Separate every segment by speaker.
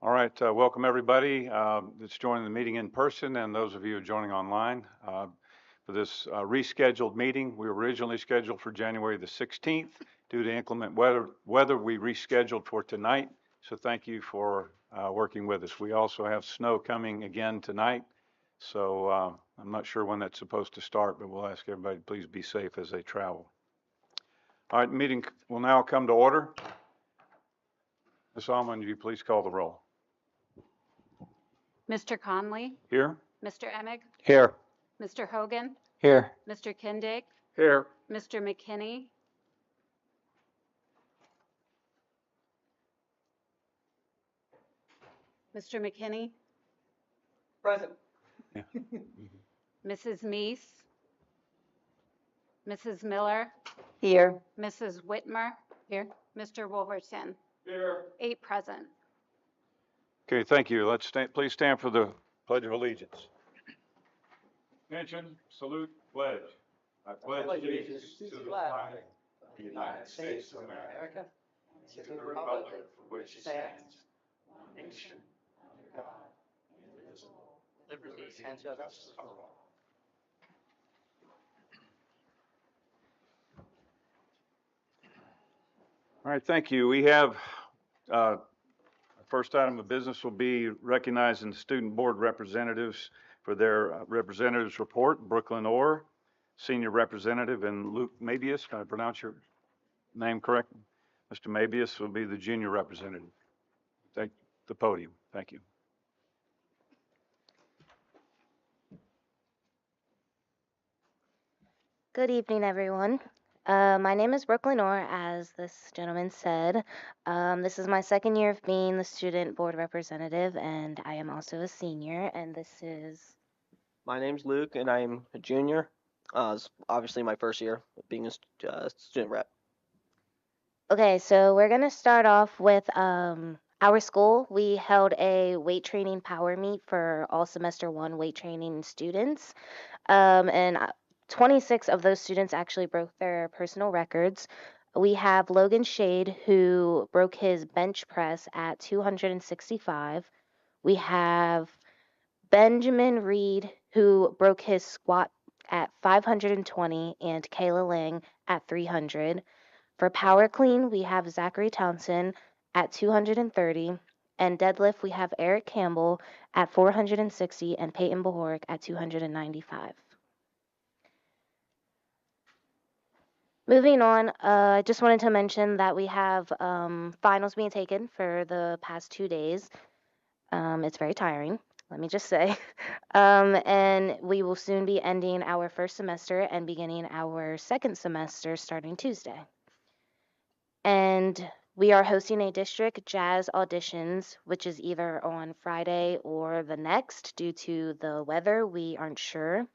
Speaker 1: All right, welcome everybody that's joining the meeting in person and those of you joining online for this rescheduled meeting. We were originally scheduled for January the 16th. Due to inclement weather, we rescheduled for tonight. So thank you for working with us. We also have snow coming again tonight. So I'm not sure when that's supposed to start, but we'll ask everybody to please be safe as they travel. All right, the meeting will now come to order. Ms. Almond, will you please call the roll?
Speaker 2: Mr. Conley,
Speaker 1: Here.
Speaker 2: Mr. Emig,
Speaker 3: Here.
Speaker 2: Mr. Hogan,
Speaker 3: Here.
Speaker 2: Mr. Kindig,
Speaker 1: Here.
Speaker 2: Mr. McKinney, Mr. McKinney,
Speaker 3: Present.
Speaker 1: Yeah.
Speaker 2: Mrs. Meese, Mrs. Miller,
Speaker 4: Here.
Speaker 2: Mrs. Whitmer, here, Mr. Wolverton.
Speaker 1: Here.
Speaker 2: 8 present.
Speaker 1: Okay, thank you. Let's please stand for the Pledge of Allegiance. Attention, salute, pledge. I pledge allegiance to the flag of the United States of America and to the republic for which it stands, one nation, under God, indivisible, with liberty and justice for all. All right, thank you. We have first item of business will be recognizing the student board representatives for their representatives report. Brooklyn Orr, senior representative, and Luke Mabius. Can I pronounce your name correct? Mr. Mabius will be the junior representative. Take the podium. Thank you.
Speaker 5: Good evening, everyone. My name is Brooklyn Orr, as this gentleman said. This is my second year of being the student board representative, and I am also a senior, and this is...
Speaker 3: My name's Luke, and I'm a junior. It's obviously my first year of being a student rep.
Speaker 5: Okay, so we're going to start off with our school. We held a weight training power meet for all semester 1 weight training students, and 26 of those students actually broke their personal records. We have Logan Shade, who broke his bench press at 265. We have Benjamin Reed, who broke his squat at 520, and Kayla Lang at 300. For power clean, we have Zachary Townsend at 230. And deadlift, we have Eric Campbell at 460 and Peyton Bohoric at 295. Moving on, I just wanted to mention that we have finals being taken for the past 2 days. It's very tiring, let me just say. And we will soon be ending our first semester and beginning our second semester starting Tuesday. And we are hosting a district jazz auditions, which is either on Friday or the next. Due to the weather, we aren't sure.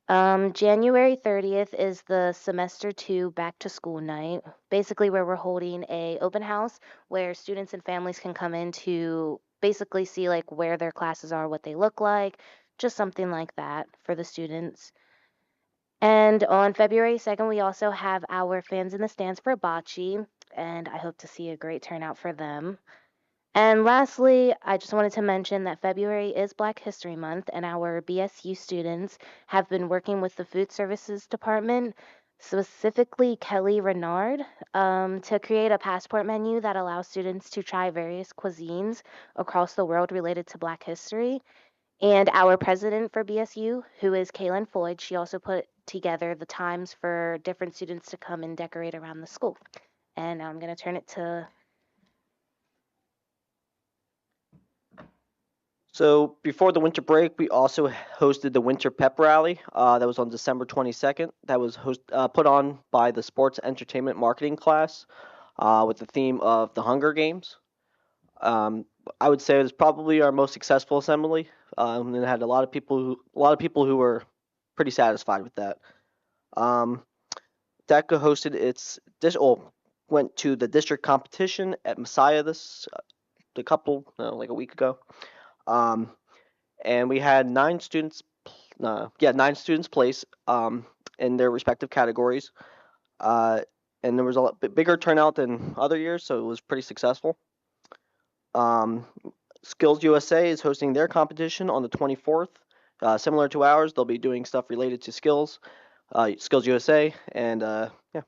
Speaker 5: January 30th is the semester 2 back to school night, basically where we're holding a open house where students and families can come in to basically see like where their classes are, what they look like, just something like that for the students. And on February 2nd, we also have our Fans in the Stands for Bocce, and I hope to see a great turnout for them. And lastly, I just wanted to mention that February is Black History Month, and our BSU students have been working with the Food Services Department, specifically Kelly Renard, to create a passport menu that allows students to try various cuisines across the world related to Black history. And our president for BSU, who is Kaylin Floyd, she also put together the times for different students to come and decorate around the school. And I'm going to turn it to...
Speaker 3: So before the winter break, we also hosted the Winter Pep Rally. That was on December 22nd. That was put on by the Sports Entertainment Marketing class with the theme of the Hunger Games. I would say it was probably our most successful assembly. And it had a lot of people who were pretty satisfied with that. DECA hosted went to the district competition at Messiah like a week ago. And we had 9 students place in their respective categories. And there was a bigger turnout than other years, so it was pretty successful. Skills USA is hosting their competition on the 24th. Similar to ours, they'll be doing stuff related to skills, Skills USA, and yeah.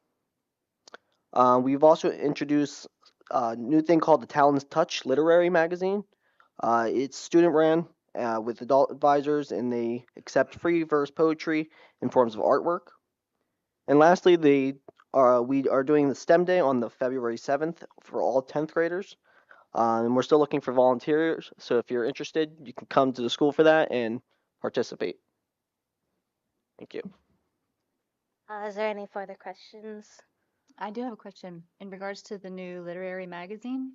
Speaker 3: We've also introduced a new thing called the Talons Touch Literary Magazine. It's student ran with adult advisors, and they accept free verse poetry in forms of artwork. And lastly, we are doing the STEM Day on the February 7th for all 10th graders. And we're still looking for volunteers, so if you're interested, you can come to the school for that and participate. Thank you.
Speaker 5: Is there any further questions?
Speaker 4: I do have a question. In regards to the new literary magazine,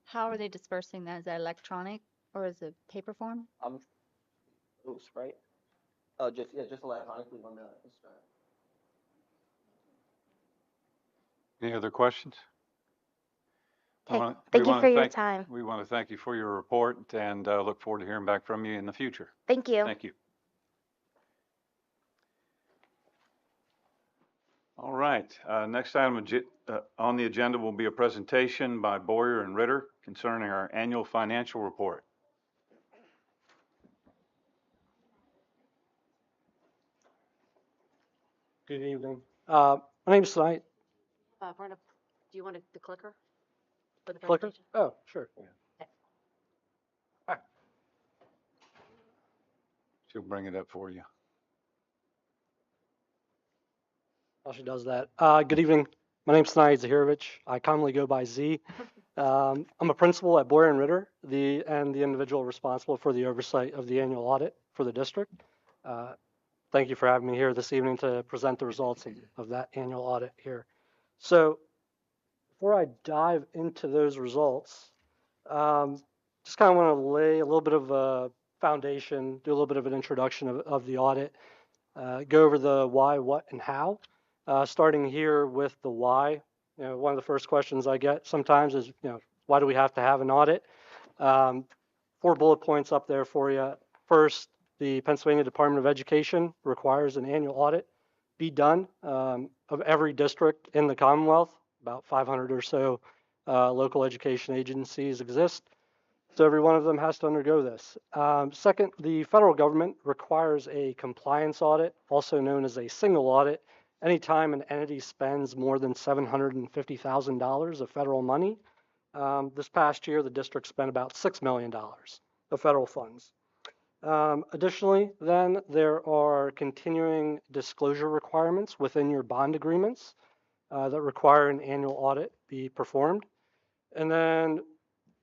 Speaker 4: how are they dispersing that? Is that electronic or is it paper form?
Speaker 3: Oops, right? Just electronically on the.
Speaker 1: Any other questions?
Speaker 5: Okay, thank you for your time.
Speaker 1: We want to thank you for your report and look forward to hearing back from you in the future.
Speaker 5: Thank you.
Speaker 1: Thank you. All right. Next item on the agenda will be a presentation by Boyer and Ritter concerning our annual financial report.
Speaker 6: Good evening. My name is Snight.
Speaker 7: Brenda, do you want the clicker for the
Speaker 6: Clicker?
Speaker 7: presentation?
Speaker 6: Oh, sure.
Speaker 1: She'll bring it up for you.
Speaker 6: While she does that. Good evening. My name is Snight Zahirovich. I commonly go by Z. I'm a principal at Boyer and Ritter, and the individual responsible for the oversight of the annual audit for the district. Thank you for having me here this evening to present the results of that annual audit here. So before I dive into those results, just kind of want to lay a little bit of a foundation, do a little bit of an introduction of the audit, go over the why, what, and how. Starting here with the why. One of the first questions I get sometimes is, why do we have to have an audit? 4 bullet points up there for you. First, the Pennsylvania Department of Education requires an annual audit be done of every district in the Commonwealth. About 500 or so local education agencies exist. So every one of them has to undergo this. Second, the federal government requires a compliance audit, also known as a single audit, anytime an entity spends more than $750,000 of federal money. This past year, the district spent about $6 million of federal funds. Additionally, then, there are continuing disclosure requirements within your bond agreements that require an annual audit be performed. And then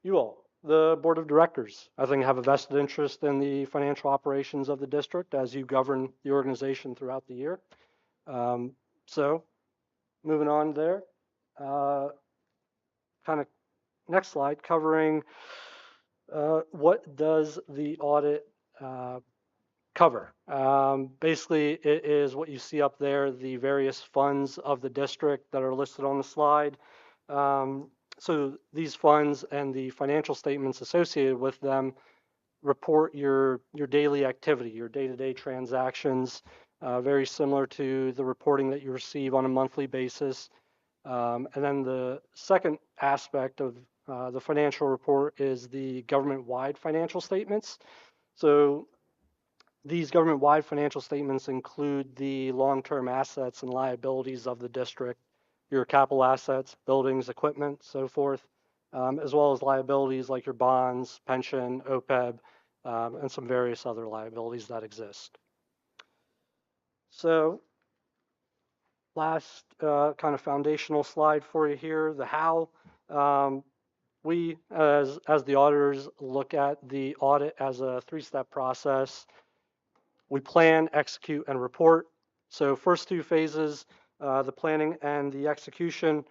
Speaker 6: you all, the board of directors, I think have a vested interest in the financial operations of the district as you govern the organization throughout the year. So moving on there, kind of next slide covering what does the audit cover. Basically, it is what you see up there, the various funds of the district that are listed on the slide. So these funds and the financial statements associated with them report your daily activity, your day-to-day transactions, very similar to the reporting that you receive on a monthly basis. And then the second aspect of the financial report is the government-wide financial statements. So these government-wide financial statements include the long-term assets and liabilities of the district, your capital assets, buildings, equipment, so forth, as well as liabilities like your bonds, pension, OPEB, and some various other liabilities that exist. So last kind of foundational slide for you here, the how. We, as the auditors, look at the audit as a 3-step process. We plan, execute, and report. So first 2 phases, the planning and the execution,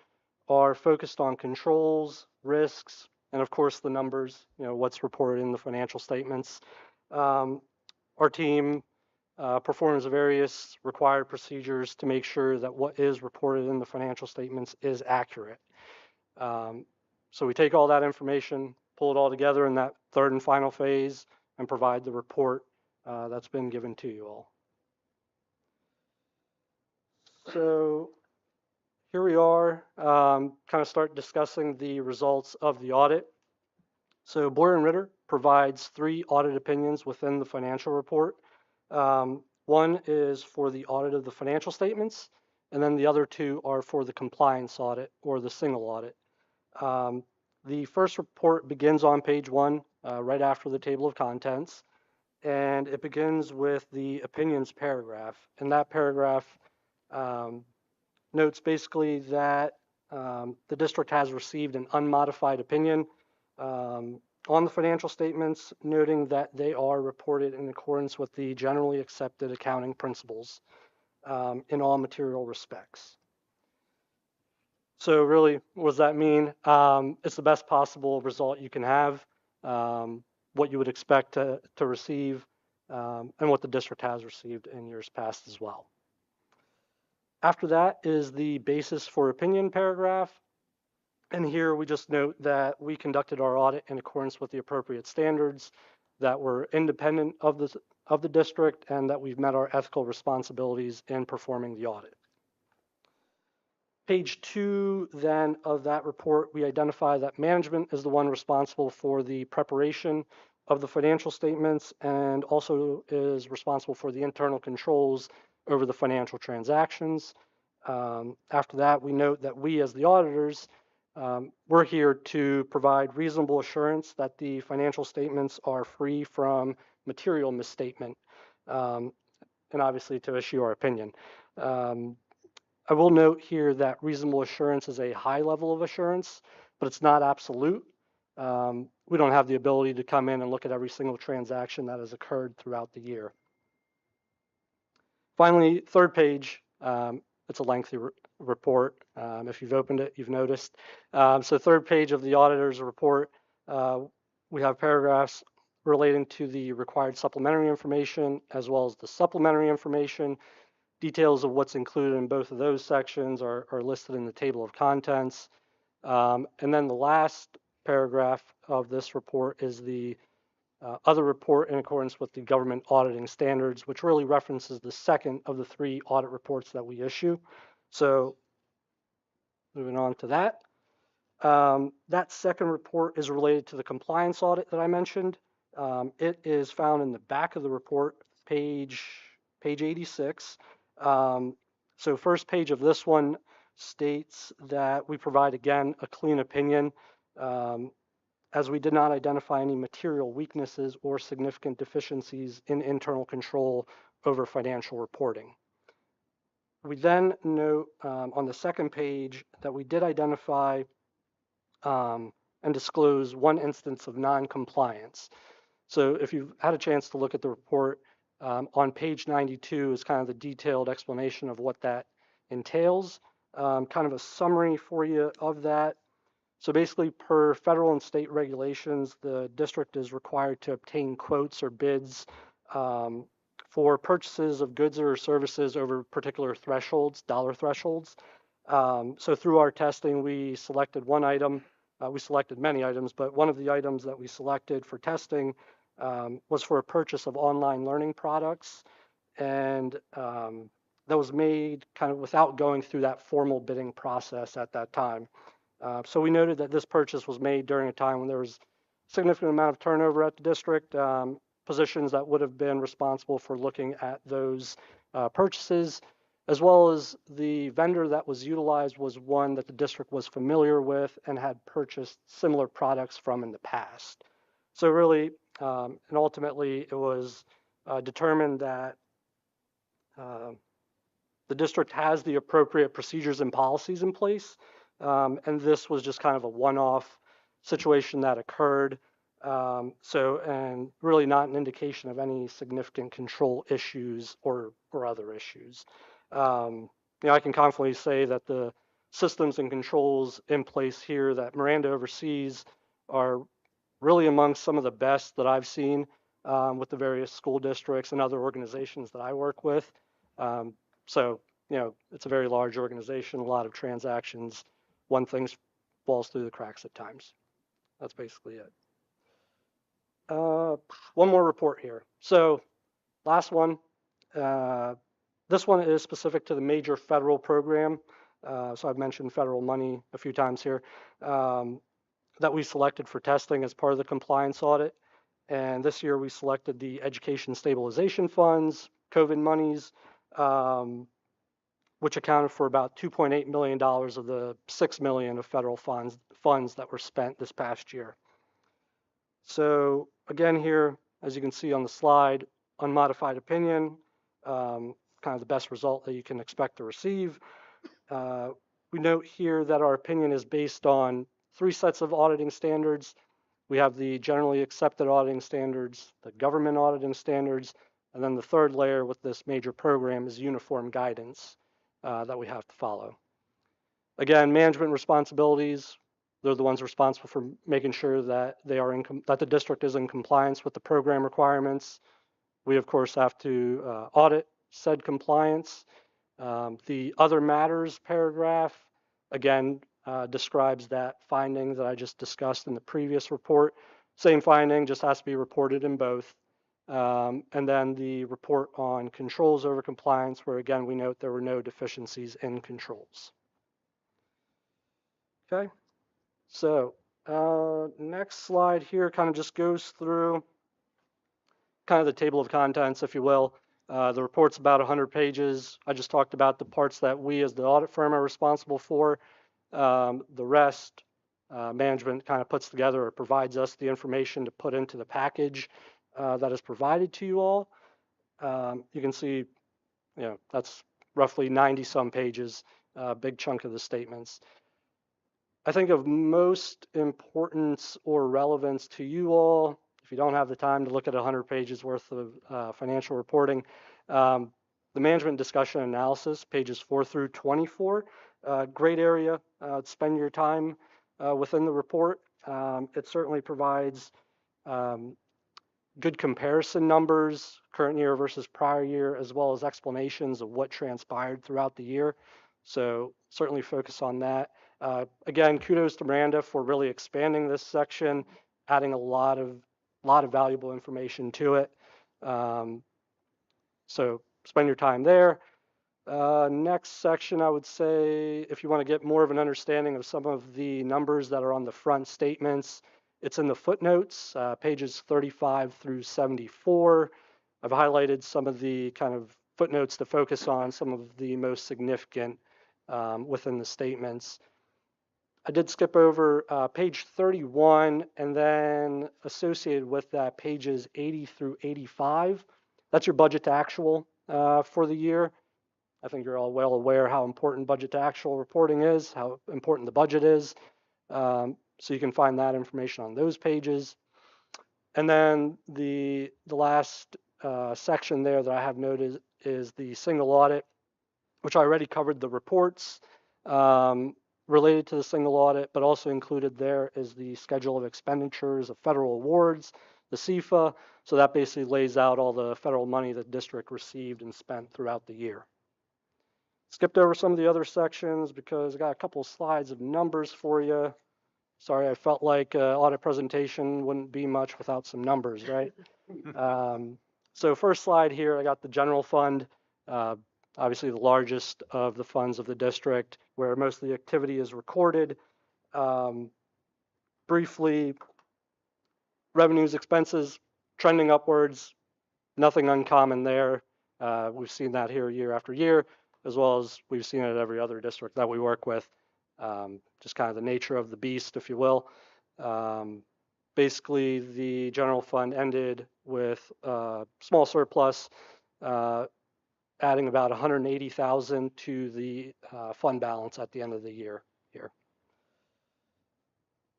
Speaker 6: are focused on controls, risks, and of course the numbers, what's reported in the financial statements. Our team performs various required procedures to make sure that what is reported in the financial statements is accurate. So we take all that information, pull it all together in that third and final phase, and provide the report that's been given to you all. So here we are, kind of start discussing the results of the audit. So Boyer and Ritter provides 3 audit opinions within the financial report. One is for the audit of the financial statements, and then the other 2 are for the compliance audit or the single audit. The first report begins on page 1, right after the table of contents, and it begins with the opinions paragraph. And that paragraph notes basically that the district has received an unmodified opinion on the financial statements, noting that they are reported in accordance with the generally accepted accounting principles in all material respects. So really, what does that mean? It's the best possible result you can have, what you would expect to receive, and what the district has received in years past as well. After that is the basis for opinion paragraph. And here we just note that we conducted our audit in accordance with the appropriate standards, that were independent of the district, and that we've met our ethical responsibilities in performing the audit. Page 2 then of that report, we identify that management is the one responsible for the preparation of the financial statements and also is responsible for the internal controls over the financial transactions. After that, we note that we as the auditors, we're here to provide reasonable assurance that the financial statements are free from material misstatement, and obviously to issue our opinion. I will note here that reasonable assurance is a high level of assurance, but it's not absolute. We don't have the ability to come in and look at every single transaction that has occurred throughout the year. Finally, third page, it's a lengthy report. If you've opened it, you've noticed. So third page of the auditor's report, we have paragraphs relating to the required supplementary information as well as the supplementary information. Details of what's included in both of those sections are listed in the table of contents. And then the last paragraph of this report is the other report in accordance with the government auditing standards, which really references the second of the 3 audit reports that we issue. So moving on to that. That second report is related to the compliance audit that I mentioned. It is found in the back of the report, page 86. So first page of this one states that we provide, again, a clean opinion, as we did not identify any material weaknesses or significant deficiencies in internal control over financial reporting. We then note on the second page that we did identify and disclose one instance of non-compliance. So if you've had a chance to look at the report, on page 92 is kind of the detailed explanation of what that entails. Kind of a summary for you of that. So basically, per federal and state regulations, the district is required to obtain quotes or bids for purchases of goods or services over particular thresholds, dollar thresholds. So through our testing, we selected one item. We selected many items, but one of the items that we selected for testing was for a purchase of online learning products, and that was made kind of without going through that formal bidding process at that time. So we noted that this purchase was made during a time when there was a significant amount of turnover at the district. Positions that would have been responsible for looking at those purchases, as well as the vendor that was utilized was one that the district was familiar with and had purchased similar products from in the past. So really, and ultimately, it was determined that the district has the appropriate procedures and policies in place, and this was just kind of a one-off situation that occurred. And really not an indication of any significant control issues or other issues. I can confidently say that the systems and controls in place here that Miranda oversees are really among some of the best that I've seen with the various school districts and other organizations that I work with. It's a very large organization, a lot of transactions. One thing falls through the cracks at times. That's basically it. One more report here. So last one. This one is specific to the major federal program. So I've mentioned federal money a few times here. that we selected for testing as part of the compliance audit. And this year we selected the education stabilization funds, COVID monies, which accounted for about $2.8 million of the $6 million of federal funds that were spent this past year. So again here, as you can see on the slide, unmodified opinion, kind of the best result that you can expect to receive. We note here that our opinion is based on 3 sets of auditing standards. We have the generally accepted auditing standards, the government auditing standards, and then the third layer with this major program is uniform guidance that we have to follow. Again, management responsibilities, they're the ones responsible for making sure that that the district is in compliance with the program requirements. We, of course, have to audit said compliance. The other matters paragraph, again, describes that finding that I just discussed in the previous report. Same finding, just has to be reported in both. And then the report on controls over compliance, where again, we note there were no deficiencies in controls. Okay, so next slide here kind of just goes through kind of the table of contents, if you will. The report's about 100 pages. I just talked about the parts that we as the audit firm are responsible for. The rest, management kind of puts together or provides us the information to put into the package that is provided to you all. You can see, that's roughly 90 some pages, a big chunk of the statements. I think of most importance or relevance to you all, if you don't have the time to look at 100 pages worth of financial reporting, the management discussion analysis, pages 4 through 24, great area to spend your time within the report. It certainly provides good comparison numbers, current year versus prior year, as well as explanations of what transpired throughout the year. So certainly focus on that. Again, kudos to Miranda for really expanding this section, adding a lot of valuable information to it. So spend your time there. Next section, I would say, if you want to get more of an understanding of some of the numbers that are on the front statements, it's in the footnotes, pages 35 through 74. I've highlighted some of the kind of footnotes to focus on, some of the most significant within the statements. I did skip over page 31, and then associated with that, pages 80 through 85. That's your budget to actual for the year. I think you're all well aware how important budget to actual reporting is, how important the budget is. So you can find that information on those pages. And then the last section there that I have noted is the single audit, which I already covered the reports related to the single audit, but also included there is the schedule of expenditures of federal awards, the CFA. So that basically lays out all the federal money that district received and spent throughout the year. Skipped over some of the other sections because I got a couple of slides of numbers for you. Sorry, I felt like audit presentation wouldn't be much without some numbers, right? So first slide here, I got the general fund, obviously the largest of the funds of the district, where most of the activity is recorded. Briefly, revenues, expenses trending upwards, nothing uncommon there. We've seen that here year after year, as well as we've seen it at every other district that we work with. Just kind of the nature of the beast, if you will. Basically, the general fund ended with a small surplus, adding about $180,000 to the fund balance at the end of the year here.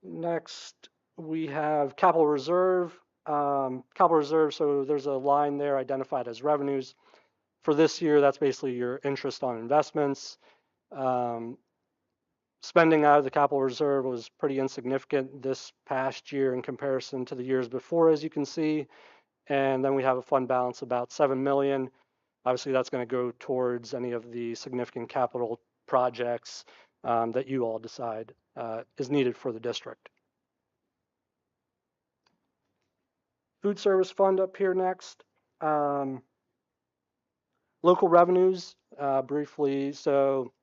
Speaker 6: Next, we have capital reserve. Capital reserve, so there's a line there identified as revenues. For this year, that's basically your interest on investments. Spending out of the capital reserve was pretty insignificant this past year in comparison to the years before, as you can see. And then we have a fund balance about $7 million. Obviously, that's going to go towards any of the significant capital projects that you all decide is needed for the district. Food service fund up here next. Local revenues, briefly. So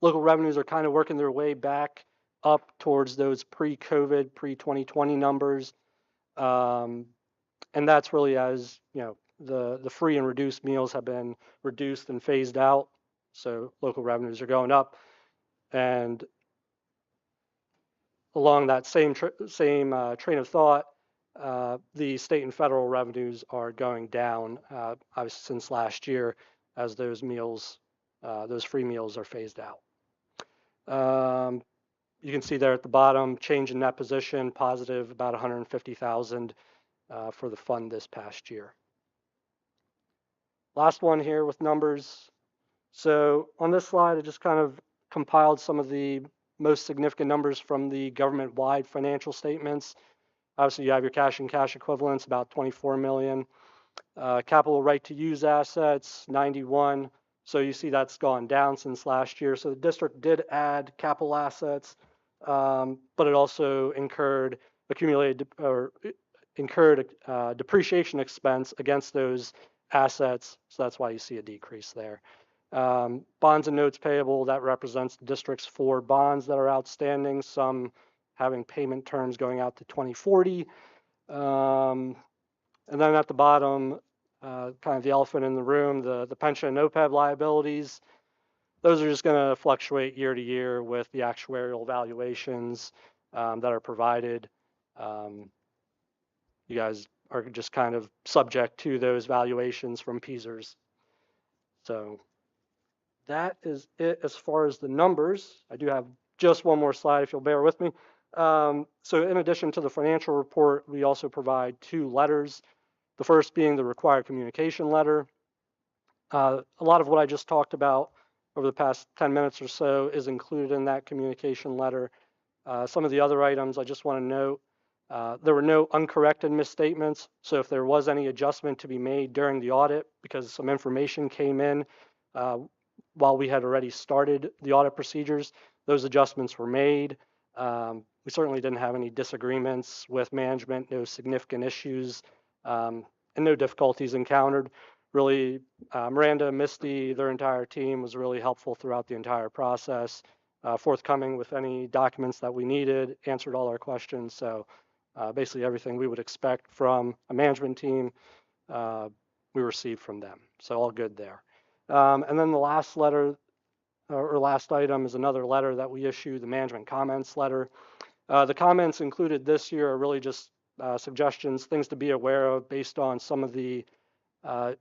Speaker 6: local revenues are kind of working their way back up towards those pre-COVID, pre-2020 numbers. And that's really as, the free and reduced meals have been reduced and phased out. So local revenues are going up. And along that same train of thought, the state and federal revenues are going down, obviously since last year, as those meals, those free meals are phased out. You can see there at the bottom, change in net position, positive about 150,000 for the fund this past year. Last one here with numbers. So on this slide, I just kind of compiled some of the most significant numbers from the government-wide financial statements. Obviously, you have your cash and cash equivalents, about 24 million. Capital right to use assets, 91. So you see that's gone down since last year. So the district did add capital assets, but it also incurred depreciation expense against those assets. So that's why you see a decrease there. Bonds and notes payable, that represents the district's 4 bonds that are outstanding, some having payment terms going out to 2040. And then at the bottom, kind of the elephant in the room, the pension and OPEB liabilities. Those are just going to fluctuate year to year with the actuarial valuations that are provided. You guys are just kind of subject to those valuations from PSERS. So that is it as far as the numbers. I do have just one more slide if you'll bear with me. So in addition to the financial report, we also provide 2 letters. The first being the required communication letter. A lot of what I just talked about over the past 10 minutes or so is included in that communication letter. Some of the other items I just want to note, there were no uncorrected misstatements. So if there was any adjustment to be made during the audit because some information came in while we had already started the audit procedures, those adjustments were made. We certainly didn't have any disagreements with management, no significant issues, and no difficulties encountered. Really, Miranda, Misty, their entire team was really helpful throughout the entire process, forthcoming with any documents that we needed, answered all our questions. So basically everything we would expect from a management team, we received from them. So all good there. And then the last letter or last item is another letter that we issue, the management comments letter. The comments included this year are really just suggestions, things to be aware of based on some of the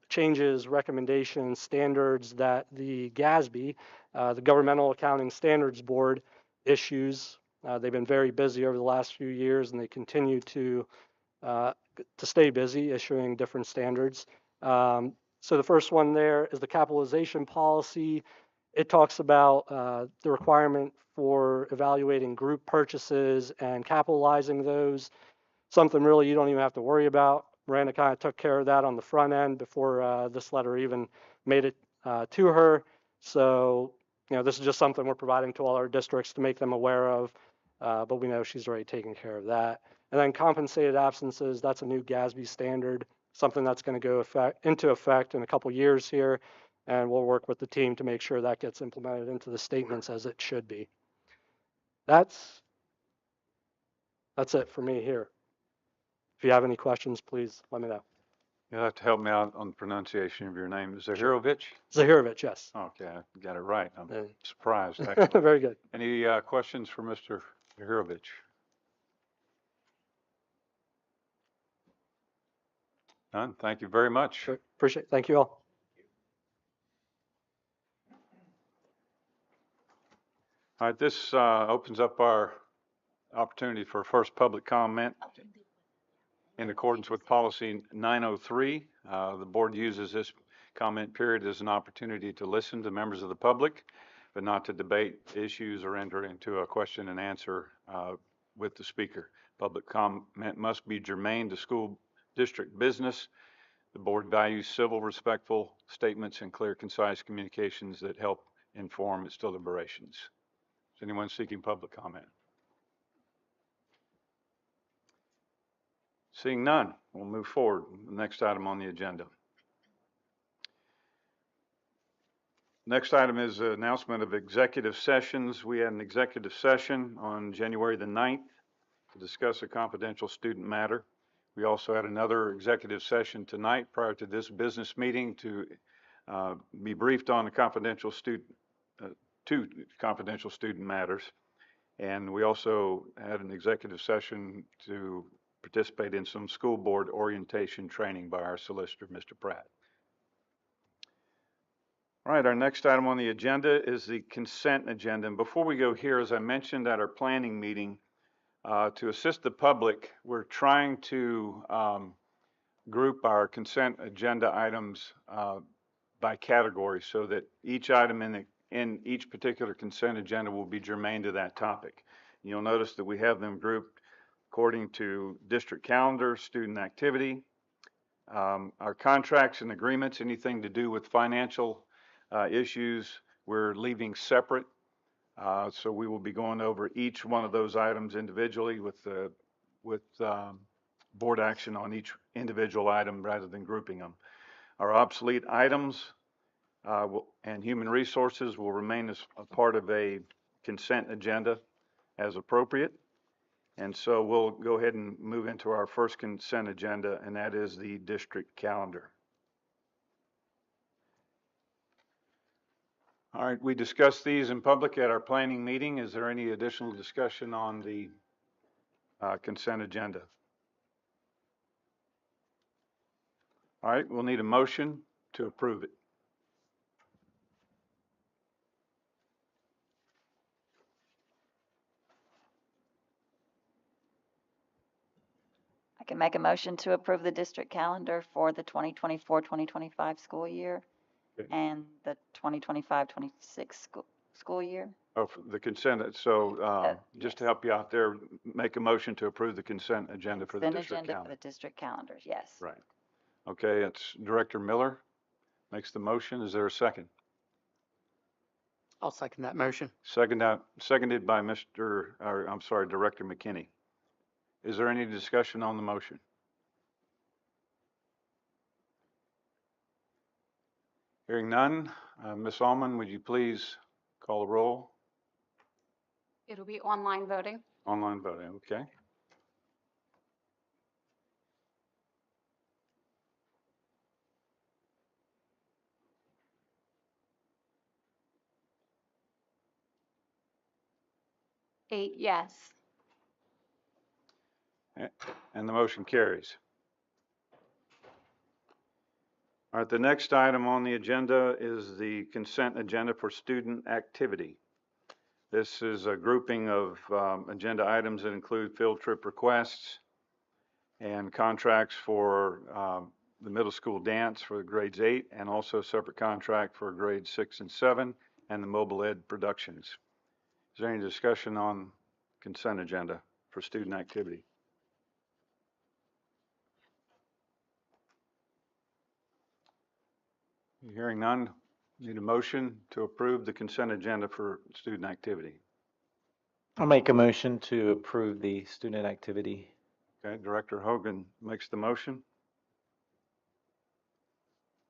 Speaker 6: changes, recommendations, standards that the GASB, the Governmental Accounting Standards Board, issues. They've been very busy over the last few years, and they continue to stay busy issuing different standards. So the first one there is the capitalization policy. It talks about the requirement for evaluating group purchases and capitalizing those. Something really you don't even have to worry about. Miranda kind of took care of that on the front end before this letter even made it to her. So, this is just something we're providing to all our districts to make them aware of, but we know she's already taken care of that. And then compensated absences, that's a new GASB standard, something that's going to go into effect in a couple years here, and we'll work with the team to make sure that gets implemented into the statements as it should be. That's it for me here. If you have any questions, please let me know.
Speaker 1: You'll have to help me out on the pronunciation of your name. Zahirovic?
Speaker 6: Zahirovic, yes.
Speaker 1: Okay, I got it right. I'm surprised, actually.
Speaker 6: Very good.
Speaker 1: Any questions for Mr. Zahirovic? None? Thank you very much.
Speaker 6: Sure. Appreciate it. Thank you all.
Speaker 1: All right, this opens up our opportunity for first public comment. In accordance with policy 903, the board uses this comment period as an opportunity to listen to members of the public, but not to debate issues or enter into a question and answer with the speaker. Public comment must be germane to school district business. The board values civil, respectful statements and clear, concise communications that help inform its deliberations. Is anyone seeking public comment? Seeing none, we'll move forward. The next item on the agenda. Next item is an announcement of executive sessions. We had an executive session on January the 9th to discuss a confidential student matter. We also had another executive session tonight prior to this business meeting to be briefed on two confidential student matters. And we also had an executive session to participate in some school board orientation training by our solicitor, Mr. Pratt. All right, our next item on the agenda is the consent agenda. And before we go here, as I mentioned at our planning meeting, to assist the public, we're trying to group our consent agenda items by category so that each item in each particular consent agenda will be germane to that topic. You'll notice that we have them grouped according to district calendar, student activity, our contracts and agreements, anything to do with financial issues, we're leaving separate. So we will be going over each one of those items individually with board action on each individual item rather than grouping them. Our obsolete items and human resources will remain as a part of a consent agenda as appropriate. And so we'll go ahead and move into our first consent agenda, and that is the district calendar. All right, we discussed these in public at our planning meeting. Is there any additional discussion on the consent agenda? All right, we'll need a motion to approve it.
Speaker 8: I can make a motion to approve the district calendar for the 2024-2025 school year
Speaker 1: Okay.
Speaker 8: and the 2025-26 school year.
Speaker 1: Oh, for the consent, so just to
Speaker 8: Yes.
Speaker 1: help you out there, make a motion to approve the consent agenda for the
Speaker 8: Consent
Speaker 1: district
Speaker 8: agenda for
Speaker 1: calendar.
Speaker 8: the district calendars, yes.
Speaker 1: Right. Okay, it's Director Miller makes the motion. Is there a second?
Speaker 9: I'll second that motion.
Speaker 1: Seconded by Director McKinney. Is there any discussion on the motion? Hearing none, Ms. Allman, would you please call the roll?
Speaker 2: It'll be online voting.
Speaker 1: Online voting, okay.
Speaker 2: Eight yes.
Speaker 1: And the motion carries. All right, the next item on the agenda is the consent agenda for student activity. This is a grouping of agenda items that include field trip requests and contracts for the middle school dance for grades 8, and also a separate contract for grades 6 and 7 and the mobile ed productions. Is there any discussion on consent agenda for student activity? Hearing none, need a motion to approve the consent agenda for student activity.
Speaker 10: I'll make a motion to approve the student activity.
Speaker 1: Okay, Director Hogan makes the motion.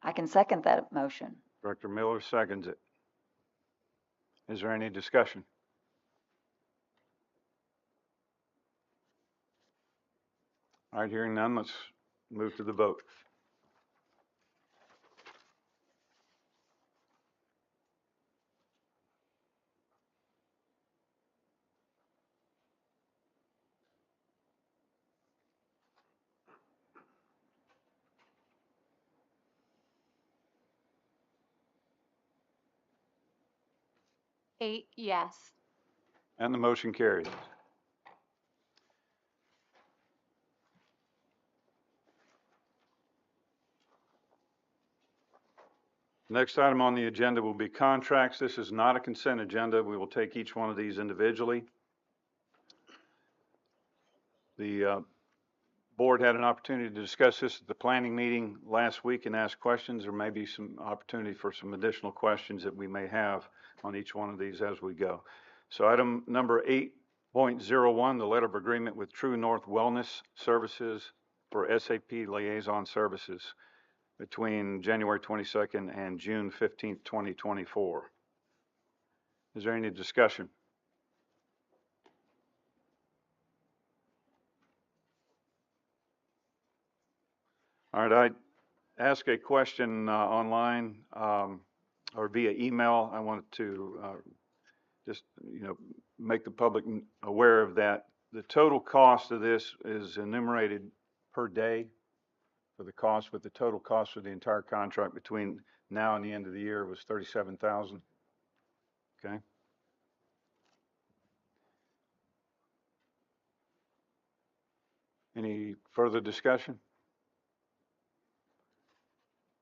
Speaker 8: I can second that motion.
Speaker 1: Director Miller seconds it. Is there any discussion? All right, hearing none, let's move to the vote.
Speaker 2: Eight yes.
Speaker 1: And the motion carries. Next item on the agenda will be contracts. This is not a consent agenda. We will take each one of these individually. The board had an opportunity to discuss this at the planning meeting last week and ask questions. There may be some opportunity for some additional questions that we may have on each one of these as we go. So item number 8.01, the letter of agreement with True North Wellness Services for SAP liaison services. between January 22nd and June 15th, 2024. Is there any discussion? All right, I asked a question online or via email. I wanted to just, make the public aware of that. The total cost of this is enumerated per day for the cost, but the total cost for the entire contract between now and the end of the year was $37,000. Okay. Any further discussion?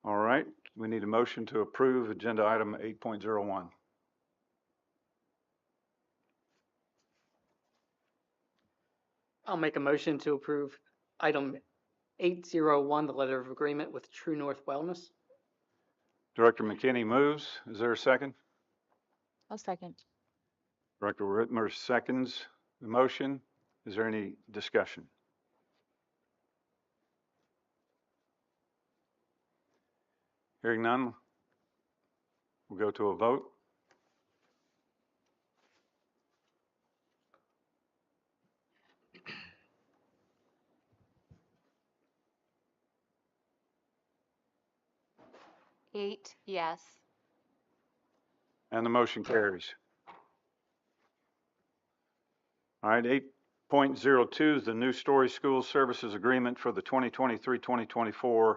Speaker 1: All right, we need a motion to approve agenda item 8.01.
Speaker 9: I'll make a motion to approve item 801, the letter of agreement with True North Wellness.
Speaker 1: Director McKinney moves. Is there a second?
Speaker 4: I'll second.
Speaker 1: Director Whitmer seconds the motion. Is there any discussion? Hearing none, we'll go to a vote.
Speaker 2: Eight, yes.
Speaker 1: And the motion carries. All right, 8.02 is the new Story School Services Agreement for the 2023-2024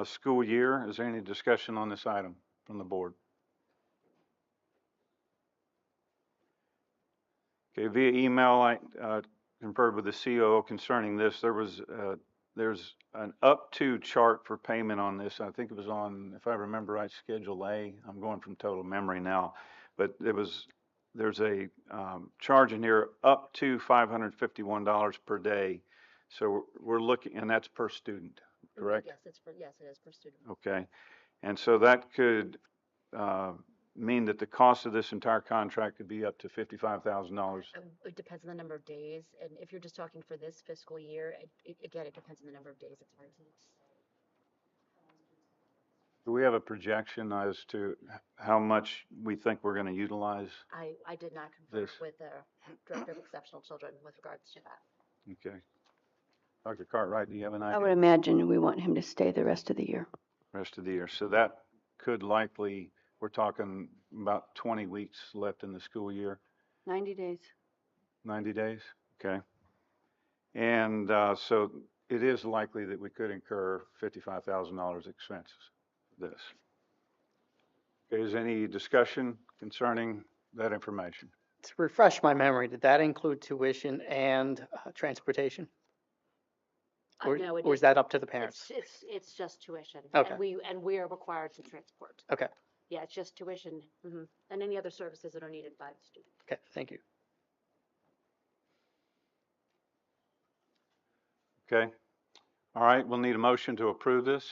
Speaker 1: school year. Is there any discussion on this item from the board? Okay, via email, I conferred with the COO concerning this. There's an up to chart for payment on this. I think it was on, if I remember right, Schedule A. I'm going from total memory now, but there's a charge in here up to $551 per day. So we're looking, and that's per student, correct?
Speaker 7: Yes, it is per student.
Speaker 1: Okay, and so that could mean that the cost of this entire contract could be up to $55,000.
Speaker 7: It depends on the number of days, and if you're just talking for this fiscal year, again, it depends on the number of days. It's hard to.
Speaker 1: Do we have a projection as to how much we think we're going to utilize?
Speaker 7: I did not confer
Speaker 1: This.
Speaker 7: with the Director of Exceptional Children with regards to that.
Speaker 1: Okay. Dr. Cartwright, do you have an
Speaker 11: I
Speaker 1: idea?
Speaker 11: would imagine we want him to stay the rest of the year.
Speaker 1: Rest of the year. So that could likely, we're talking about 20 weeks left in the school year.
Speaker 11: 90 days.
Speaker 1: 90 days? Okay. And so it is likely that we could incur $55,000 expenses for this. Okay, is any discussion concerning that information?
Speaker 9: To refresh my memory, did that include tuition and transportation?
Speaker 7: No,
Speaker 9: Or is that up to the parents?
Speaker 7: It's just tuition.
Speaker 9: Okay.
Speaker 7: And we are required to transport.
Speaker 9: Okay,
Speaker 7: Yeah, it's just tuition, and any other services that are needed by the student.
Speaker 9: okay, thank you.
Speaker 1: Okay. All right, we'll need a motion to approve this.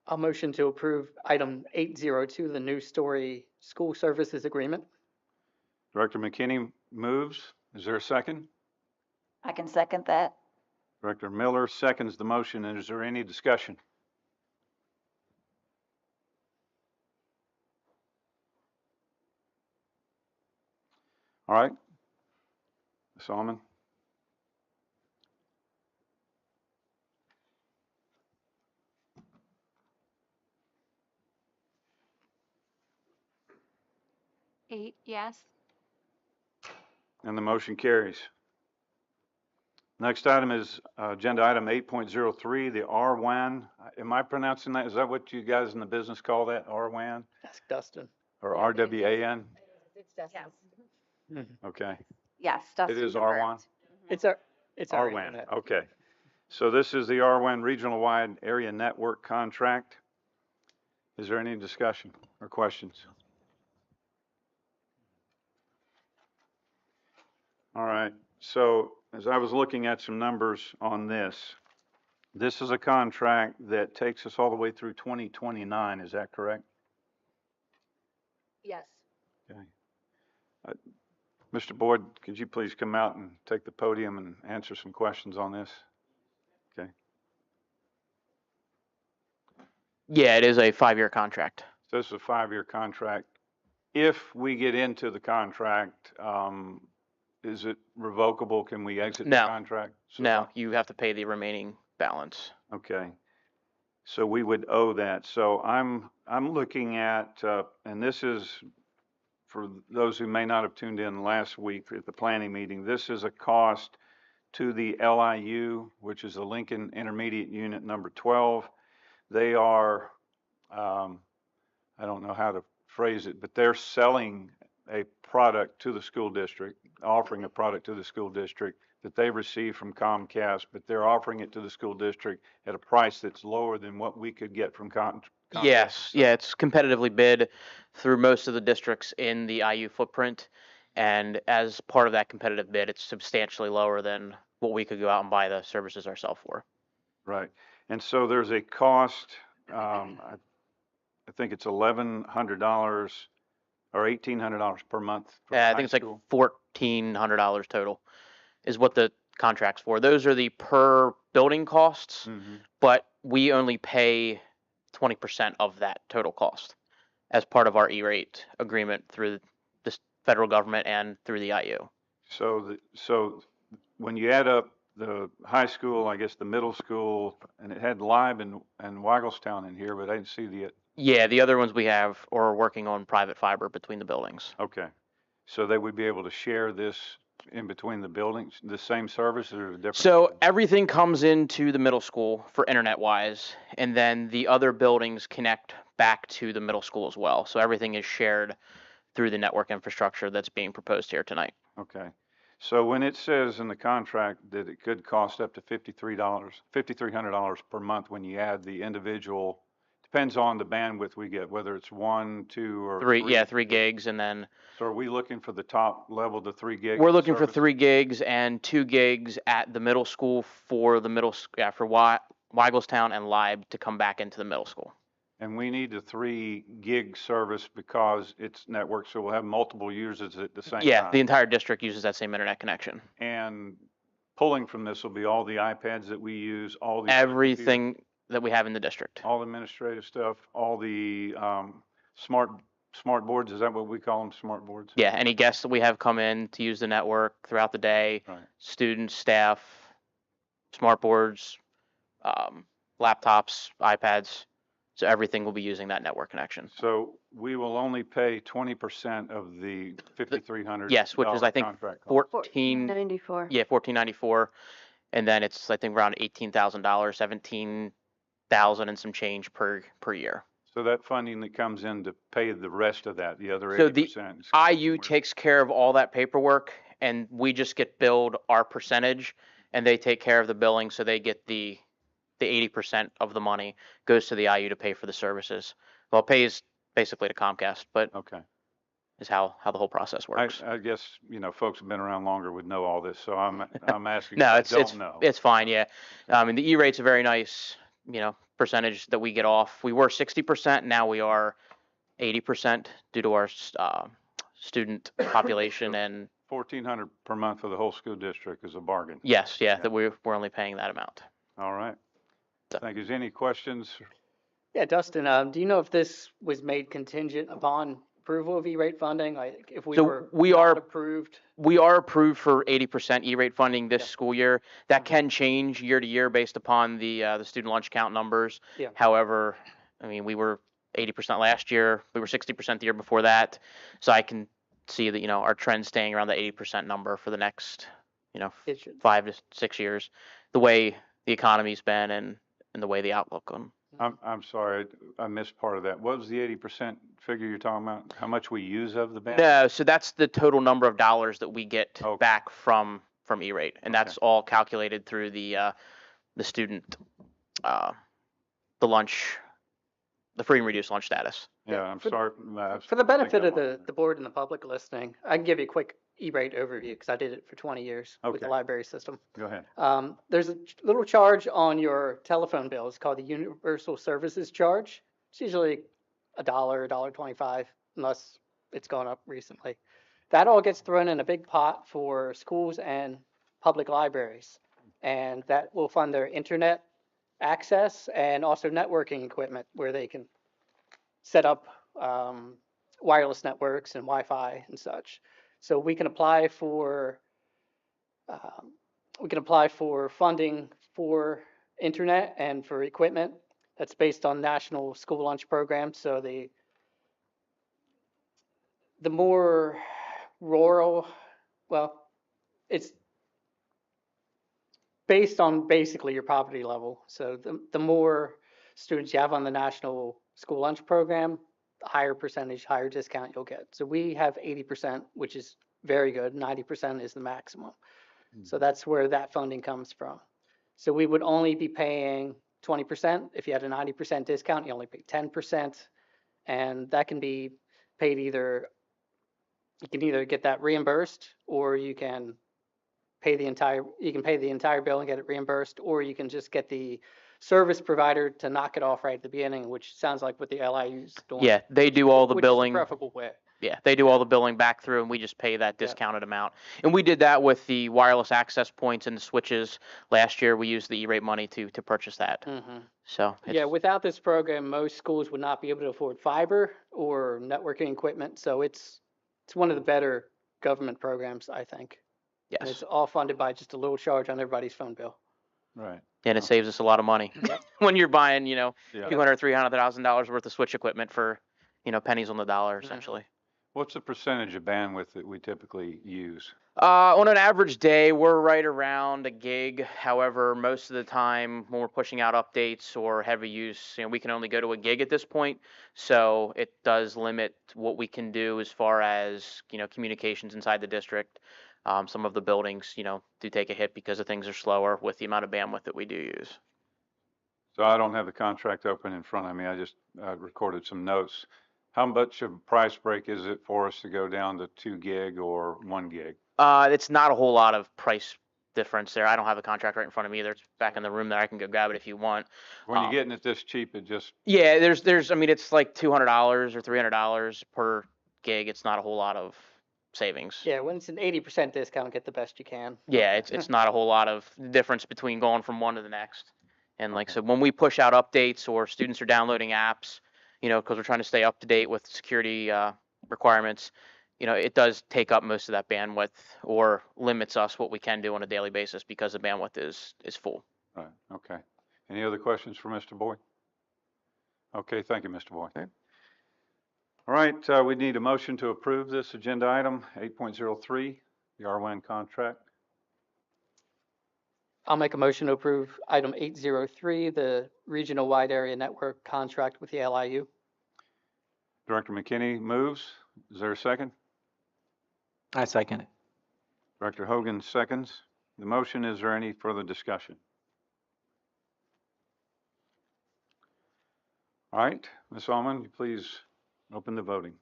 Speaker 9: I'll motion to approve item 802, the new Story School Services Agreement.
Speaker 1: Director McKinney moves. Is there a second?
Speaker 8: I can second that.
Speaker 1: Director Miller seconds the motion. And is there any discussion? All right. Ms. Almond?
Speaker 2: Eight, yes.
Speaker 1: And the motion carries. Next item is agenda item 8.03, the RWAN. Am I pronouncing that? Is that what you guys in the business call that, RWAN?
Speaker 9: Ask Dustin.
Speaker 1: Or RWAN?
Speaker 7: It's Dustin's.
Speaker 1: Okay.
Speaker 8: Yes,
Speaker 1: It
Speaker 8: Dustin's
Speaker 1: is
Speaker 8: correct.
Speaker 1: RWAN?
Speaker 9: It's our
Speaker 1: RWAN,
Speaker 9: internet.
Speaker 1: okay. So this is the RWAN Regional Wide Area Network Contract. Is there any discussion or questions? All right, so as I was looking at some numbers on this, this is a contract that takes us all the way through 2029, is that correct?
Speaker 7: Yes.
Speaker 1: Okay. Mr. Boyd, could you please come out and take the podium and answer some questions on this? Okay.
Speaker 12: Yeah, it is a 5-year contract.
Speaker 1: So this is a 5-year contract. If we get into the contract, is it revocable? Can we exit the
Speaker 12: No.
Speaker 1: contract? So
Speaker 12: No, you have to pay the remaining balance.
Speaker 1: Okay. So we would owe that. So I'm looking at, and this is for those who may not have tuned in last week at the planning meeting, this is a cost to the LIU, which is the Lincoln Intermediate Unit number 12. They are, I don't know how to phrase it, but they're selling a product to the school district, offering a product to the school district that they receive from Comcast, but they're offering it to the school district at a price that's lower than what we could get from Comcast.
Speaker 12: Yes, yeah, it's competitively bid through most of the districts in the IU footprint. And as part of that competitive bid, it's substantially lower than what we could go out and buy the services ourselves for.
Speaker 1: Right. And so there's a cost, I think it's $1,100 or $1,800 per month. for
Speaker 12: Yeah, I
Speaker 1: high
Speaker 12: think it's like
Speaker 1: school.
Speaker 12: $1,400 total is what the contract's for. Those are the per building costs, but we only pay 20% of that total cost as part of our E-rate agreement through the federal government and through the IU.
Speaker 1: So when you add up the high school, I guess the middle school, and it had Live and Weigelstown in here, but I didn't see the,
Speaker 12: Yeah, the other ones we have are working on private fiber between the buildings.
Speaker 1: okay. So they would be able to share this in between the buildings, the same service or different?
Speaker 12: So everything comes into the middle school for internet wise, and then the other buildings connect back to the middle school as well. So everything is shared through the network infrastructure that's being proposed here tonight.
Speaker 1: Okay. So when it says in the contract that it could cost up to $5,300 per month when you add the individual, depends on the bandwidth we get, whether it's 1, 2, or 3.
Speaker 12: Yeah, 3 gigs, and then
Speaker 1: So are we looking for the top level, the 3 gig?
Speaker 12: we're looking for
Speaker 1: service?
Speaker 12: 3 gigs and 2 gigs at the middle school for the for Weigelstown and Libe to come back into the middle school.
Speaker 1: And we need the 3 gig service because it's network, so we'll have multiple users at the same time.
Speaker 12: Yeah, the entire district uses that same internet connection.
Speaker 1: And pulling from this will be all the iPads that we use, all the
Speaker 12: Everything that we have in the district.
Speaker 1: all the administrative stuff, all the smart boards. Is that what we call them? Smart boards?
Speaker 12: Yeah, any guests that we have come in to use the network throughout the day,
Speaker 1: Right.
Speaker 12: students, staff, smart boards, laptops, iPads. So everything will be using that network connection.
Speaker 1: So we will only pay 20% of the $5,300.
Speaker 12: Yes, which is I think
Speaker 1: contract cost.
Speaker 11: 94.
Speaker 12: Yeah, $1,494, and then it's I think around $18,000, 17,000 and some change per year.
Speaker 1: So that funding that comes in to pay the rest of that, the other 80%.
Speaker 12: So the IU takes care of all that paperwork, and we just get billed our percentage, and they take care of the billing, so they get the 80% of the money goes to the IU to pay for the services. Well, it pays basically to Comcast, but
Speaker 1: Okay.
Speaker 12: is how the whole process works.
Speaker 1: I guess, folks who've been around longer would know all this, so I'm asking.
Speaker 12: No,
Speaker 1: if I don't know.
Speaker 12: it's fine. Yeah, and the E-rate's a very nice, percentage that we get off. We were 60%, now we are 80% due to our student population and.
Speaker 1: $1,400 per month for the whole school district is a bargain.
Speaker 12: Yes, yeah, that we're only paying that amount.
Speaker 1: All right. Thank you. Is there any questions?
Speaker 9: Yeah, Dustin, do you know if this was made contingent upon approval of E-rate funding? Like if we
Speaker 12: So
Speaker 9: were
Speaker 12: we
Speaker 9: not
Speaker 12: are
Speaker 9: approved?
Speaker 12: We are approved for 80% E-rate funding this school year. That can change year to year based upon the student lunch count numbers.
Speaker 9: Yeah.
Speaker 12: However, I mean, we were 80% last year. We were 60% the year before that. So I can see that, our trend staying around the 80% number for the next,
Speaker 9: It should.
Speaker 12: 5 to 6 years, the way the economy's been and the way the outlook on.
Speaker 1: I'm sorry, I missed part of that. What was the 80% figure you're talking about? How much we use of the band?
Speaker 12: No, so that's the total number of dollars that we get
Speaker 1: Okay.
Speaker 12: back from E-rate, and that's all calculated through the student, the free and reduced lunch status.
Speaker 1: Yeah, I'm sorry.
Speaker 9: For the benefit of the board and the public listening, I can give you a quick E-rate overview because I did it for 20 years with the
Speaker 1: Okay.
Speaker 9: library system.
Speaker 1: Go ahead.
Speaker 9: There's a little charge on your telephone bill. It's called the Universal Services Charge. It's usually $1, $1.25, unless it's gone up recently. That all gets thrown in a big pot for schools and public libraries. and that will fund their internet access and also networking equipment where they can set up wireless networks and Wi-Fi and such. So we can apply for funding for internet and for equipment that's based on national school lunch programs. So the more rural, well, it's based on basically your poverty level. So the more students you have on the national school lunch program, the higher percentage, higher discount you'll get. So we have 80%, which is very good. 90% is the maximum. So that's where that funding comes from. So we would only be paying 20%. If you had a 90% discount, you only pay 10%. And that can be paid either, you can either get that reimbursed, or you can pay the entire bill and get it reimbursed, or you can just get the service provider to knock it off right at the beginning, which sounds like what the LIU's doing.
Speaker 12: Yeah, they do all the
Speaker 9: Which is the
Speaker 12: billing.
Speaker 9: preferable way.
Speaker 12: Yeah, they do all the billing back through, and we just pay that discounted amount. And we did that with the wireless access points and the switches last year. We used the E-rate money to purchase that. So
Speaker 9: Yeah, without this program, most schools would not be able to afford fiber or networking equipment. So it's one of the better government programs, I think. And
Speaker 12: yes,
Speaker 9: it's all funded by just a little charge on everybody's phone bill.
Speaker 1: Right.
Speaker 12: and it saves us a lot of money when you're buying,
Speaker 1: Yeah.
Speaker 12: $200,000-$300,000 worth of switch equipment for, pennies on the dollar, essentially.
Speaker 1: What's the percentage of bandwidth that we typically use?
Speaker 12: On an average day, we're right around a gig. However, most of the time when we're pushing out updates or heavy use, we can only go to a gig at this point. So it does limit what we can do as far as, communications inside the district. Some of the buildings, do take a hit because the things are slower with the amount of bandwidth that we do use.
Speaker 1: So I don't have the contract open in front of me. I just recorded some notes. How much of a price break is it for us to go down to 2 gig or 1 gig?
Speaker 12: It's not a whole lot of price difference there. I don't have the contract right in front of me either. It's back in the room there. I can go grab it if you want.
Speaker 1: When you're getting it this cheap, it just...
Speaker 12: Yeah, it's like $200 or $300 per gig. It's not a whole lot of savings.
Speaker 9: Yeah, when it's an 80% discount, get the best you can.
Speaker 12: Yeah, it's not a whole lot of difference between going from one to the next. And so when we push out updates or students are downloading apps, because we're trying to stay up to date with security requirements, it does take up most of that bandwidth or limits us what we can do on a daily basis because the bandwidth is full.
Speaker 1: Right, okay. Any other questions for Mr. Boyd? Okay, thank you, Mr. Boyd.
Speaker 12: Okay.
Speaker 1: All right, we need a motion to approve this agenda item, 8.03, the RWAN contract.
Speaker 9: I'll make a motion to approve item 803, the regional wide area network contract with the LIU.
Speaker 1: Director McKinney moves. Is there a second?
Speaker 10: I second it.
Speaker 1: Director Hogan seconds. The motion, is there any further discussion? All right, Ms. Allman, please open the voting.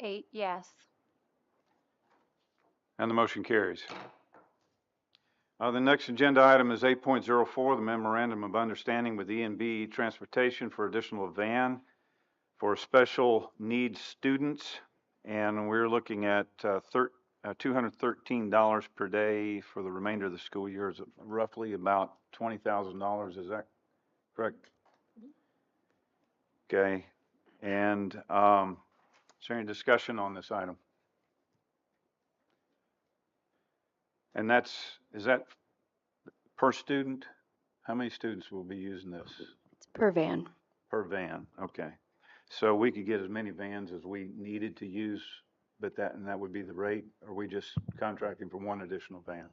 Speaker 2: Eight, yes.
Speaker 1: And the motion carries. The next agenda item is 8.04, the Memorandum of Understanding with E&B Transportation for additional van for special needs students. And we're looking at $213 per day for the remainder of the school year, is roughly about $20,000. Is that correct? Okay. And is there any discussion on this item? And is that per student? How many students will be using this?
Speaker 11: It's per van.
Speaker 1: Per van, okay. So we could get as many vans as we needed to use, but that would be the rate? Or are we just contracting for one additional van?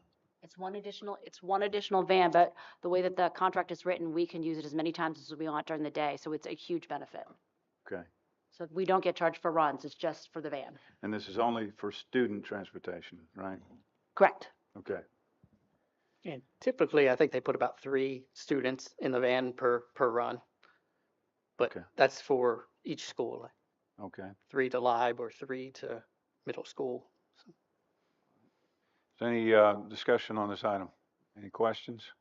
Speaker 7: It's one additional van, but the way that the contract is written, we can use it as many times as we want during the day. So it's a huge benefit.
Speaker 1: Okay.
Speaker 7: So we don't get charged for runs. It's just for the van.
Speaker 1: And this is only for student transportation, right?
Speaker 7: Correct.
Speaker 1: Okay.
Speaker 9: And typically, I think they put about 3 students in the van per run. But
Speaker 1: Okay.
Speaker 9: that's for each school,
Speaker 1: Okay.
Speaker 9: 3 to Lib or 3 to middle school.
Speaker 1: Is there any discussion on this item? Any questions?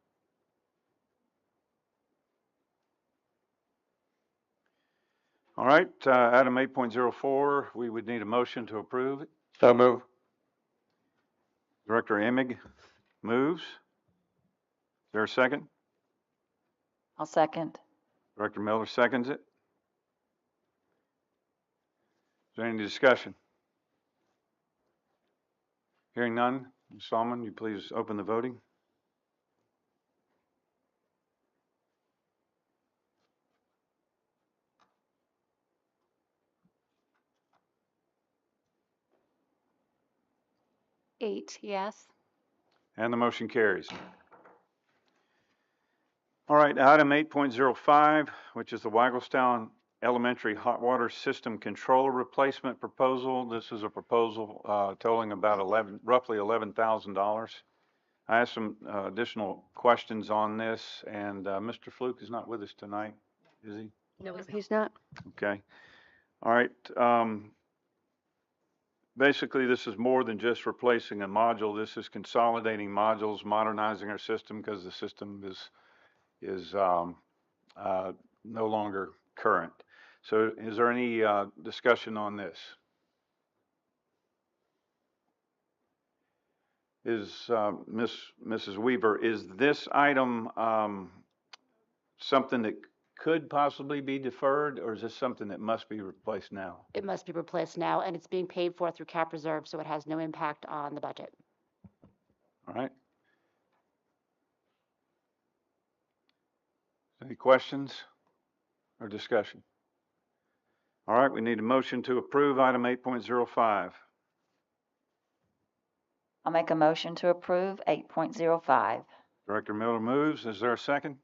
Speaker 1: All right, item 8.04, we would need a motion to approve it.
Speaker 10: So move.
Speaker 1: Director Emig moves. Is there a second?
Speaker 8: I'll second.
Speaker 1: Director Miller seconds it. Is there any discussion? Hearing none, Ms. Solomon, you please open the voting.
Speaker 2: Eight, yes.
Speaker 1: And the motion carries. All right, item 8.05, which is the Waggletown Elementary Hot Water System Controller Replacement Proposal. This is a proposal totaling about roughly $11,000. I asked some additional questions on this, and Mr. Fluke is not with us tonight, is he?
Speaker 11: No, he's not.
Speaker 1: Okay. All right. Basically, this is more than just replacing a module. This is consolidating modules, modernizing our system because the system is no longer current. So is there any discussion on this? Is Mrs. Weaver, is this item something that could possibly be deferred, or is this something that must be replaced now?
Speaker 7: It must be replaced now, and it's being paid for through cap reserve, so it has no impact on the budget.
Speaker 1: All right. Any questions or discussion? All right, we need a motion to approve item 8.05.
Speaker 8: I'll make a motion to approve 8.05.
Speaker 1: Director Miller moves. Is there a second?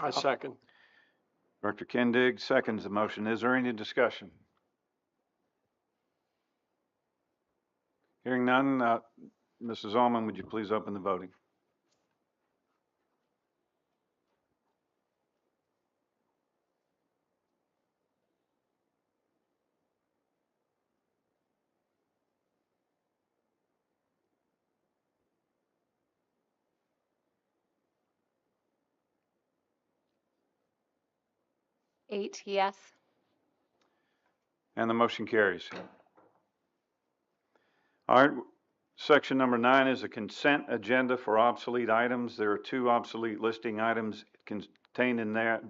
Speaker 6: I second.
Speaker 1: Director Kendig seconds the motion. Is there any discussion? Hearing none, Mrs. Allman, would you please open the voting?
Speaker 2: Eight, yes.
Speaker 1: And the motion carries. All right, section number 9 is a consent agenda for obsolete items. There are 2 obsolete listing items contained in that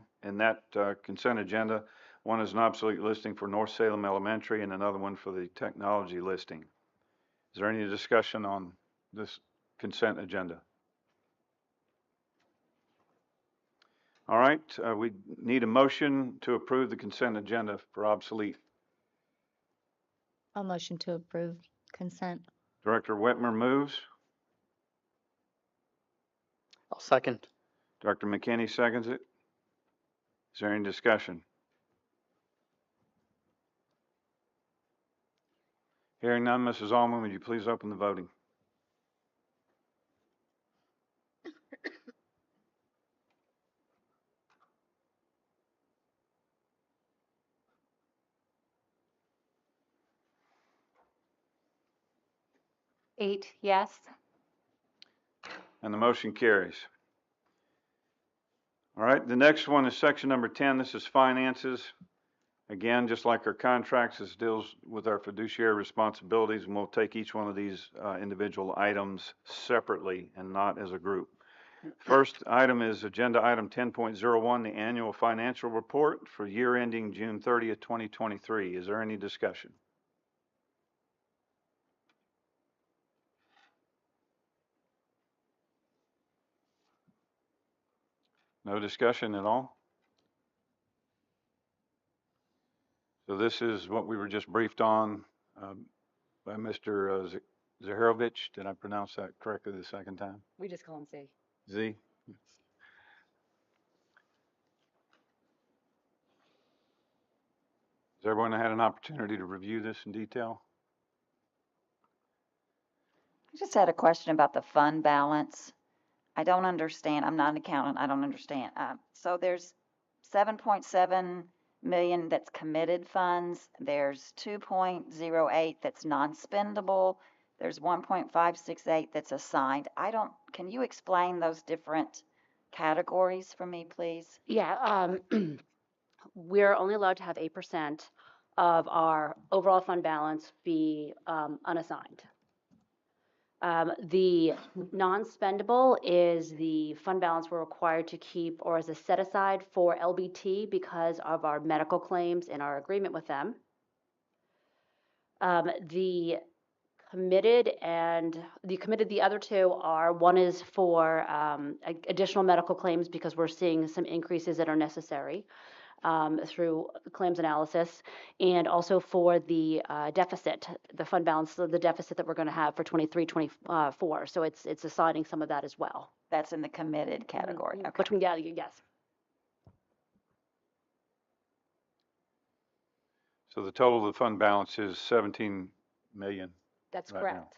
Speaker 1: consent agenda. One is an obsolete listing for North Salem Elementary and another one for the technology listing. Is there any discussion on this consent agenda? All right, we need a motion to approve the consent agenda for obsolete.
Speaker 4: I'll motion to approve consent.
Speaker 1: Director Whitmer moves.
Speaker 9: I'll second.
Speaker 1: Director McKinney seconds it. Is there any discussion? Hearing none, Mrs. Allman, would you please open the voting?
Speaker 2: Eight, yes.
Speaker 1: And the motion carries. All right, the next one is section number 10. This is finances. Again, just like our contracts, this deals with our fiduciary responsibilities, and we'll take each one of these individual items separately and not as a group. First item is agenda item 10.01, the annual financial report for year ending June 30th, 2023. Is there any discussion? No discussion at all? So this is what we were just briefed on by Mr. Zaharovich. Did I pronounce that correctly the second time?
Speaker 7: We just call him Z.
Speaker 1: Z? Has everyone had an opportunity to review this in detail?
Speaker 8: I just had a question about the fund balance. I don't understand. I'm not an accountant. I don't understand. So there's 7.7 million that's committed funds. There's 2.08 that's non-spendable. There's 1.568 that's assigned. Can you explain those different categories for me, please?
Speaker 7: Yeah, we're only allowed to have 8% of our overall fund balance be unassigned. The non-spendable is the fund balance we're required to keep or as a set aside for LBT because of our medical claims and our agreement with them. The other two are, one is for additional medical claims because we're seeing some increases that are necessary through claims analysis, and also for the deficit, the fund balance, the deficit that we're going to have for 23, 24. So it's assigning some of that as well.
Speaker 8: That's in the committed category. Okay.
Speaker 7: Between, yeah, yes.
Speaker 1: So the total of the fund balance is 17 million.
Speaker 7: That's
Speaker 1: right
Speaker 7: correct.
Speaker 1: now.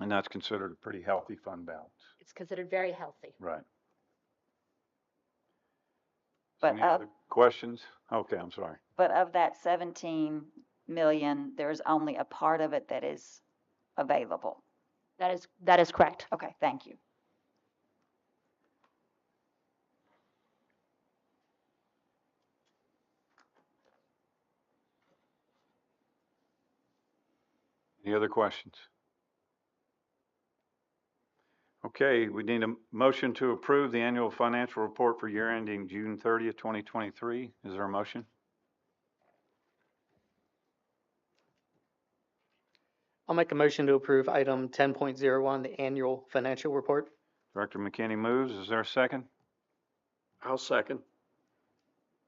Speaker 1: And that's considered a pretty healthy fund balance.
Speaker 7: It's considered very healthy.
Speaker 1: Right.
Speaker 8: But
Speaker 1: Any other questions? Okay, I'm sorry.
Speaker 8: But of that 17 million, there's only a part of it that is available.
Speaker 7: That is correct.
Speaker 8: Okay, thank you.
Speaker 1: Any other questions? Okay, we need a motion to approve the annual financial report for year ending June 30th, 2023. Is there a motion?
Speaker 9: I'll make a motion to approve item 10.01, the annual financial report.
Speaker 1: Director McKinney moves. Is there a second?
Speaker 13: I'll second.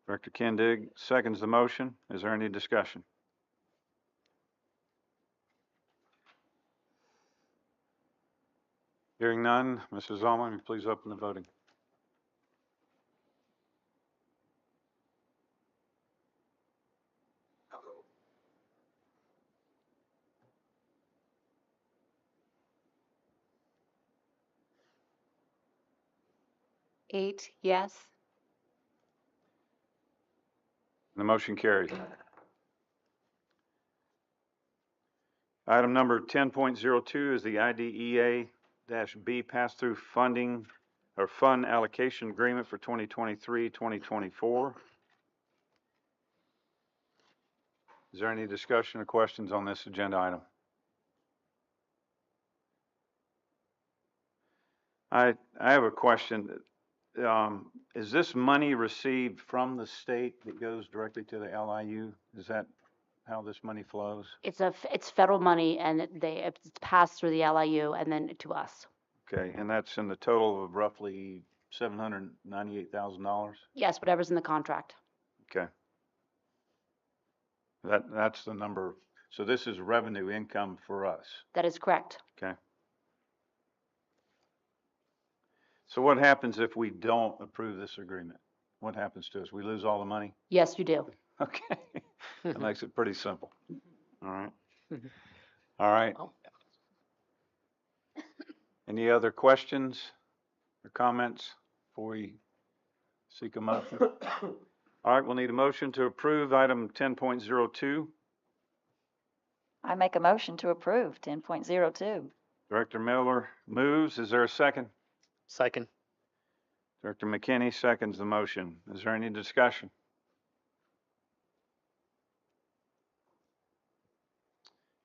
Speaker 1: Director Kendig seconds the motion. Is there any discussion? Hearing none, Mrs. Zalman, will you please open the voting?
Speaker 2: Eight, yes.
Speaker 1: The motion carries. Item number 10.02 is the IDEA-B pass-through funding or fund allocation agreement for 2023-2024. Is there any discussion or questions on this agenda item? I have a question. Is this money received from the state that goes directly to the LIU? Is that how this money flows?
Speaker 7: It's federal money, and it's passed through the LIU and then to us.
Speaker 1: Okay, and that's in the total of roughly $798,000?
Speaker 7: Yes, whatever's in the contract.
Speaker 1: Okay. That's the number. So this is revenue income for us.
Speaker 7: That is correct.
Speaker 1: Okay. So what happens if we don't approve this agreement? What happens to us? We lose all the money?
Speaker 7: Yes, you do.
Speaker 1: Okay. That makes it pretty simple. All right. All right. Any other questions or comments before we seek a motion? All right, we'll need a motion to approve item 10.02.
Speaker 8: I make a motion to approve 10.02.
Speaker 1: Director Miller moves. Is there a second?
Speaker 9: Second.
Speaker 1: Director McKinney seconds the motion. Is there any discussion?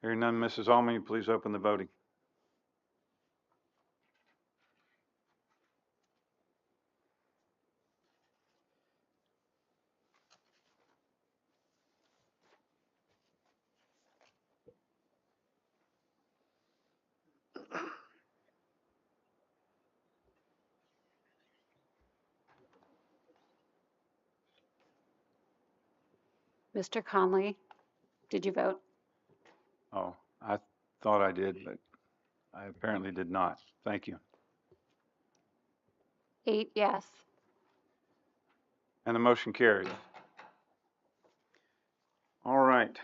Speaker 1: Hearing none, Mrs. Allman, please open the voting.
Speaker 2: Mr. Conley, did you vote?
Speaker 1: Oh, I thought I did, but I apparently did not. Thank you.
Speaker 2: 8, yes.
Speaker 1: And the motion carries. All right.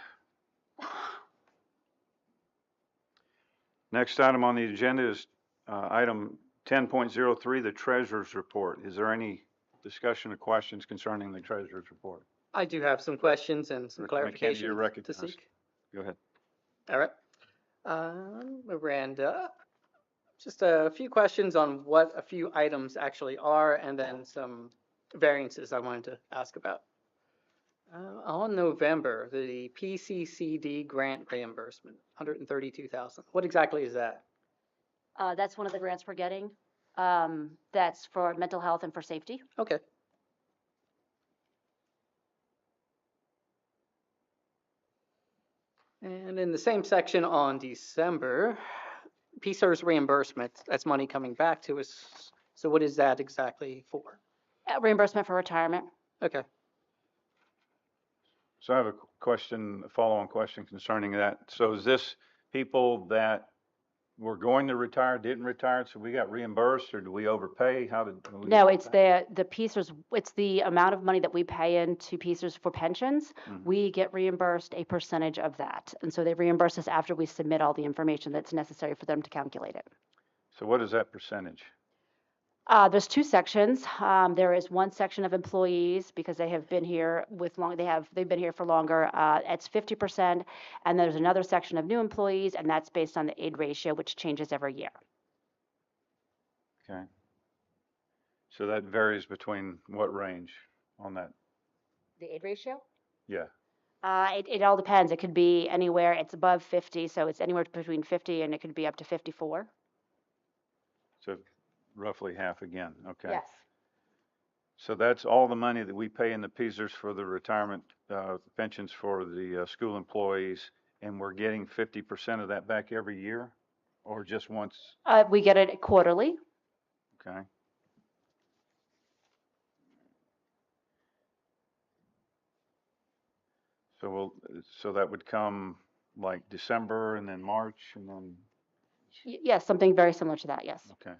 Speaker 1: Next item on the agenda is item 10.03, the Treasurer's Report. Is there any discussion or questions concerning the Treasurer's Report?
Speaker 9: I do have some questions and some
Speaker 1: Director McKinney, you're
Speaker 9: clarification to
Speaker 1: recognized.
Speaker 9: seek.
Speaker 1: Go ahead.
Speaker 9: All right. Miranda, just a few questions on what a few items actually are, and then some variances I wanted to ask about. On November, the PCCD grant reimbursement, 132,000. What exactly is that?
Speaker 7: That's one of the grants we're getting. That's for mental health and for safety.
Speaker 9: Okay. And in the same section on December, PSERS reimbursement, that's money coming back to us. So what is that exactly for?
Speaker 7: Reimbursement for retirement.
Speaker 9: Okay.
Speaker 1: So I have a question, a follow-on question concerning that. So is this people that were going to retire, didn't retire, so we got reimbursed, or do we overpay? How did?
Speaker 7: No, it's the PSERS, it's the amount of money that we pay into PSERS for pensions. We get reimbursed a percentage of that. And so they reimburse us after we submit all the information that's necessary for them to calculate it.
Speaker 1: So what is that percentage?
Speaker 7: There's two sections. There is one section of employees because they have been here they've been here for longer. It's 50%, and there's another section of new employees, and that's based on the aid ratio, which changes every year.
Speaker 1: Okay. So that varies between what range on that?
Speaker 7: The aid ratio?
Speaker 1: Yeah.
Speaker 7: It all depends. It could be anywhere. It's above 50, so it's anywhere between 50 and it could be up to 54.
Speaker 1: So roughly half again. Okay.
Speaker 7: Yes.
Speaker 1: So that's all the money that we pay in the PSERS for the retirement pensions for the school employees, and we're getting 50% of that back every year, or just once?
Speaker 7: We get it quarterly.
Speaker 1: Okay. So that would come like December and then March and then.
Speaker 7: Yes, something very similar to that. Yes.
Speaker 1: Okay.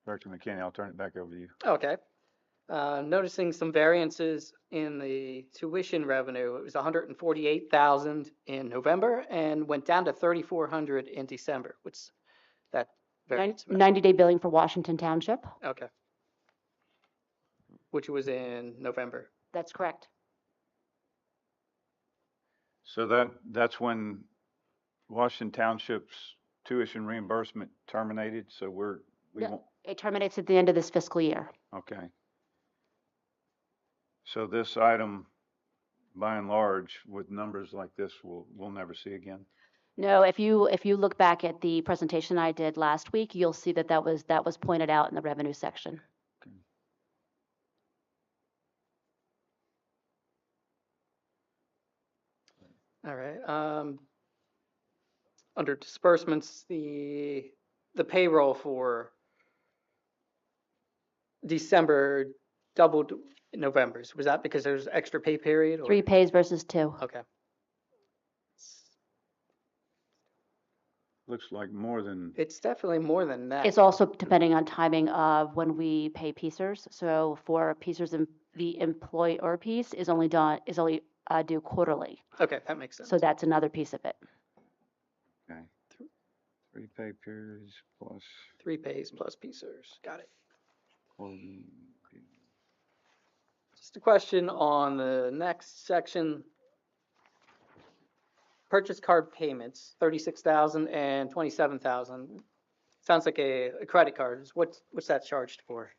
Speaker 1: Director McKinney, I'll turn it back over to you.
Speaker 9: Okay. Noticing some variances in the tuition revenue. It was 148,000 in November and went down to 3,400 in December. What's that variance?
Speaker 7: 90-day billing for Washington Township.
Speaker 9: Okay. Which was in November.
Speaker 7: That's correct.
Speaker 1: So that's when Washington Township's tuition reimbursement terminated, so we won't.
Speaker 7: It terminates at the end of this fiscal year.
Speaker 1: Okay. So this item, by and large, with numbers like this, we'll never see again?
Speaker 7: No, if you look back at the presentation I did last week, you'll see that was pointed out in the revenue section.
Speaker 1: Okay.
Speaker 9: All right. Under disbursements, the payroll for December doubled November's. Was that because there's extra pay period? Or?
Speaker 7: 3 pays versus 2.
Speaker 9: Okay.
Speaker 1: Looks like more than.
Speaker 9: It's definitely more than that.
Speaker 7: It's also depending on timing of when we pay PSERS. So for PSERS, the employer piece is only due quarterly.
Speaker 9: Okay, that makes sense.
Speaker 7: So that's another piece of it.
Speaker 1: Okay. 3 pay periods plus.
Speaker 9: 3 pays plus PSERS. Got it. Just a question on the next section. Purchase card payments, 36,000 and 27,000. Sounds like a credit card. What's that charged for?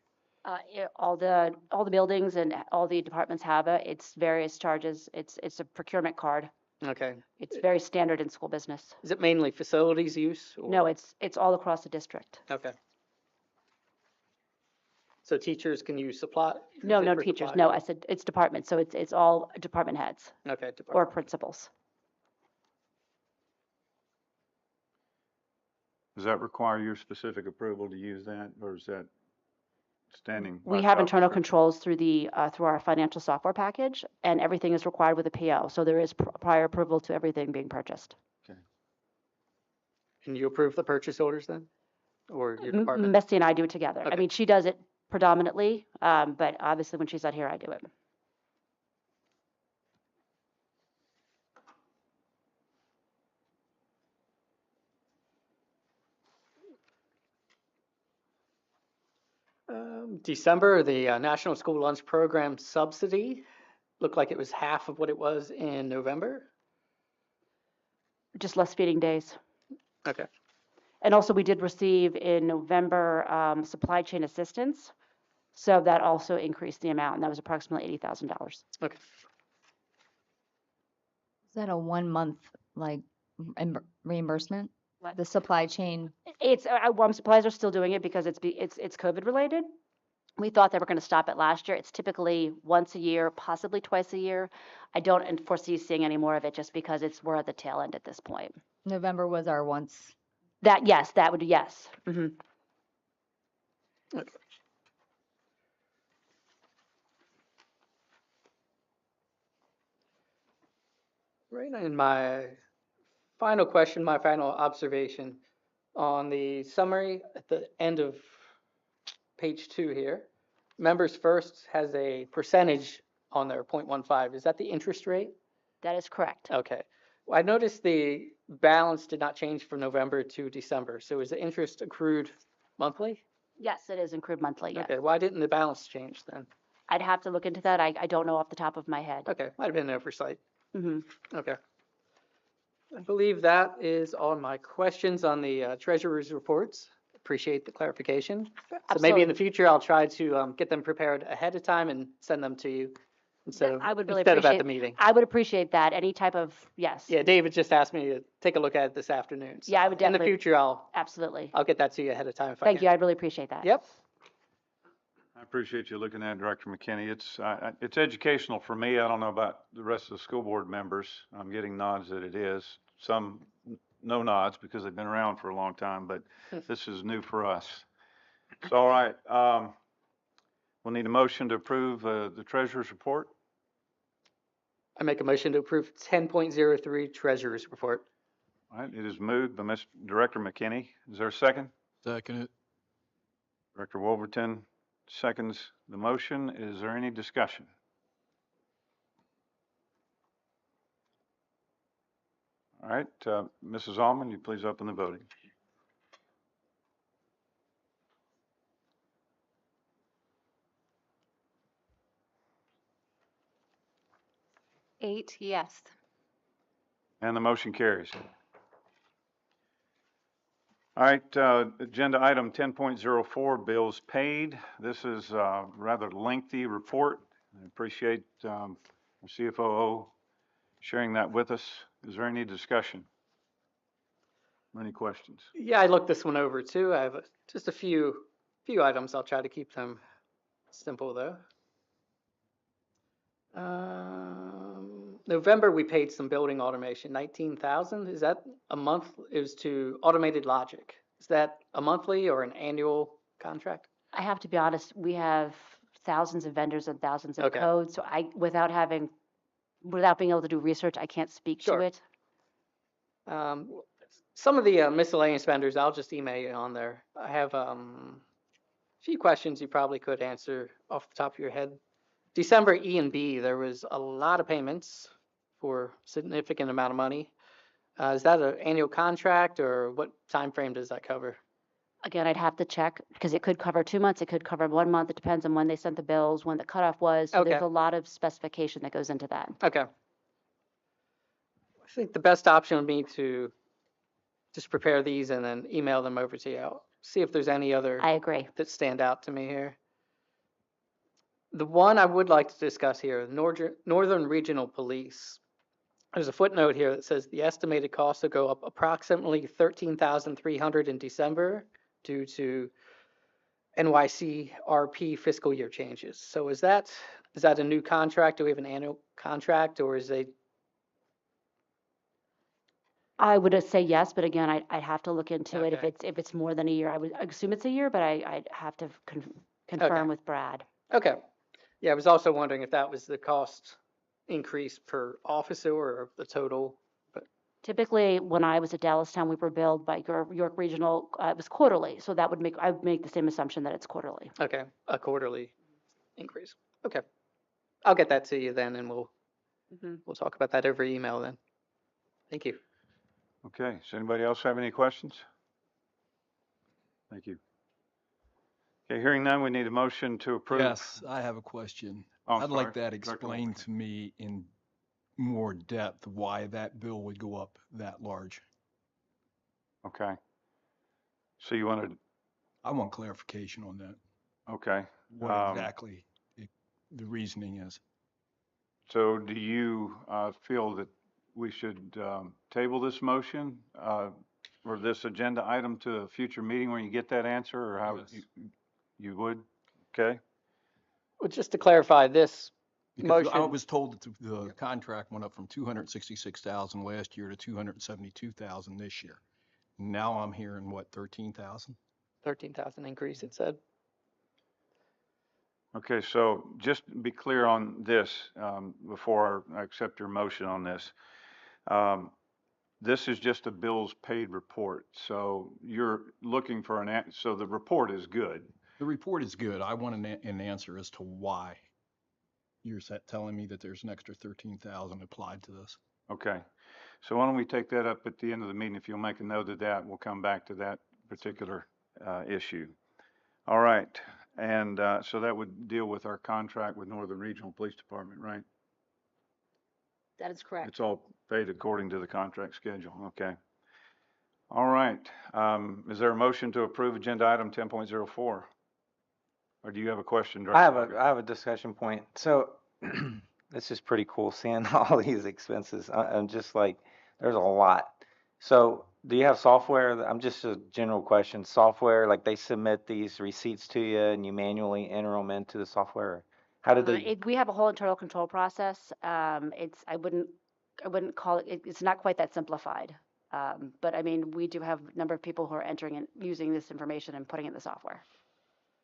Speaker 7: All the buildings and all the departments have it. It's various charges. It's a procurement card.
Speaker 9: Okay.
Speaker 7: It's very standard in school business.
Speaker 9: Is it mainly facilities use? Or?
Speaker 7: No, it's all across the district.
Speaker 9: Okay. So teachers can use supply?
Speaker 7: No teachers. No, I said it's departments. So it's all department heads.
Speaker 9: Okay.
Speaker 7: Or principals.
Speaker 1: Does that require your specific approval to use that, or is that standing?
Speaker 7: We have internal controls through our financial software package, and everything is required with a PO. So there is prior approval to everything being purchased.
Speaker 1: Okay.
Speaker 9: Can you approve the purchase orders then? Or your department?
Speaker 7: Misty and I do it together.
Speaker 9: Okay.
Speaker 7: I mean, she does it predominantly, but obviously when she's not here, I do it.
Speaker 9: December, the National School Lunch Program subsidy looked like it was half of what it was in November.
Speaker 7: Just less feeding days.
Speaker 9: Okay.
Speaker 7: And also we did receive in November supply chain assistance So that also increased the amount, and that was approximately $80,000.
Speaker 9: Okay.
Speaker 4: Is that a 1 month like reimbursement?
Speaker 7: What?
Speaker 4: The supply chain.
Speaker 7: It's, supplies are still doing it because it's COVID related. We thought they were going to stop it last year. It's typically once a year, possibly twice a year. I don't foresee seeing any more of it just because we're at the tail end at this point.
Speaker 4: November was our once.
Speaker 7: Yes. Mm-hmm.
Speaker 9: Right, and my final question, my final observation on the summary at the end of page 2 here. Members first has a percentage on their 0.15. Is that the interest rate?
Speaker 7: That is correct.
Speaker 9: Okay. Well, I noticed the balance did not change from November to December. So is the interest accrued monthly?
Speaker 7: Yes, it is accrued monthly, yes.
Speaker 9: Okay, why didn't the balance change then?
Speaker 7: I'd have to look into that. I don't know off the top of my head.
Speaker 9: Okay, might have been an oversight.
Speaker 7: Mm-hmm.
Speaker 9: Okay. I believe that is all my questions on the treasurer's reports. Appreciate the clarification. So maybe in the future, I'll try to get them prepared ahead of time and send them to you instead of
Speaker 7: I would really
Speaker 9: instead of at
Speaker 7: appreciate,
Speaker 9: the meeting.
Speaker 7: I would appreciate that. Any type of, yes.
Speaker 9: Yeah, David just asked me to take a look at it this afternoon. So
Speaker 7: Yeah, I would
Speaker 9: in the
Speaker 7: definitely.
Speaker 9: future,
Speaker 7: Absolutely.
Speaker 9: I'll get that to you ahead of time if I
Speaker 7: Thank
Speaker 9: can.
Speaker 7: you. I'd really appreciate that.
Speaker 9: Yep.
Speaker 1: I appreciate you looking at it, Director McKinney. It's educational for me. I don't know about the rest of the school board members. I'm getting nods that it is. Some no nods because they've been around for a long time, but this is new for us. So, all right. We'll need a motion to approve the treasurer's report.
Speaker 9: I make a motion to approve 10.03 treasurer's report.
Speaker 1: All right. It is moved by Mr. Director McKinney. Is there a second?
Speaker 14: Second it.
Speaker 1: Director Wolverton seconds the motion. Is there any discussion? All right, Mrs. Allman, you please open the voting.
Speaker 2: Eight, yes.
Speaker 1: And the motion carries. All right, agenda item 10.04, bills paid. This is a rather lengthy report. I appreciate our CFO sharing that with us. Is there any discussion? Any questions?
Speaker 9: Yeah, I looked this one over too. I have just a few items. I'll try to keep them simple though. November, we paid some building automation, 19,000. Is that a month? It was to Automated Logic. Is that a monthly or an annual contract?
Speaker 7: I have to be honest, we have thousands of vendors and thousands of
Speaker 9: Okay.
Speaker 7: codes. So without being able to do research, I can't speak
Speaker 9: Sure.
Speaker 7: to it.
Speaker 9: Some of the miscellaneous vendors, I'll just email you on there. I have a few questions you probably could answer off the top of your head. December E&B, there was a lot of payments for significant amount of money. Is that an annual contract or what time frame does that cover?
Speaker 7: Again, I'd have to check because it could cover 2 months, it could cover 1 month. It depends on when they sent the bills, when the cutoff was. So there's
Speaker 9: Okay.
Speaker 7: a lot of specification that goes into that.
Speaker 9: Okay. I think the best option would be to just prepare these and then email them over to you. I'll see if there's any other
Speaker 7: I agree.
Speaker 9: that stand out to me here. The one I would like to discuss here, Northern Regional Police. There's a footnote here that says the estimated cost will go up approximately $13,300 in December due to NYCRP fiscal year changes. So is that a new contract? Do we have an annual contract or is it?
Speaker 7: I would say yes, but again, I'd have to look into it.
Speaker 9: Okay.
Speaker 7: If it's more than a year, I would assume it's a year, but I'd have to confirm with Brad.
Speaker 9: Okay. Yeah, I was also wondering if that was the cost increase per officer or the total. But
Speaker 7: Typically, when I was at Dallastown, we were billed by York Regional, it was quarterly. So I would make the same assumption that it's quarterly.
Speaker 9: okay, a quarterly increase. Okay. I'll get that to you then and we'll talk about that over email then. Thank you.
Speaker 1: Okay, does anybody else have any questions? Thank you. Okay, hearing none, we need a motion to approve.
Speaker 14: Yes, I have a question.
Speaker 1: Oh, I'm
Speaker 14: I'd like
Speaker 1: sorry.
Speaker 14: that
Speaker 1: Director
Speaker 14: explained
Speaker 1: Wolverton.
Speaker 14: to me in more depth why that bill would go up that large.
Speaker 1: Okay. So you wanted,
Speaker 14: I want clarification on that.
Speaker 1: okay.
Speaker 14: what
Speaker 1: Um,
Speaker 14: exactly the reasoning is.
Speaker 1: So do you feel that we should table this motion or this agenda item to a future meeting when you get that answer, or how
Speaker 14: Yes.
Speaker 1: you would? Okay.
Speaker 9: Well, just to clarify, this
Speaker 14: Because I
Speaker 9: motion,
Speaker 14: was told that the contract went up from 266,000 last year to 272,000 this year. Now I'm hearing what, 13,000?
Speaker 9: 13,000 increase, it said.
Speaker 1: Okay, so just to be clear on this, before I accept your motion on this. This is just a bills paid report, so you're looking for so the report is good.
Speaker 14: The report is good. I want an answer as to why you're telling me that there's an extra 13,000 applied to this.
Speaker 1: Okay, so why don't we take that up at the end of the meeting? If you'll make a note of that, we'll come back to that particular issue. All right, and so that would deal with our contract with Northern Regional Police Department, right?
Speaker 7: That is correct.
Speaker 1: It's all paid according to the contract schedule, okay. All right, is there a motion to approve agenda item 10.04? Or do you have a question, Director?
Speaker 10: I have a discussion point. So this is pretty cool seeing all these expenses. I'm just like, there's a lot. So do you have software? I'm just a general question. Software, like they submit these receipts to you and you manually enter them into the software? How did they?
Speaker 7: We have a whole internal control process. I wouldn't call it, it's not quite that simplified. But I mean, we do have a number of people who are entering and using this information and putting it in the software.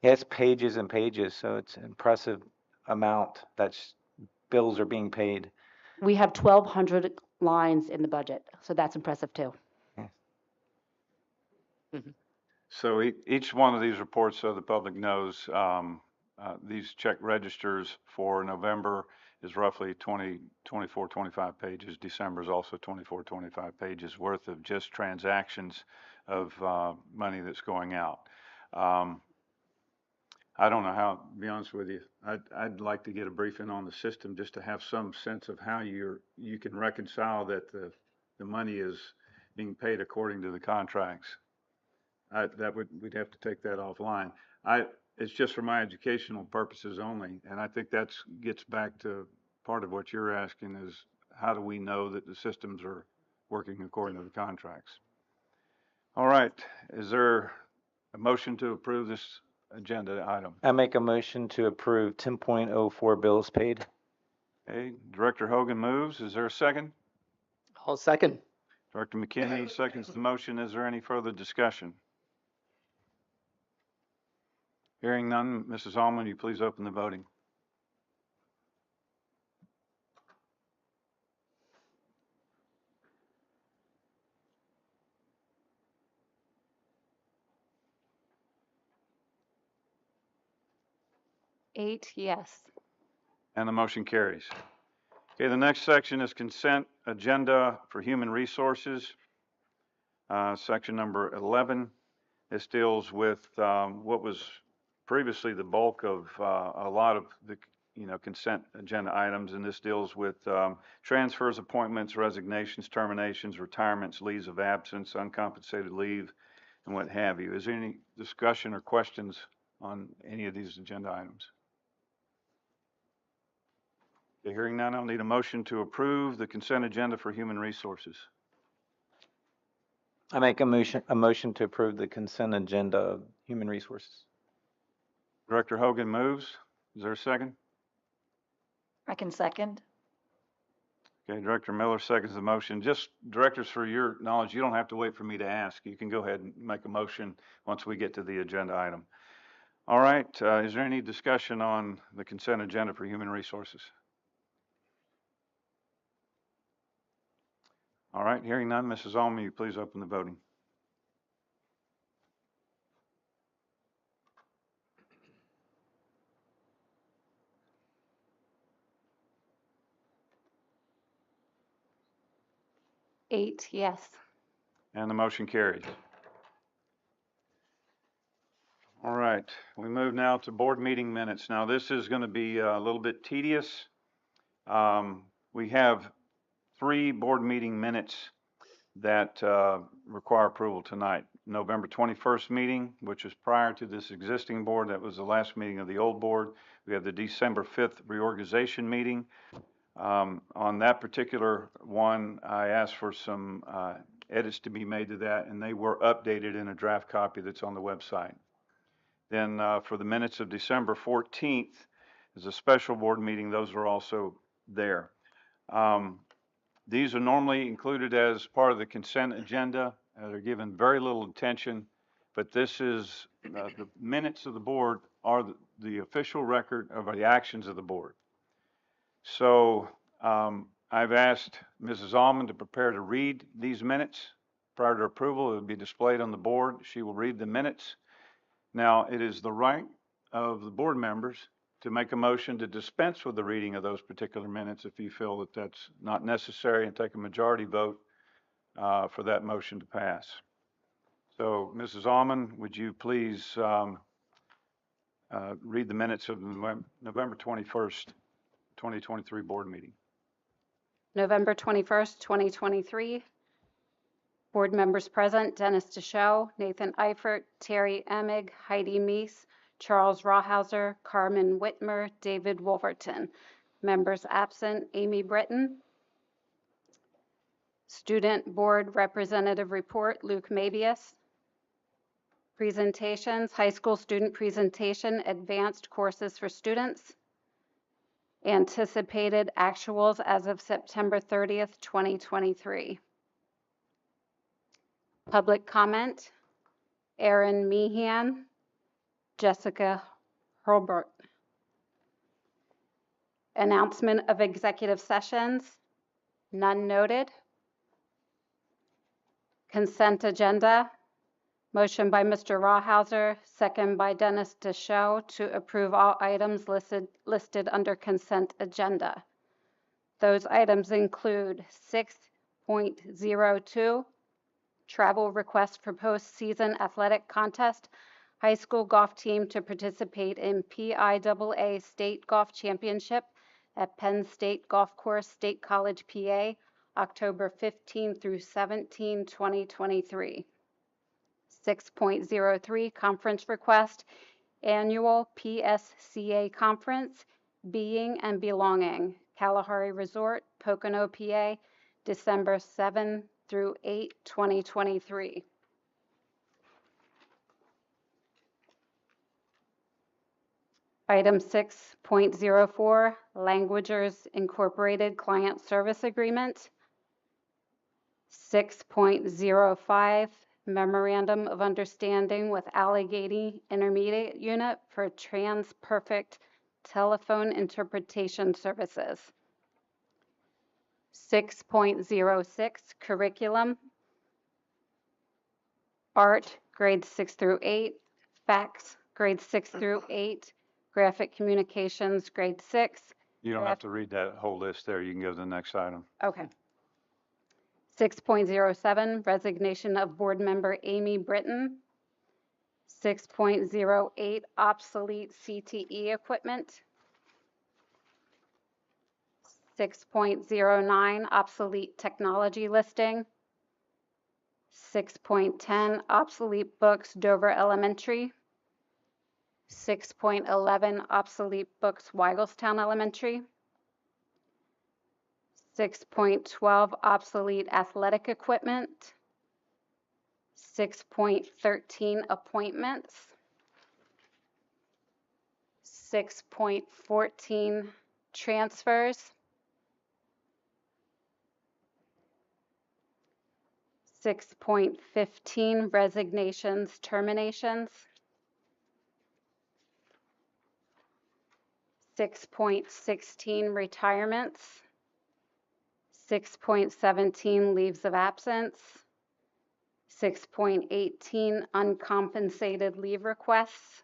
Speaker 10: Yeah, it's pages and pages, so it's an impressive amount that's bills are being paid.
Speaker 7: We have 1,200 lines in the budget, so that's impressive too.
Speaker 1: So each one of these reports, so the public knows, these check registers for November is roughly 24, 25 pages. December is also 24, 25 pages worth of just transactions of money that's going out. I don't know how, to be honest with you, I'd like to get a briefing on the system just to have some sense of how you can reconcile that the money is being paid according to the contracts. We'd have to take that offline. It's just for my educational purposes only, and I think gets back to part of what you're asking is how do we know that the systems are working according to the contracts? All right, is there a motion to approve this agenda item?
Speaker 10: I make a motion to approve 10.04 bills paid.
Speaker 1: Okay, Director Hogan moves. Is there a second?
Speaker 9: I'll second.
Speaker 1: Director McKinney seconds the motion. Is there any further discussion? Hearing none, Mrs. Allman, you please open the voting.
Speaker 2: Eight, yes.
Speaker 1: And the motion carries. Okay, the next section is consent agenda for human resources. Section number 11. This deals with what was previously the bulk of a lot of the consent agenda items, and this deals with transfers, appointments, resignations, terminations, retirements, leaves of absence, uncompensated leave, and what have you. Is there any discussion or questions on any of these agenda items? Okay, hearing none, I'll need a motion to approve the consent agenda for human resources.
Speaker 10: I make a motion to approve the consent agenda of human resources.
Speaker 1: Director Hogan moves. Is there a second?
Speaker 8: I can second.
Speaker 1: Okay, Director Miller seconds the motion. Just directors, for your knowledge, you don't have to wait for me to ask. You can go ahead and make a motion once we get to the agenda item. All right, is there any discussion on the consent agenda for human resources? All right, hearing none, Mrs. Allman, you please open the voting.
Speaker 2: Eight, yes.
Speaker 1: And the motion carries. All right, we move now to board meeting minutes. Now, this is going to be a little bit tedious. We have 3 board meeting minutes that require approval tonight. November 21st meeting, which is prior to this existing board. That was the last meeting of the old board. We have the December 5th reorganization meeting. On that particular one, I asked for some edits to be made to that, and they were updated in a draft copy that's on the website. Then for the minutes of December 14th is a special board meeting. Those are also there. These are normally included as part of the consent agenda. They're given very little attention, but this is, the minutes of the board are the official record of the actions of the board. So I've asked Mrs. Almond to prepare to read these minutes prior to approval. It will be displayed on the board. She will read the minutes. Now, it is the right of the board members to make a motion to dispense with the reading of those particular minutes if you feel that that's not necessary, and take a majority vote for that motion to pass. So, Mrs. Almond, would you please read the minutes of the November 21st, 2023 board meeting?
Speaker 2: November 21st, 2023. Board members present: Dennis DeShow, Nathan Eifert, Terry Emig, Heidi Meese, Charles Rawhauser, Carmen Whitmer, David Wolverton. Members absent: Amy Britton. Student Board Representative Report: Luke Mabius. Presentations: high school student presentation, advanced courses for students. Anticipated actuals as of September 30th, 2023. Public comment: Erin Meehan, Jessica Hurlbert. Announcement of executive sessions: none noted. Consent agenda: motion by Mr. Rawhauser, second by Dennis DeShow, to approve all items listed under consent agenda. Those items include 6.02, travel request for postseason athletic contest, high school golf team to participate in PIAA State Golf Championship at Penn State Golf Course, State College, PA, October 15 through 17, 2023. 6.03, conference request, annual PSCA conference, Being and Belonging, Kalahari Resort, Pocono, PA, December 7 through 8, 2023. Item 6.04, Languagers Incorporated Client Service Agreement. 6.05, Memorandum of Understanding with Allegheny Intermediate Unit for TransPerfect Telephone Interpretation Services. 6.06, Curriculum. Art, grades 6 through 8. Facts, grades 6 through 8. Graphic Communications, grade 6.
Speaker 1: You don't have to read that whole list there. You can go to the next item.
Speaker 2: Okay. 6.07, resignation of board member Amy Britton. 6.08, obsolete CTE equipment. 6.09, obsolete technology listing. 6.10, obsolete books, Dover Elementary. 6.11, obsolete books, Weigelstown Elementary. 6.12, obsolete athletic equipment. 6.13, appointments. 6.14, transfers. 6.15, resignations, terminations. 6.16, retirements. 6.17, leaves of absence. 6.18, uncompensated leave requests.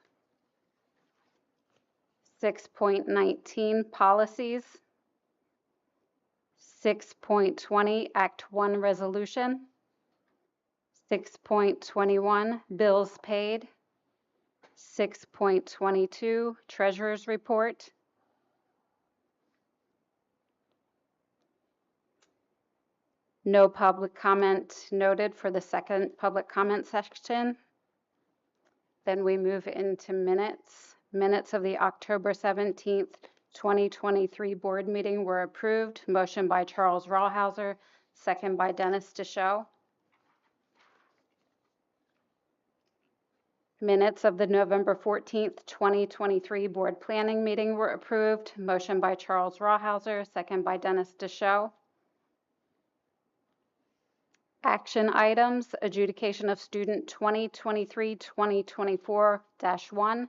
Speaker 2: 6.19, policies. 6.20, Act 1 resolution. 6.21, bills paid. 6.22, treasurer's report. No public comment noted for the second public comment section. Then we move into minutes. Minutes of the October 17th, 2023 board meeting were approved. Motion by Charles Rawhauser, second by Dennis DeShow. Minutes of the November 14th, 2023 board planning meeting were approved. Motion by Charles Rawhauser, second by Dennis DeShow. Action items, adjudication of student 2023-2024-1.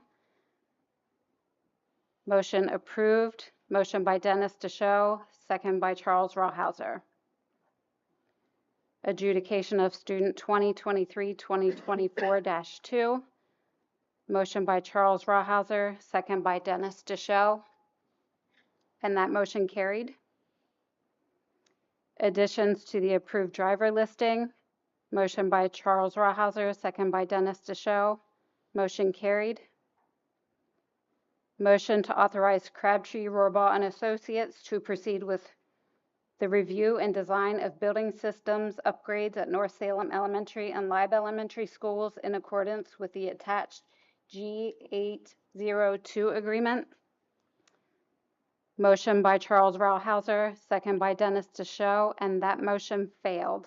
Speaker 2: Motion approved. Motion by Dennis DeShow, second by Charles Rawhauser. Adjudication of student 2023-2024-2. Motion by Charles Rawhauser, second by Dennis DeShow. And that motion carried. Additions to the approved driver listing. Motion by Charles Rawhauser, second by Dennis DeShow. Motion carried. Motion to authorize Crabtree, Rohrbaugh and Associates to proceed with the review and design of building systems upgrades at North Salem Elementary and Live Elementary Schools in accordance with the attached G802 agreement. Motion by Charles Rawhauser, second by Dennis DeShow, and that motion failed.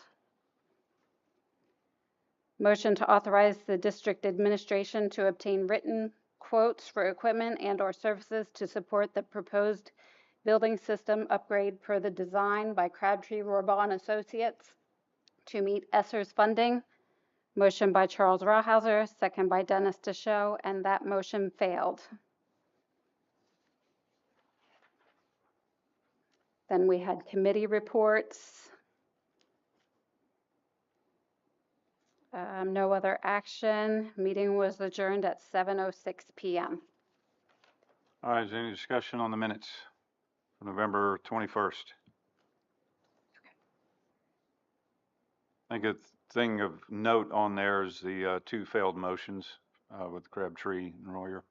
Speaker 2: Motion to authorize the district administration to obtain written quotes for equipment and/or services to support the proposed building system upgrade per the design by Crabtree, Rohrbaugh and Associates to meet ESSER's funding. Motion by Charles Rawhauser, second by Dennis DeShow, and that motion failed. Then we had committee reports. No other action. Meeting was adjourned at 7:06 p.m.
Speaker 1: All right, is there any discussion on the minutes for November 21st? I think a thing of note on there is the two failed motions with Crabtree and Royer.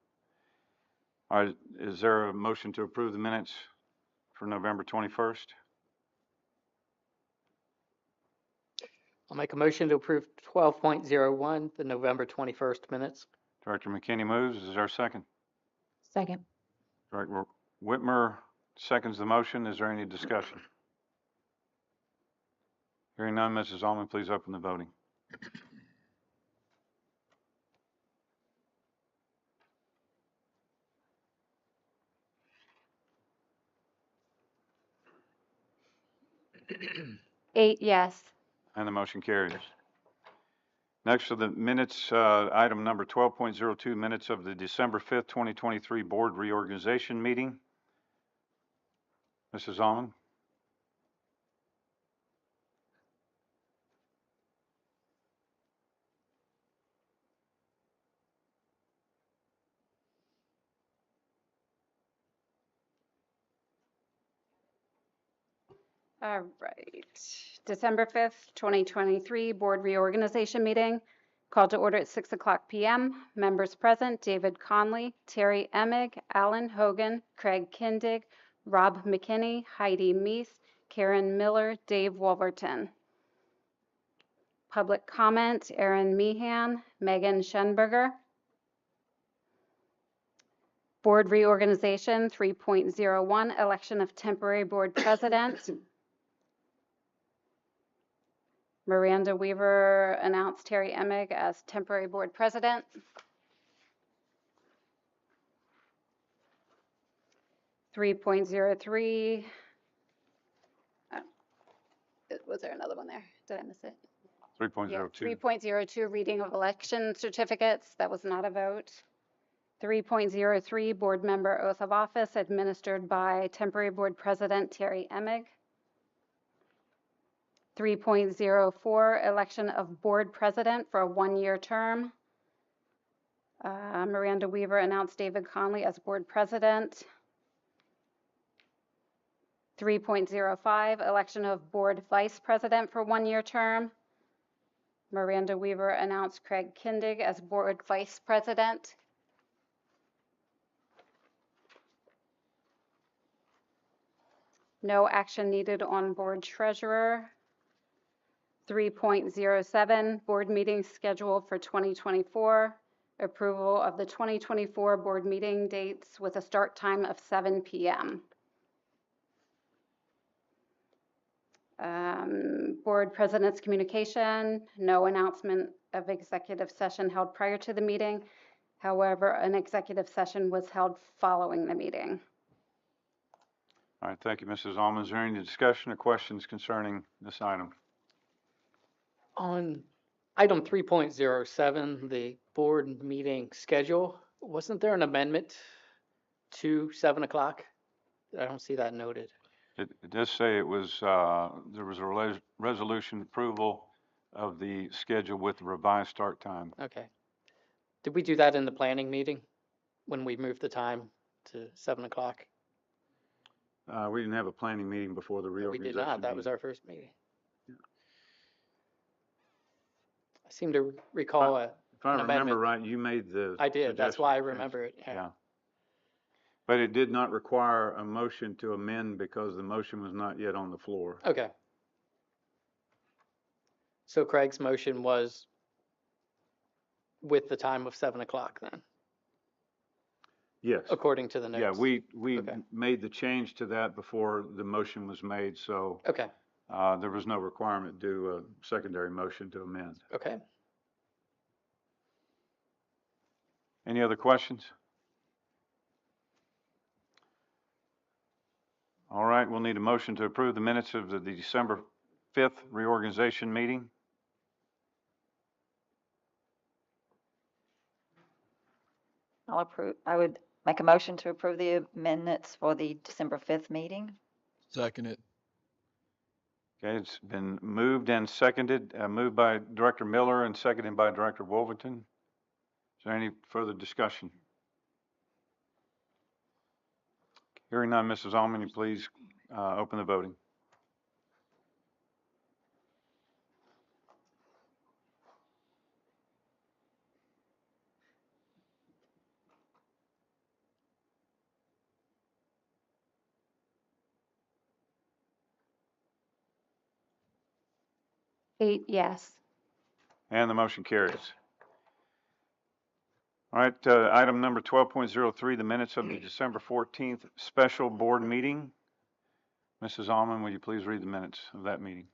Speaker 1: All right, is there a motion to approve the minutes for November 21st?
Speaker 9: I'll make a motion to approve 12.01, the November 21st minutes.
Speaker 1: Director McKinney moves. Is there a second?
Speaker 11: Second.
Speaker 1: Director Whitmer seconds the motion. Is there any discussion? Hearing none, Mrs. Allman, please open the voting.
Speaker 2: Eight yes.
Speaker 1: And the motion carries. Next are the minutes, item number 12.02, minutes of the December 5th, 2023 board reorganization meeting. Mrs. Allman.
Speaker 2: All right. December 5th, 2023 board reorganization meeting. Called to order at 6:00 p.m. Members present: David Conley, Terry Emig, Alan Hogan, Craig Kindig, Rob McKinney, Heidi Meese, Karen Miller, Dave Wolverton. Public comment: Erin Meehan, Megan Schenberger. Board reorganization 3.01, election of temporary board president. Miranda Weaver announced Terry Emig as temporary board president. .03. Was there another one there? Did I miss it?
Speaker 1: 3.02.
Speaker 2: Yeah, 3.02, reading of election certificates. That was not a vote. 3.03, board member oath of office administered by temporary board president Terry Emig. 3.04, election of board president for a one-year term. Miranda Weaver announced David Conley as board president. 3.05, election of board vice president for one-year term. Miranda Weaver announced Craig Kindig as board vice president. No action needed on board treasurer. 3.07, board meeting scheduled for 2024. Approval of the 2024 board meeting dates with a start time of 7 p.m. Board President's communication, no announcement of executive session held prior to the meeting. However, an executive session was held following the meeting.
Speaker 1: All right, thank you, Mrs. Almond. Is there any discussion or questions concerning this item?
Speaker 9: On item 3.07, the board meeting schedule, wasn't there an amendment to 7 o'clock? I don't see that noted.
Speaker 1: It does say it was, there was a resolution approval of the schedule with the revised start time.
Speaker 9: Okay. Did we do that in the planning meeting when we moved the time to 7 o'clock?
Speaker 1: We didn't have a planning meeting before the
Speaker 9: We
Speaker 1: reorganization
Speaker 9: did not. That was
Speaker 1: meeting.
Speaker 9: our first meeting. I seem to recall
Speaker 1: If I
Speaker 9: an
Speaker 1: remember
Speaker 9: amendment.
Speaker 1: right, you made the
Speaker 9: I did. That's why I
Speaker 1: suggestion.
Speaker 9: remember it. Yeah.
Speaker 1: Yeah. But it did not require a motion to amend because the motion was not yet on the floor.
Speaker 9: Okay. So Craig's motion was with the time of 7 o'clock then,
Speaker 1: Yes.
Speaker 9: according to the notes?
Speaker 1: Yeah, we
Speaker 9: Okay.
Speaker 1: made the change to that before the motion was made, so
Speaker 9: Okay.
Speaker 1: there was no requirement to do a secondary motion to amend.
Speaker 9: Okay.
Speaker 1: Any other questions? All right, we'll need a motion to approve the minutes of the December 5th reorganization meeting.
Speaker 8: I would make a motion to approve the minutes for the December 5th meeting.
Speaker 14: Second it.
Speaker 1: Okay, it's been moved and seconded, moved by Director Miller and seconded by Director Wolverton. Is there any further discussion? Hearing none, Mrs. Almond, you please open the voting.
Speaker 2: Eight yes.
Speaker 1: And the motion carries. All right, item number 12.03, the minutes of the December 14th special board meeting. Mrs. Almond, will you please read the minutes of that meeting?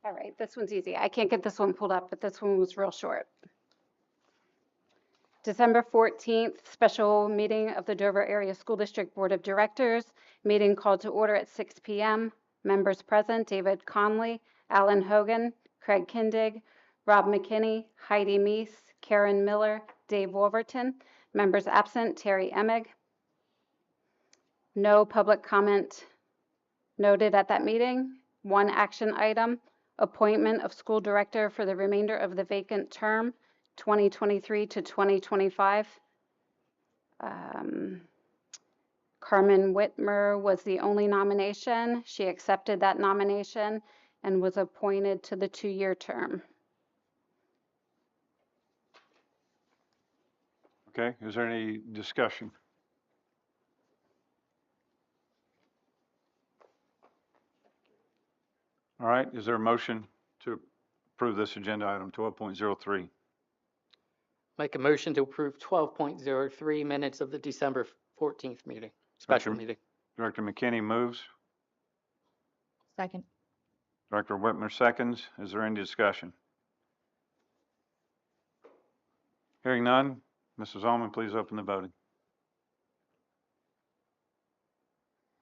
Speaker 2: All right, this one's easy. I can't get this one pulled up, but this one was real short. December 14th, special meeting of the Dover Area School District Board of Directors. Meeting called to order at 6 p.m. Members present, David Conley, Alan Hogan, Craig Kindig, Rob McKinney, Heidi Meese, Karen Miller, Dave Wolverton. Members absent, Terry Emig. No public comment noted at that meeting. One action item, appointment of school director for the remainder of the vacant term, 2023 to 2025. Carmen Whitmer was the only nomination. She accepted that nomination and was appointed to the 2-year term.
Speaker 1: Okay, is there any discussion? All right, is there a motion to approve this agenda item 12.03?
Speaker 9: Make a motion to approve 12.03 minutes of the December 14th meeting, special meeting.
Speaker 1: Director McKinney moves.
Speaker 4: Second.
Speaker 1: Director Whitmer seconds. Is there any discussion? Hearing none, Mrs. Almond, please open the voting.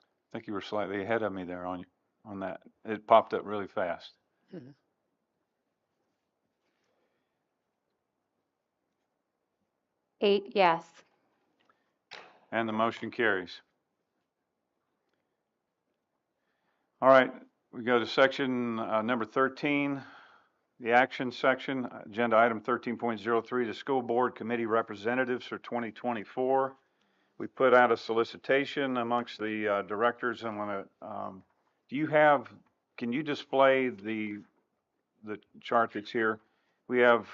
Speaker 1: I think you were slightly ahead of me there on that. It popped up really fast.
Speaker 9: Mhm.
Speaker 2: Eight yes.
Speaker 1: And the motion carries. All right, we go to section number 13, the action section, agenda item 13.03, the school board committee representatives for 2024. we put out a solicitation amongst the directors. I'm going to, can you display the chart that's here? We have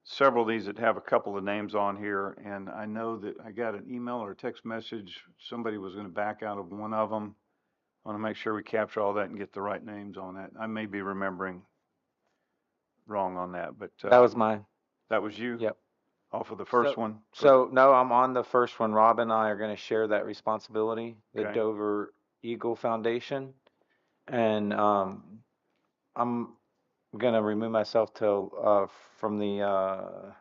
Speaker 1: several of these that have a couple of names on here, and I know that I got an email or a text message. Somebody was going to back out of one of them. I want to make sure we capture all that and get the right names on that. I may be remembering wrong on that, but
Speaker 10: That was mine.
Speaker 1: that was you?
Speaker 10: Yep.
Speaker 1: Off of the first one?
Speaker 10: So no, I'm on the first one. Rob and I are going to share that responsibility, the
Speaker 1: Okay.
Speaker 10: Dover Eagle Foundation. And I'm going to remove myself from the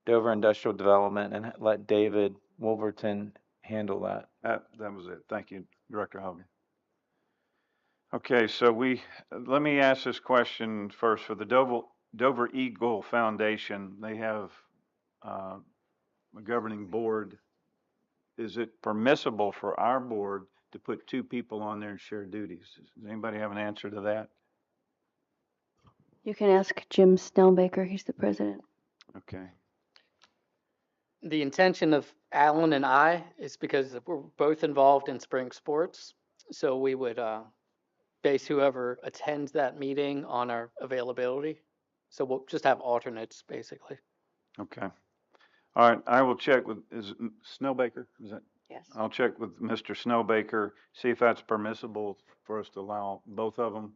Speaker 10: Dover Industrial Development and let David Wolverton handle that.
Speaker 1: That was it. Thank you, Director Hogan. Okay, so let me ask this question first. For the Dover Eagle Foundation, they have a governing board. Is it permissible for our board to put two people on there and share duties? Does anybody have an answer to that?
Speaker 11: You can ask Jim Snellbaker, he's the president.
Speaker 1: Okay.
Speaker 9: The intention of Alan and I is because we're both involved in spring sports. So we would base whoever attends that meeting on our availability. So we'll just have alternates, basically.
Speaker 1: Okay. All right, I will check with, is it Snowbaker? Is that?
Speaker 11: Yes.
Speaker 1: I'll check with Mr. Snowbaker, see if that's permissible for us to allow both of them.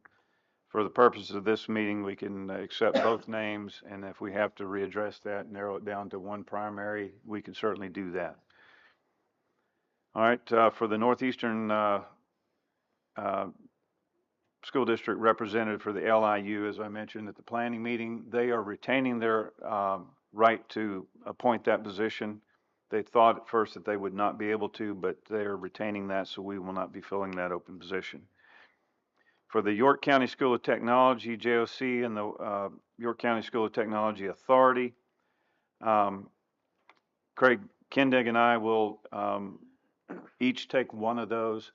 Speaker 1: For the purposes of this meeting, we can accept both names, and if we have to readdress that, narrow it down to one primary, we can certainly do that. All right, for the Northeastern School District representative for the LIU, as I mentioned at the planning meeting, they are retaining their right to appoint that position. They thought at first that they would not be able to, but they are retaining that, so we will not be filling that open position. For the York County School of Technology, JOC, and the York County School of Technology Authority, Craig Kindig and I will each take one of those.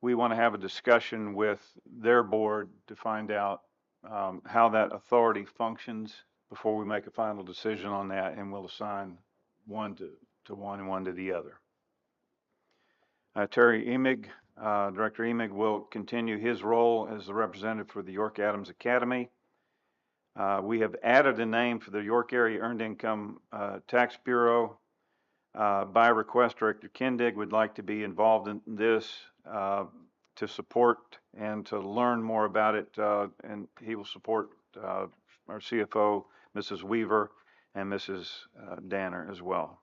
Speaker 1: We want to have a discussion with their board to find out how that authority functions before we make a final decision on that, and we'll assign one to one and one to the other. Terry Emig, Director Emig, will continue his role as the representative for the York Adams Academy. We have added a name for the York Area Earned Income Tax Bureau. By request, Director Kindig would like to be involved in this to support and to learn more about it, and he will support our CFO, Mrs. Weaver, and Mrs. Danner as well.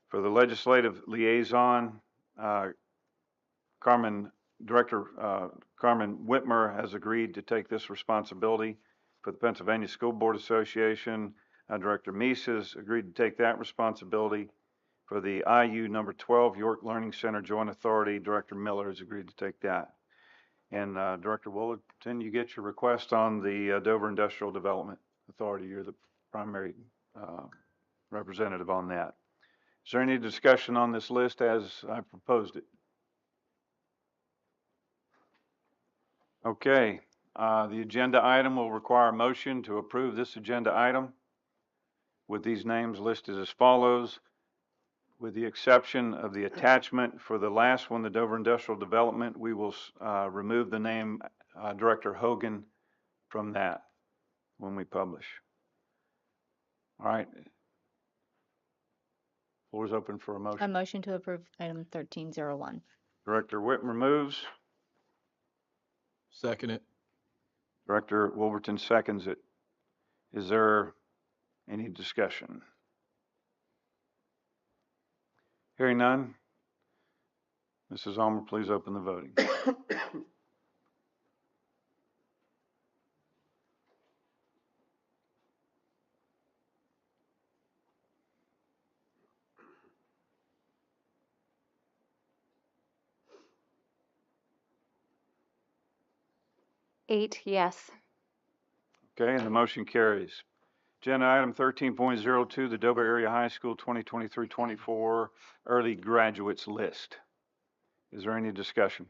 Speaker 1: For the legislative liaison, Director Carmen Whitmer has agreed to take this responsibility. For the Pennsylvania School Board Association, Director Meese has agreed to take that responsibility. For the IU number 12 York Learning Center Joint Authority, Director Miller has agreed to take that. And Director Wolverton, you get your request on the Dover Industrial Development Authority. You're the primary representative on that. Is there any discussion on this list as I proposed it? Okay, the agenda item will require a motion to approve this agenda item with these names listed as follows, with the exception of the attachment for the last one, the Dover Industrial Development. We will remove the name Director Hogan from that when we publish. All right. Floor is open for a
Speaker 4: A
Speaker 1: motion.
Speaker 4: motion to approve item 1301.
Speaker 1: Director Whitmer moves.
Speaker 14: Second it.
Speaker 1: Director Wolverton seconds it. Is there any discussion? Hearing none. Mrs. Ulmer, please open the voting.
Speaker 2: Eight, yes.
Speaker 1: Okay, and the motion carries. Agenda item 13.02, the Dover Area High School 2023-24 early graduates list. Is there any discussion?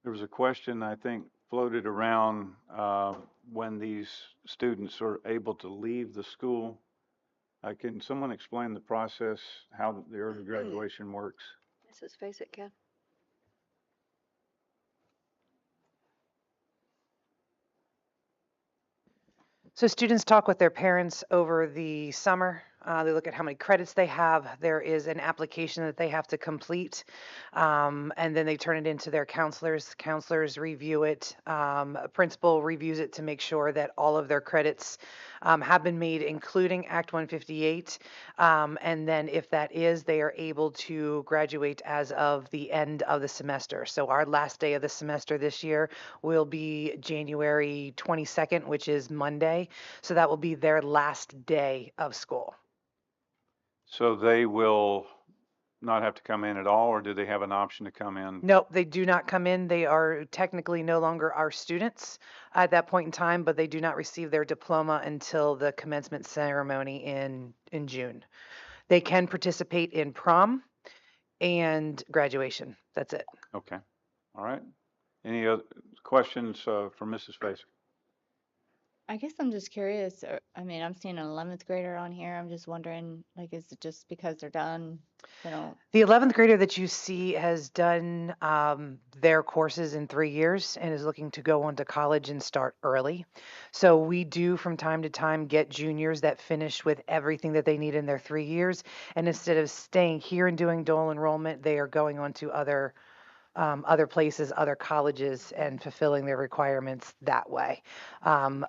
Speaker 1: There was a question, I think, floated around when these students are able to leave the school. Can someone explain the process, how the early graduation works?
Speaker 11: Mrs. Facet can.
Speaker 15: So students talk with their parents over the summer. They look at how many credits they have. There is an application that they have to complete, and then they turn it into their counselors. Counselors review it. A principal reviews it to make sure that all of their credits have been made, including Act 158. And then if that is, they are able to graduate as of the end of the semester. So our last day of the semester this year will be January 22nd, which is Monday. So that will be their last day of school.
Speaker 1: So they will not have to come in at all, or do they have an option to come in?
Speaker 15: No, they do not come in. They are technically no longer our students at that point in time, but they do not receive their diploma until the commencement ceremony in June. They can participate in prom and graduation. That's it.
Speaker 1: Okay. All right. Any other questions for Mrs. Facer?
Speaker 4: I guess I'm just curious. I mean, I'm seeing an 11th grader on here. I'm just wondering, like, is it just because they're done? They don't.
Speaker 15: The 11th grader that you see has done their courses in 3 years and is looking to go on to college and start early. So we do from time to time get juniors that finish with everything that they need in their 3 years. And instead of staying here and doing dual enrollment, they are going on to other places, other colleges, and fulfilling their requirements that way.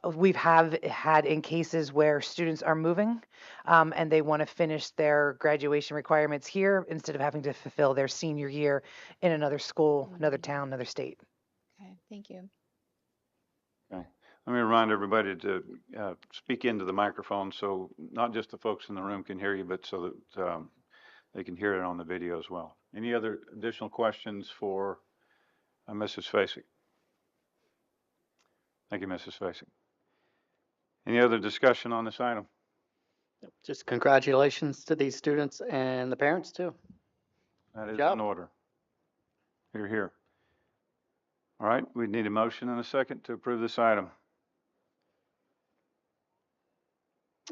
Speaker 15: We've had in cases where students are moving and they want to finish their graduation requirements here instead of having to fulfill their senior year in another school, another town, another state.
Speaker 4: Okay, thank you.
Speaker 1: Okay. Let me remind everybody to speak into the microphone so not just the folks in the room can hear you, but so that they can hear it on the video as well. Any other additional questions for Mrs. Facek? Thank you, Mrs. Facek. Any other discussion on this item?
Speaker 9: Just congratulations to these students and the parents too.
Speaker 1: That is
Speaker 9: Job.
Speaker 1: in order. Here, here. All right, we need a motion and a second to approve this item.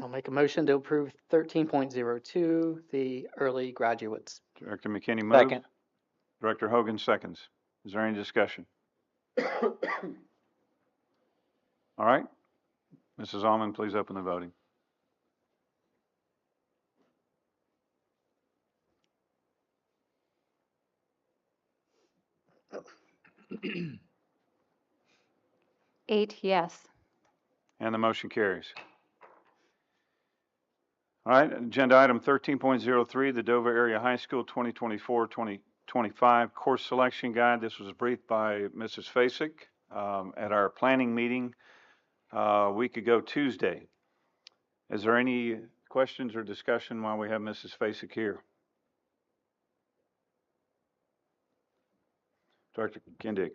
Speaker 9: I'll make a motion to approve 13.02, the early graduates.
Speaker 1: Director McKinney moves.
Speaker 9: Second.
Speaker 1: Director Hogan seconds. Is there any discussion? All right. Mrs. Almond, please open the voting.
Speaker 2: Eight yes.
Speaker 1: And the motion carries. All right, agenda item 13.03, the Dover Area High School 2024-2025 course selection guide. This was briefed by Mrs. Facek at our planning meeting a week ago Tuesday. Is there any questions or discussion while we have Mrs. Facek here? Director Kindig.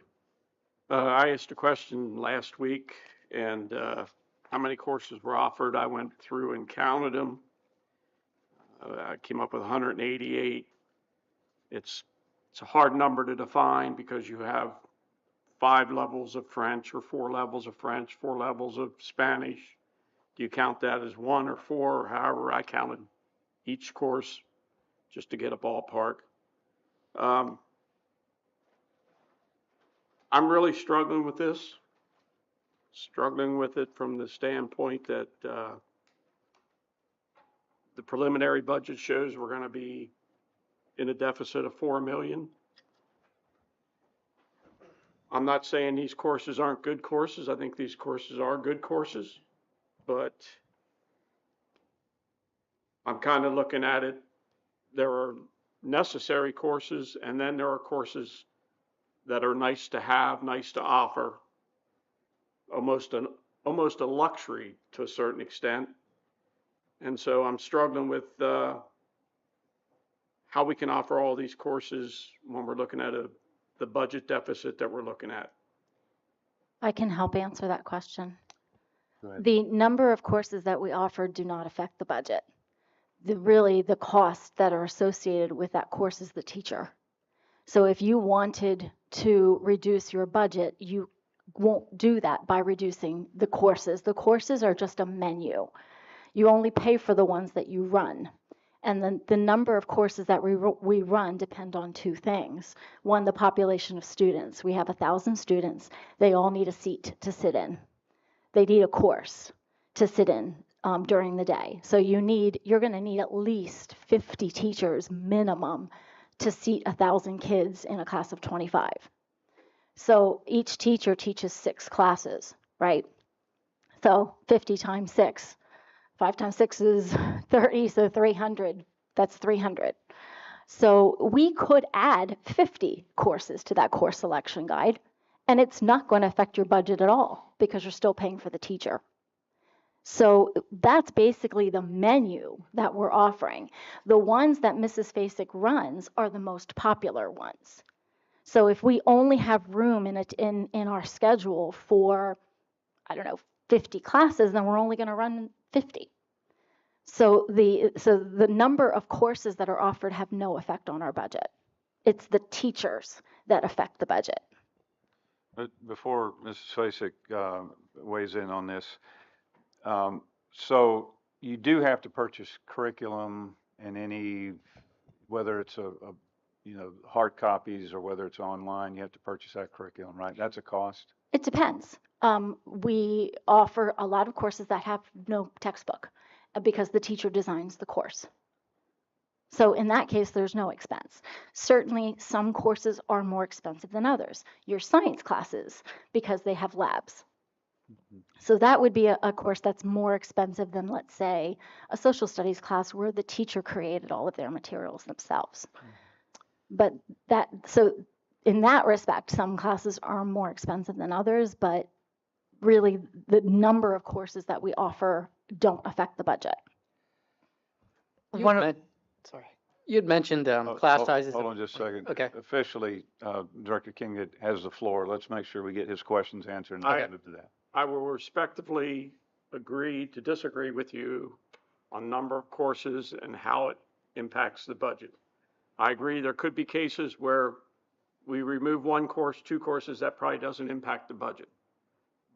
Speaker 13: I asked a question last week, and how many courses were offered. I went through and counted them. I came up with 188. It's a hard number to define because you have 5 levels of French or 4 levels of French, 4 levels of Spanish. Do you count that as 1 or 4 or however I counted each course just to get a ballpark? I'm really struggling with this. Struggling with it from the standpoint that the preliminary budget shows we're going to be in a deficit of $4 million. I'm not saying these courses aren't good courses. I think these courses are good courses, but I'm kind of looking at it. There are necessary courses, and then there are courses that are nice to have, nice to offer, almost a luxury to a certain extent. And so I'm struggling with how we can offer all these courses when we're looking at the budget deficit that we're looking at.
Speaker 7: I can help answer that question.
Speaker 1: Go ahead.
Speaker 7: The number of courses that we offer do not affect the budget. The costs that are associated with that course is the teacher. So if you wanted to reduce your budget, you
Speaker 16: won't do that by reducing the courses. The courses are just a menu. You only pay for the ones that you run. And then the number of courses that we run depend on two things. One, the population of students. We have 1,000 students. They all need a seat to sit in. They need a course to sit in during the day. So you're going to need at least 50 teachers minimum to seat 1,000 kids in a class of 25. So each teacher teaches 6 classes, right? So 50 times 6. 5 times 6 is 30, so 300. That's 300. So we could add 50 courses to that course selection guide, and it's not going to affect your budget at all because you're still paying for the teacher. So that's basically the menu that we're offering. The ones that Mrs. Fasik runs are the most popular ones. So if we only have room in our schedule for, 50 classes, then we're only going to run 50. So the number of courses that are offered have no effect on our budget. It's the teachers that affect the budget.
Speaker 1: But before Mrs. Fasik weighs in on this, so you do have to purchase curriculum and whether it's hard copies or whether it's online, you have to purchase that curriculum, right? That's a cost?
Speaker 16: It depends. We offer a lot of courses that have no textbook because the teacher designs the course. So in that case, there's no expense. Certainly, some courses are more expensive than others. Your science classes, because they have labs. So that would be a course that's more expensive than, let's say, a social studies class where the teacher created all of their materials themselves. But so in that respect, some classes are more expensive than others, but really the number of courses that we offer don't affect the budget.
Speaker 9: You had mentioned class sizes.
Speaker 1: Hold on just a second.
Speaker 9: Okay.
Speaker 1: Officially, Director King has the floor. Let's make sure we get his questions answered and then move to that.
Speaker 13: I will respectively agree to disagree with you on number of courses and how it impacts the budget. I agree there could be cases where we remove one course, 2 courses, that probably doesn't impact the budget.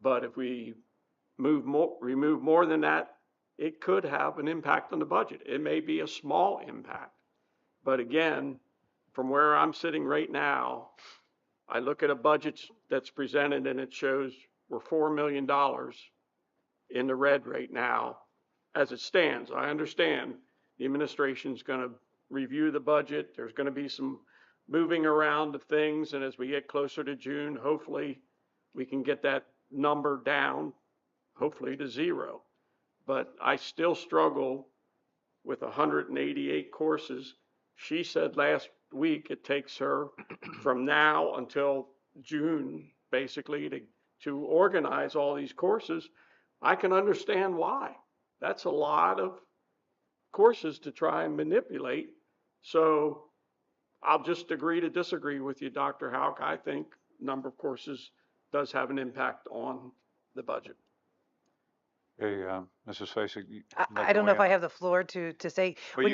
Speaker 13: But if we remove more than that, it could have an impact on the budget. It may be a small impact. But again, from where I'm sitting right now, I look at a budget that's presented and it shows we're $4 million in the red right now as it stands. I understand the administration's going to review the budget. There's going to be some moving around of things. And as we get closer to June, hopefully we can get that number down, hopefully to 0. But I still struggle with 188 courses. She said last week it takes her from now until June, basically, to organize all these courses. I can understand why. That's a lot of courses to try and manipulate. So I'll just agree to disagree with you, Dr. Houck. I think number of courses does have an impact on the budget.
Speaker 1: Okay, Mrs. Fasik.
Speaker 15: I don't know if I have the floor to say.
Speaker 1: Well,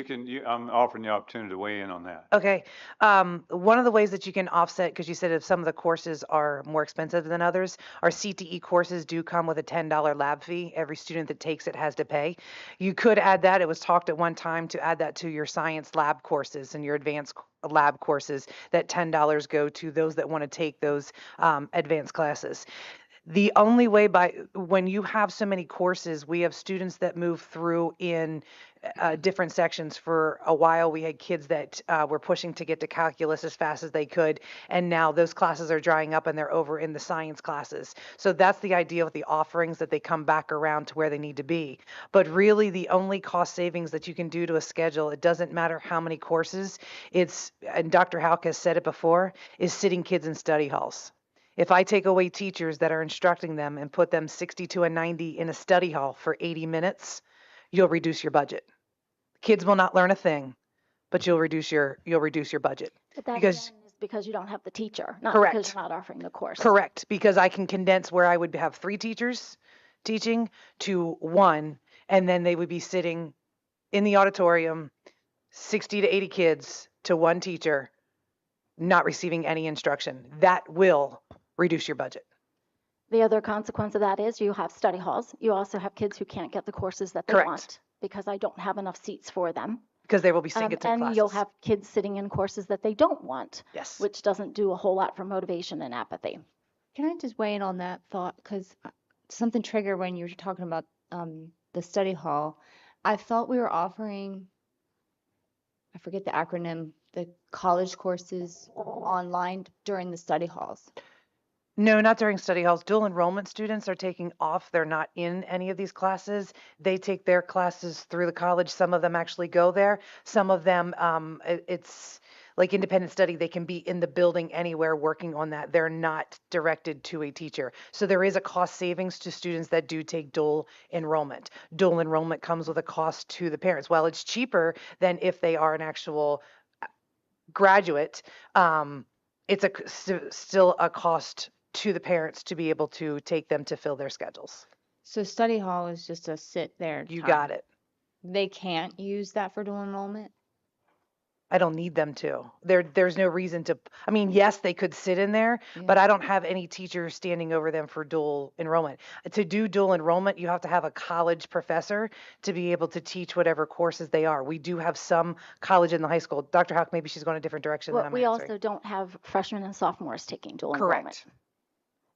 Speaker 1: I'm offering the opportunity to weigh in on that.
Speaker 15: Okay. One of the ways that you can offset, because you said if some of the courses are more expensive than others, our CTE courses do come with a $10 lab fee. Every student that takes it has to pay. You could add that. It was talked at one time to add that to your science lab courses and your advanced lab courses. That $10 go to those that want to take those advanced classes. The only way when you have so many courses, we have students that move through in different sections. For a while, we had kids that were pushing to get to calculus as fast as they could, and now those classes are drying up and they're over in the science classes. So that's the idea with the offerings, that they come back around to where they need to be. But really, the only cost savings that you can do to a schedule, it doesn't matter how many courses, and Dr. Houck has said it before, is sitting kids in study halls. If I take away teachers that are instructing them and put them 60 to a 90 in a study hall for 80 minutes, you'll reduce your budget. Kids will not learn a thing, but you'll reduce your budget.
Speaker 16: But that
Speaker 15: because
Speaker 16: is because you don't have the teacher, not
Speaker 15: correct.
Speaker 16: because you're not offering the course.
Speaker 15: Correct, because I can condense where I would have 3 teachers teaching to 1, and then they would be sitting in the auditorium, 60 to 80 kids to 1 teacher, not receiving any instruction. That will reduce your budget.
Speaker 16: The other consequence of that is you have study halls. You also have kids who can't get the courses that they
Speaker 15: Correct.
Speaker 16: want because I don't have enough seats for them.
Speaker 15: Because there will be singleton
Speaker 16: And
Speaker 15: classes.
Speaker 16: you'll have kids sitting in courses that they don't want,
Speaker 15: Yes.
Speaker 16: which doesn't do a whole lot for motivation and apathy.
Speaker 4: Can I just weigh in on that thought? Because something triggered when you were talking about the study hall. I thought we were offering, I forget the acronym, the college courses online during the study halls.
Speaker 15: No, not during study halls. Dual enrollment students are taking off. They're not in any of these classes. They take their classes through the college. Some of them actually go there. Some of them, it's like independent study. They can be in the building anywhere working on that. They're not directed to a teacher. So there is a cost savings to students that do take dual enrollment. Dual enrollment comes with a cost to the parents. While it's cheaper than if they are an actual graduate, it's still a cost to the parents to be able to take them to fill their schedules.
Speaker 4: So study hall is just a sit there.
Speaker 15: You
Speaker 4: time.
Speaker 15: got it.
Speaker 4: They can't use that for dual enrollment?
Speaker 15: I don't need them to. There's no reason to. I mean, yes, they could sit in there, but I don't have any teachers standing over them for dual enrollment. To do dual enrollment, you have to have a college professor to be able to teach whatever courses they are. We do have some college in the high school. Dr. Houck, maybe she's going a different direction
Speaker 16: Well,
Speaker 15: than I'm
Speaker 16: we
Speaker 15: answering.
Speaker 16: also don't have freshmen and sophomores taking dual
Speaker 15: Correct.
Speaker 16: enrollment.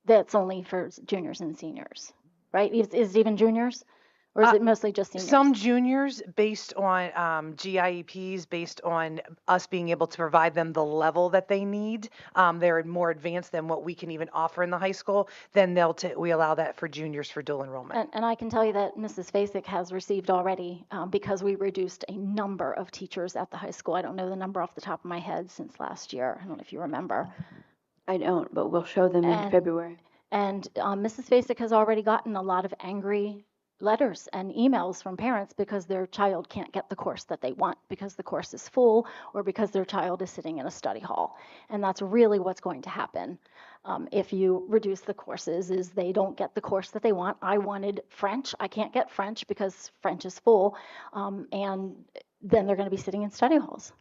Speaker 16: That's only for juniors and seniors, right? Is it even juniors? Or is it mostly just seniors?
Speaker 15: Some juniors, based on GIEPs, based on us being able to provide them the level that they need, they're more advanced than what we can even offer in the high school. Then we allow that for juniors for dual enrollment.
Speaker 16: And I can tell you that Mrs. Fasik has received already, because we reduced a number of teachers at the high school. I don't know the number off the top of my head since last year. I don't know if you remember.
Speaker 11: I don't, but we'll show them in February.
Speaker 16: And Mrs. Fasik has already gotten a lot of angry letters and emails from parents because their child can't get the course that they want because the course is full or because their child is sitting in a study hall. And that's really what's going to happen if you reduce the courses is they don't get the course that they want. I wanted French. I can't get French because French is full. And then they're going to be sitting in study halls.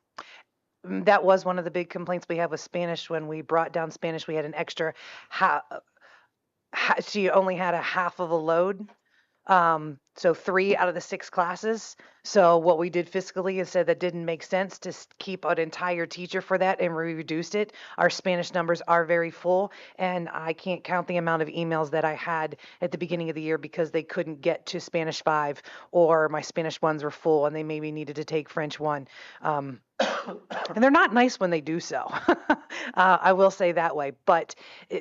Speaker 15: That was one of the big complaints we had with Spanish. When we brought down Spanish, we had an extra she only had a half of a load. So 3 out of the 6 classes. So what we did fiscally is said that didn't make sense to keep an entire teacher for that, and we reduced it. Our Spanish numbers are very full, and I can't count the amount of emails that I had at the beginning of the year because they couldn't get to Spanish 5 or my Spanish 1s were full and they maybe needed to take French 1. And they're not nice when they do so. I will say that way, but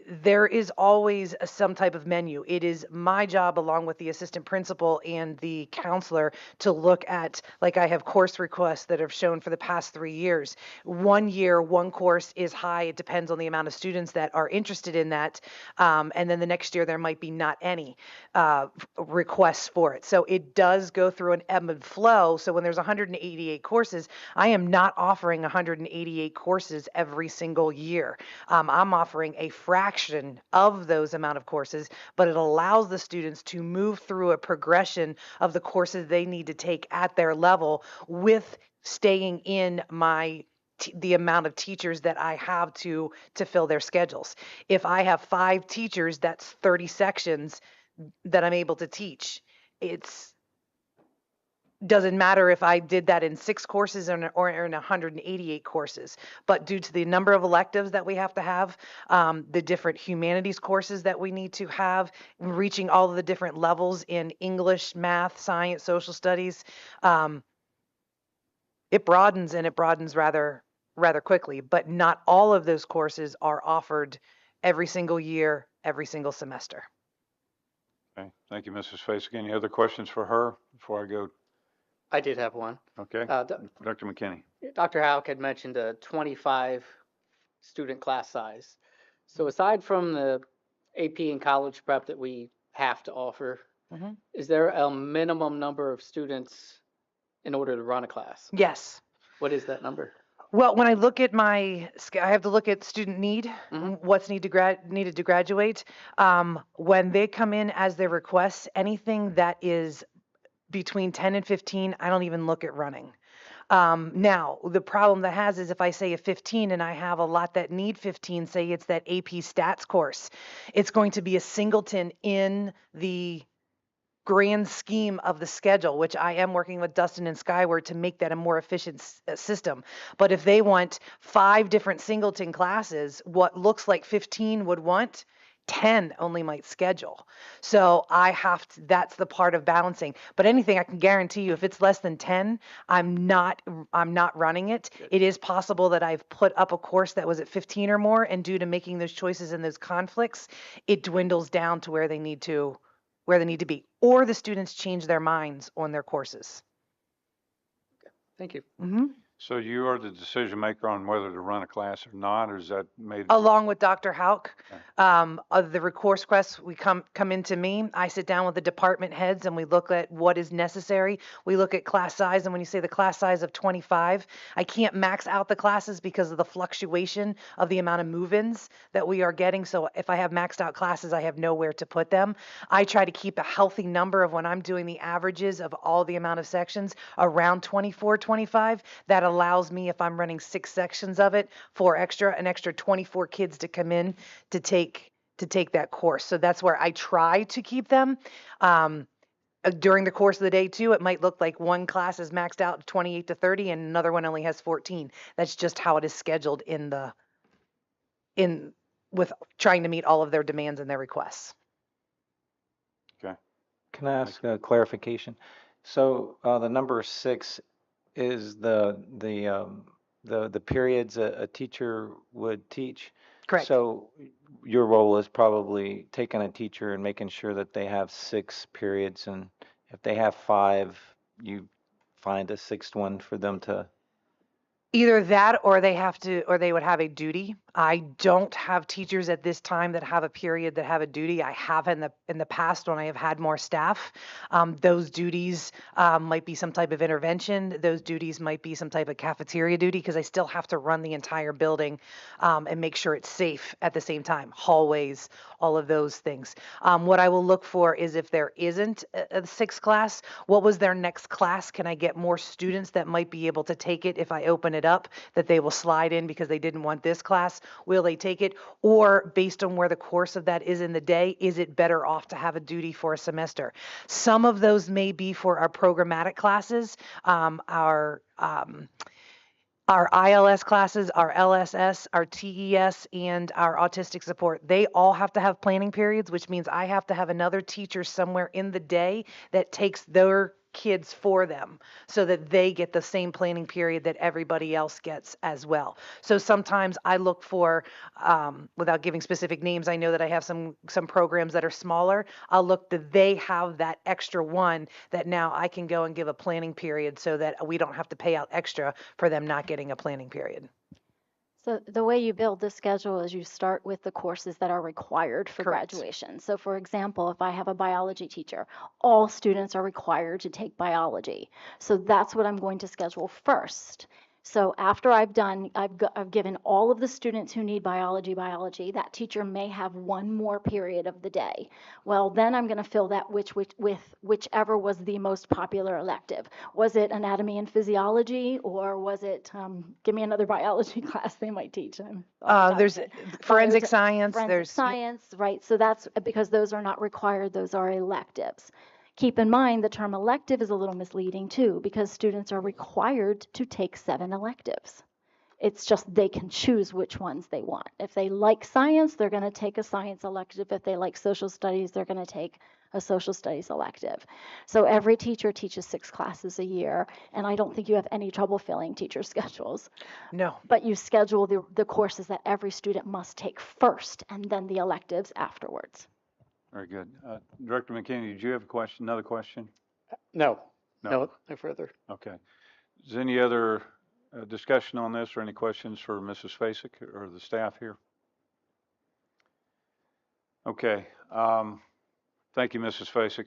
Speaker 15: there is always some type of menu. It is my job, along with the assistant principal and the counselor, to look at, like I have course requests that have shown for the past 3 years. 1 year, one course is high. It depends on the amount of students that are interested in that. And then the next year, there might be not any requests for it. So it does go through an ebb and flow. So when there's 188 courses, I am not offering 188 courses every single year. I'm offering a fraction of those amount of courses, but it allows the students to move through a progression of the courses they need to take at their level with staying in the amount of teachers that I have to fill their schedules. If I have 5 teachers, that's 30 sections that I'm able to teach. Doesn't matter if I did that in 6 courses or in 188 courses, but due to the number of electives that we have to have, the different humanities courses that we need to have, reaching all of the different levels in English, math, science, social studies, it broadens, and it broadens rather quickly, but not all of those courses are offered every single year, every single semester.
Speaker 1: Okay, thank you, Mrs. Face. Any other questions for her before I go?
Speaker 9: I did have one.
Speaker 1: Okay, Dr. McKinney.
Speaker 9: Dr. Houck had mentioned a 25 student class size. So aside from the AP and college prep that we have to offer, is there a minimum number of students in order to run a class?
Speaker 15: Yes.
Speaker 9: What is that number?
Speaker 15: Well, when I look at I have to look at student need, what's needed to graduate. When they come in as their requests, anything that is between 10 and 15, I don't even look at running. Now, the problem that has is if I say a 15 and I have a lot that need 15, say it's that AP stats course, it's going to be a singleton in the grand scheme of the schedule, which I am working with Dustin and Skyward to make that a more efficient system. But if they want 5 different singleton classes, what looks like 15 would want 10 only might schedule. So I have to, that's the part of balancing. But anything I can guarantee you, if it's less than 10, I'm not running it. It is possible that I've put up a course that was at 15 or more, and due to making those choices and those conflicts, it dwindles down to where they need to be, or the students change their minds on their courses.
Speaker 9: Thank you.
Speaker 15: Mm-hmm.
Speaker 1: So you are the decision maker on whether to run a class or not, or is that made?
Speaker 15: Along with Dr. Hauk,
Speaker 1: Okay.
Speaker 15: of the course requests we come into me. I sit down with the department heads and we look at what is necessary. We look at class size, and when you say the class size of 25, I can't max out the classes because of the fluctuation of the amount of move-ins that we are getting. So if I have maxed out classes, I have nowhere to put them. I try to keep a healthy number of when I'm doing the averages of all the amount of sections around 24, 25. That allows me, if I'm running 6 sections of it, for an extra 24 kids to come in to take that course. So that's where I try to keep them. During the course of the day too, it might look like one class is maxed out 28 to 30 and another one only has 14. That's just how it is scheduled with trying to meet all of their demands and their requests.
Speaker 1: Okay.
Speaker 10: Can I ask a clarification? So the number 6 is the periods a teacher would teach.
Speaker 15: Correct.
Speaker 10: So your role is probably taking a teacher and making sure that they have 6 periods, and if they have 5, you find a 6th one for them to.
Speaker 15: Either that, or they would have a duty. I don't have teachers at this time that have a period that have a duty. I have in the past when I have had more staff. Those duties might be some type of intervention. Those duties might be some type of cafeteria duty, because I still have to run the entire building and make sure it's safe at the same time. Hallways, all of those things. What I will look for is if there isn't a 6th class, what was their next class? Can I get more students that might be able to take it if I open it up, that they will slide in because they didn't want this class? Will they take it? Or based on where the course of that is in the day, is it better off to have a duty for a semester? Some of those may be for our programmatic classes, our ILS classes, our LSS, our TES, and our autistic support. They all have to have planning periods, which means I have to have another teacher somewhere in the day that takes their kids for them so that they get the same planning period that everybody else gets as well. So sometimes I look for, without giving specific names, I know that I have some programs that are smaller. I'll look, do they have that extra one that now I can go and give a planning period so that we don't have to pay out extra for them not getting a planning period.
Speaker 16: So the way you build the schedule is you start with the courses that are required for
Speaker 15: Correct.
Speaker 16: graduation. So for example, if I have a biology teacher, all students are required to take biology. So that's what I'm going to schedule first. So after I've given all of the students who need biology, that teacher may have one more period of the day. Well, then I'm going to fill that with whichever was the most popular elective. Was it anatomy and physiology, or was it, give me another biology class they might teach?
Speaker 15: There's forensic science.
Speaker 16: Forensic science, right? So that's because those are not required, those are electives. Keep in mind the term elective is a little misleading too, because students are required to take 7 electives. It's just they can choose which ones they want. If they like science, they're going to take a science elective. If they like social studies, they're going to take a social studies elective. So every teacher teaches 6 classes a year, and I don't think you have any trouble filling teacher schedules.
Speaker 15: No.
Speaker 16: But you schedule the courses that every student must take first, and then the electives afterwards.
Speaker 1: Very good. Director McKinney, did you have a question? Another question?
Speaker 9: No further.
Speaker 1: Okay. Is there any other discussion on this, or any questions for Mrs. Fasek or the staff here? Okay. Thank you, Mrs. Fasek.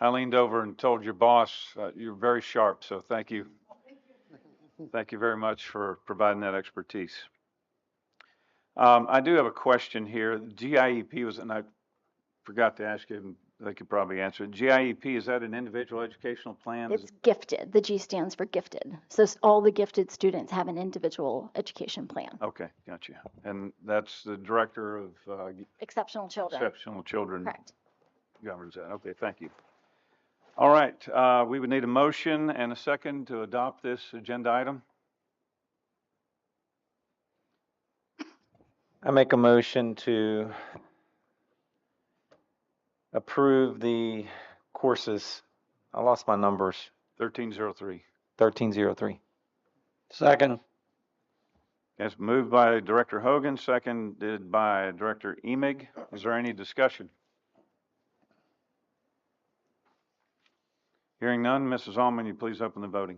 Speaker 1: I leaned over and told your boss you're very sharp, so thank you. Thank you very much for providing that expertise. I do have a question here. GIEP was, and I forgot to ask you they could probably answer it. GIEP, is that an individual educational plan? Is
Speaker 16: It's gifted. The G stands for gifted. So all the gifted students have an individual education plan.
Speaker 1: Okay, gotcha. And that's the director of
Speaker 16: Exceptional children.
Speaker 1: exceptional children
Speaker 16: Correct.
Speaker 1: governs that. Okay, thank you. All right, we would need a motion and a second to adopt this agenda item.
Speaker 10: I make a motion to approve the courses. I lost my numbers.
Speaker 1: 1303.
Speaker 10: 1303.
Speaker 13: Second.
Speaker 1: It's moved by Director Hogan, seconded by Director Emig. Is there any discussion? Hearing none, Mrs. Allman, you please open the voting.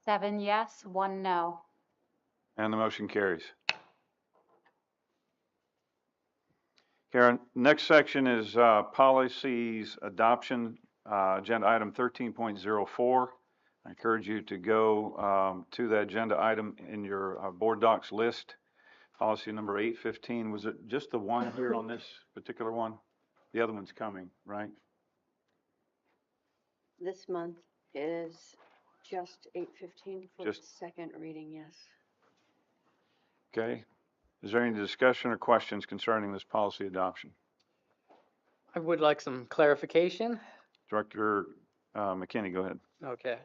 Speaker 2: Seven yes, one no.
Speaker 1: And the motion carries. Karen, next section is policies adoption, agenda item 13.04. I encourage you to go to that agenda item in your board docs list. Policy number 815. Was it just the one here on this particular one? The other one's coming, right?
Speaker 11: This month is just 8:15 for the
Speaker 1: Just-
Speaker 11: second reading, yes.
Speaker 1: Okay. Is there any discussion or questions concerning this policy adoption?
Speaker 9: I would like some clarification.
Speaker 1: Director McKinney, go ahead.
Speaker 9: Okay.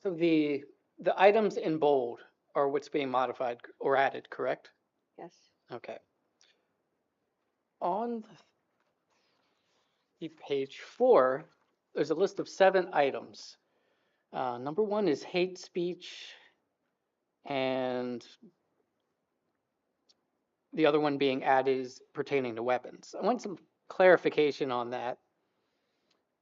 Speaker 9: So the items in bold are what's being modified or added, correct?
Speaker 11: Yes.
Speaker 9: Okay. On page 4, there's a list of 7 items. Number 1 is hate speech, and the other one being added is pertaining to weapons. I want some clarification on that.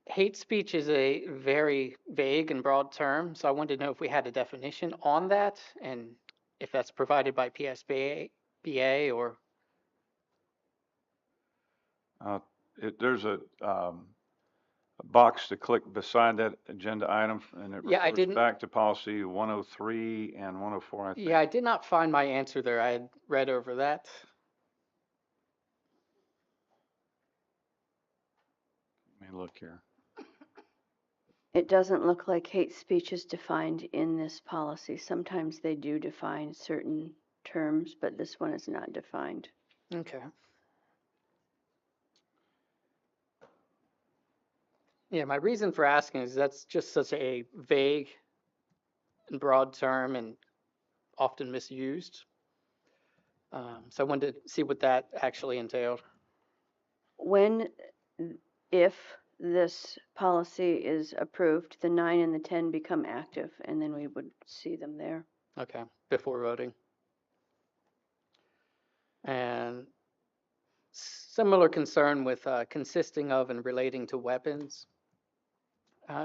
Speaker 9: Hate speech is a very vague and broad term, so I wanted to know if we had a definition on that and if that's provided by PSBA or.
Speaker 1: There's a box to click beside that agenda item, and it
Speaker 9: Yeah, I
Speaker 1: refers
Speaker 9: didn't-
Speaker 1: back to policy 103 and 104, I think.
Speaker 9: Yeah, I did not find my answer there. I had read over that.
Speaker 1: Let me look here.
Speaker 11: It doesn't look like hate speech is defined in this policy. Sometimes they do define certain terms, but this one is not defined.
Speaker 9: Okay. Yeah, my reason for asking is that's just such a vague and broad term and often misused. So I wanted to see what that actually entailed.
Speaker 11: If this policy is approved, the 9 and the 10 become active, and then we would see them there.
Speaker 9: Okay, before voting. And similar concern with consisting of and relating to weapons.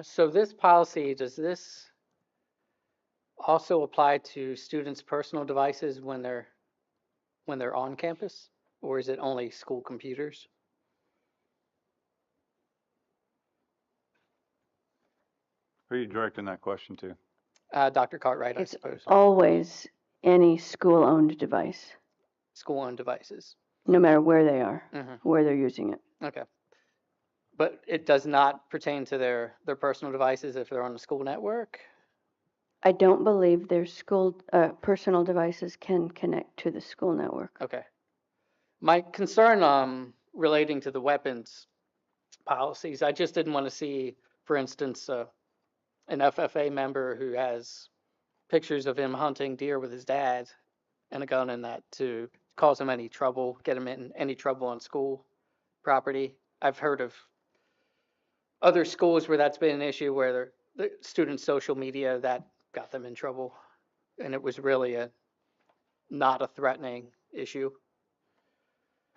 Speaker 9: So this policy, does this also apply to students' personal devices when they're on campus, or is it only school computers?
Speaker 1: Who are you directing that question to?
Speaker 9: Dr. Cartwright,
Speaker 11: It's
Speaker 9: I suppose.
Speaker 11: always any school-owned device,
Speaker 9: School-owned devices.
Speaker 11: no matter where they are,
Speaker 9: Mhm.
Speaker 11: where they're using it.
Speaker 9: Okay. But it does not pertain to their personal devices if they're on the school network?
Speaker 11: I don't believe their school, personal devices can connect to the school network.
Speaker 9: Okay. My concern relating to the weapons policies, I just didn't want to see, for instance, an FFA member who has pictures of him hunting deer with his dad and a gun in that to cause him any trouble, get him in any trouble on school property. I've heard of other schools where that's been an issue where the students' social media that got them in trouble, and it was really not a threatening issue.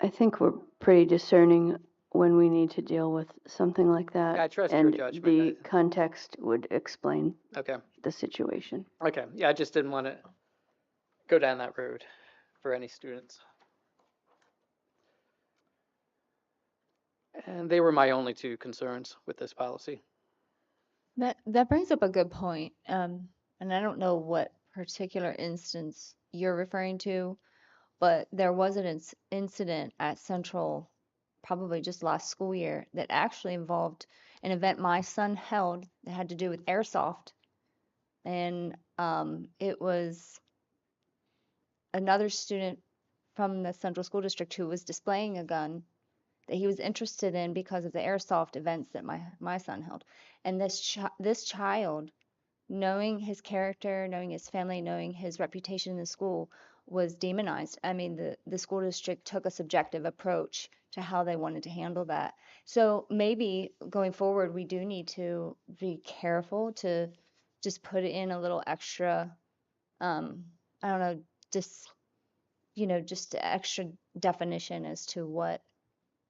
Speaker 11: I think we're pretty discerning when we need to deal with something like that.
Speaker 9: I trust your
Speaker 11: and
Speaker 9: judgment.
Speaker 11: the context would explain
Speaker 9: Okay.
Speaker 11: the situation.
Speaker 9: Okay. Yeah, I just didn't want to go down that road for any students. And they were my only two concerns with this policy.
Speaker 4: That brings up a good point. And I don't know what particular instance you're referring to, but there was an incident at Central probably just last school year that actually involved an event my son held that had to do with airsoft. And it was another student from the Central School District who was displaying a gun that he was interested in because of the airsoft events that my son held. And this child, knowing his character, knowing his family, knowing his reputation in the school, was demonized. I mean, the school district took a subjective approach to how they wanted to handle that. So maybe going forward, we do need to be careful to just put in a little extra, I don't know, just, just extra definition as to what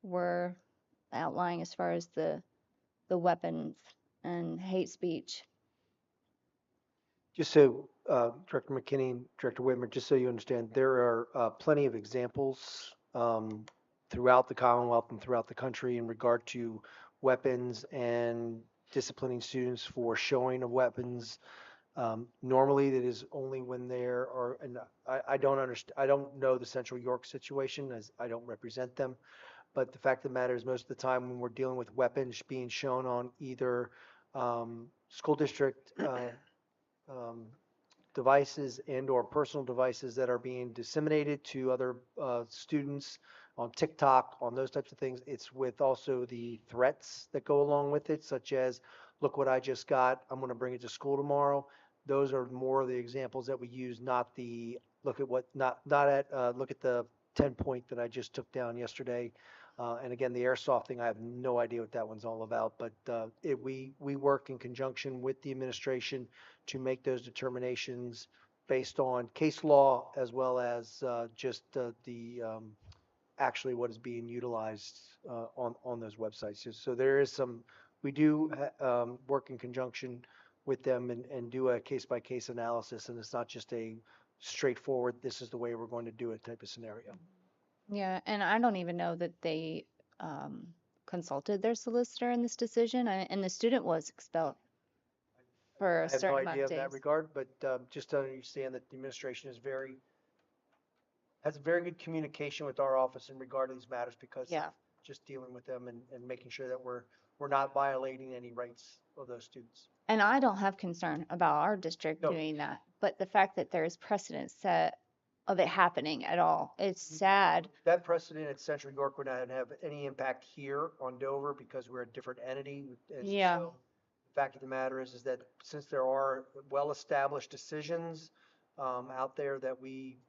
Speaker 4: we're outlining as far as the weapons and hate speech.
Speaker 17: Just so, Director McKinney, Director Whitmer, just so you understand, there are plenty of examples throughout the Commonwealth and throughout the country in regard to weapons and disciplining students for showing of weapons. Normally, that is only when there are, and I don't understand, I don't know the Central York situation as I don't represent them, but the fact of the matter is most of the time when we're dealing with weapons being shown on either school district devices and or personal devices that are being disseminated to other students on TikTok, on those types of things. It's with also the threats that go along with it, such as, look what I just got, I'm going to bring it to school tomorrow. Those are more of the examples that we use, not the look at what, not at look at the 10 point that I just took down yesterday. And again, the airsoft thing, I have no idea what that one's all about, but we work in conjunction with the administration to make those determinations based on case law as well as just the actually what is being utilized on those websites. So there is some, we do work in conjunction with them and do a case by case analysis, and it's not just a straightforward, this is the way we're going to do it type of scenario.
Speaker 4: Yeah, and I don't even know that they consulted their solicitor in this decision, and the student was expelled for
Speaker 17: I
Speaker 4: a
Speaker 17: have no
Speaker 4: certain amount
Speaker 17: idea
Speaker 4: of
Speaker 17: of that
Speaker 4: days.
Speaker 17: regard, but just to understand that the administration is has very good communication with our office in regard to these matters because
Speaker 4: Yeah.
Speaker 17: of just dealing with them and making sure that we're not violating any rights of those students.
Speaker 4: And I don't have concern about our district
Speaker 17: No.
Speaker 4: doing that, but the fact that there is precedent set of it happening at all, it's sad.
Speaker 17: That precedent at Central York would not have any impact here on Dover because we're a different entity. And
Speaker 4: Yeah.
Speaker 17: so the fact of the matter is that since there are well-established decisions out there that we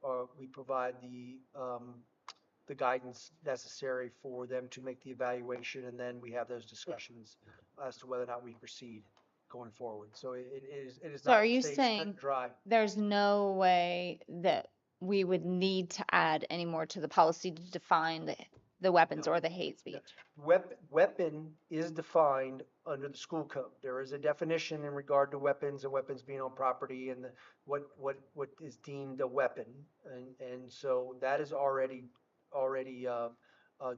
Speaker 17: provide the guidance necessary for them to make the evaluation, and then we have those discussions as to whether or not we proceed going forward. So it is
Speaker 4: So
Speaker 17: not
Speaker 4: are you
Speaker 17: stays cut and
Speaker 4: saying
Speaker 17: dry.
Speaker 4: there's no way that we would need to add any more to the policy to define the weapons or the hate speech?
Speaker 17: Weapon is defined under the school code. There is a definition in regard to weapons and weapons being on property and what is deemed a weapon. And so that is already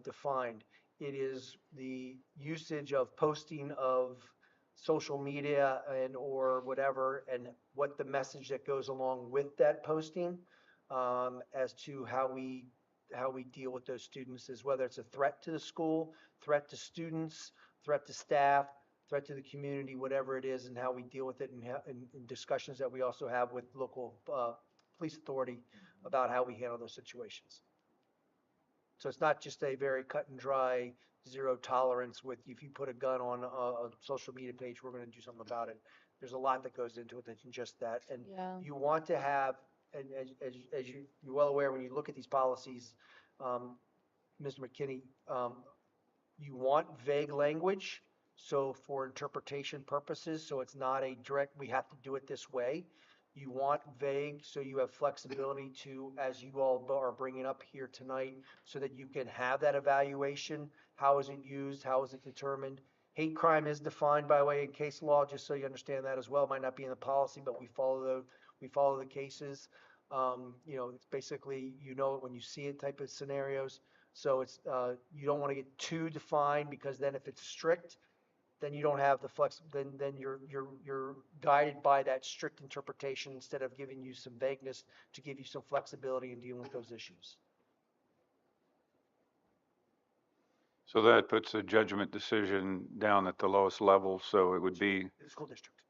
Speaker 17: defined. It is the usage of posting of social media and or whatever, and what the message that goes along with that posting, as to how we deal with those students, is whether it's a threat to the school, threat to students, threat to staff, threat to the community, whatever it is, and how we deal with it, and discussions that we also have with local police authority about how we handle those situations. So it's not just a very cut and dry, zero tolerance with, if you put a gun on a social media page, we're going to do something about it. There's a lot that goes into it than just that. And
Speaker 4: Yeah.
Speaker 17: you want to have, and as you're well aware, when you look at these policies, Mr. McKinney, you want vague language, so for interpretation purposes, so it's not a direct, we have to do it this way. You want vague, so you have flexibility to, as you all are bringing up here tonight, so that you can have that evaluation. How is it used? How is it determined? Hate crime is defined by way of case law, just so you understand that as well. It might not be in the policy, but we follow the cases. It's basically, when you see it type of scenarios. So it's, you don't want to get too defined, because then if it's strict, then you don't have the then you're guided by that strict interpretation instead of giving you some vagueness to give you some flexibility in dealing with those issues.
Speaker 1: So that puts the judgment decision down at the lowest level, so it would be,
Speaker 17: The school district.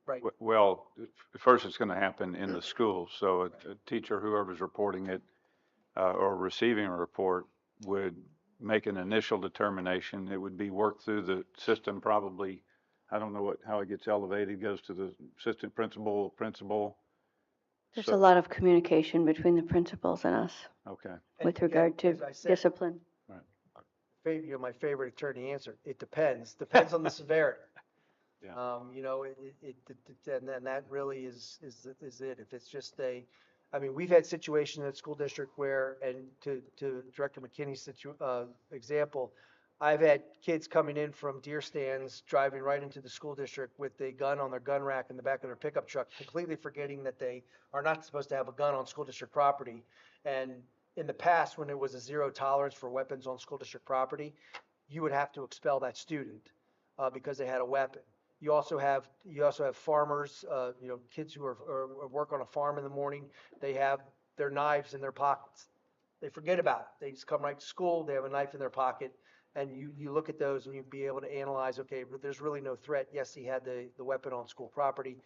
Speaker 17: Right.
Speaker 1: well, first it's going to happen in the school. So a teacher, whoever's reporting it or receiving a report, would make an initial determination. It would be worked through the system probably. I don't know how it gets elevated, goes to the assistant principal.
Speaker 11: There's a lot of communication between the principals and us
Speaker 1: Okay.
Speaker 11: with
Speaker 17: And
Speaker 11: regard
Speaker 17: again,
Speaker 11: to
Speaker 17: as I said,
Speaker 11: discipline.
Speaker 17: my favorite attorney answer, it depends on the severity.
Speaker 1: Yeah.
Speaker 17: You know, and then that really is it. If it's just I mean, we've had situations in the school district where, and to Director McKinney's example, I've had kids coming in from deer stands, driving right into the school district with a gun on their gun rack in the back of their pickup truck, completely forgetting that they are not supposed to have a gun on school district property. And in the past, when it was a zero tolerance for weapons on school district property, you would have to expel that student because they had a weapon. You also have farmers, you know, kids who work on a farm in the morning. They have their knives in their pockets. They forget about it. They just come right to school. They have a knife in their pocket, and you look at those and you'd be able to analyze. Okay, but there's really no threat. Yes, he had the weapon on school property,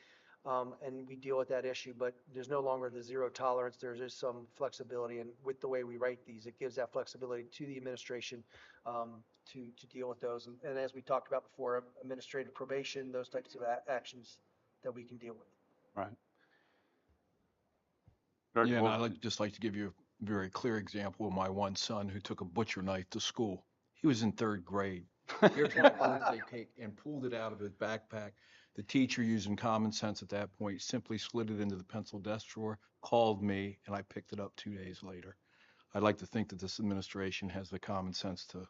Speaker 17: and we deal with that issue. But there's no longer the zero tolerance. There's just some flexibility, and with the way we write these, it gives that flexibility to the administration to deal with those. And as we talked about before, administrative probation, those types of actions that we can deal with.
Speaker 1: Right.
Speaker 14: Yeah, and I'd just like to give you a very clear example of my one son who took a butcher knife to school. He was in 3rd grade. Here's my birthday cake, and pulled it out of his backpack. The teacher, using common sense at that point, simply slid it into the pencil desk drawer, called me, and I picked it up 2 days later. I'd like to think that this administration has the common sense to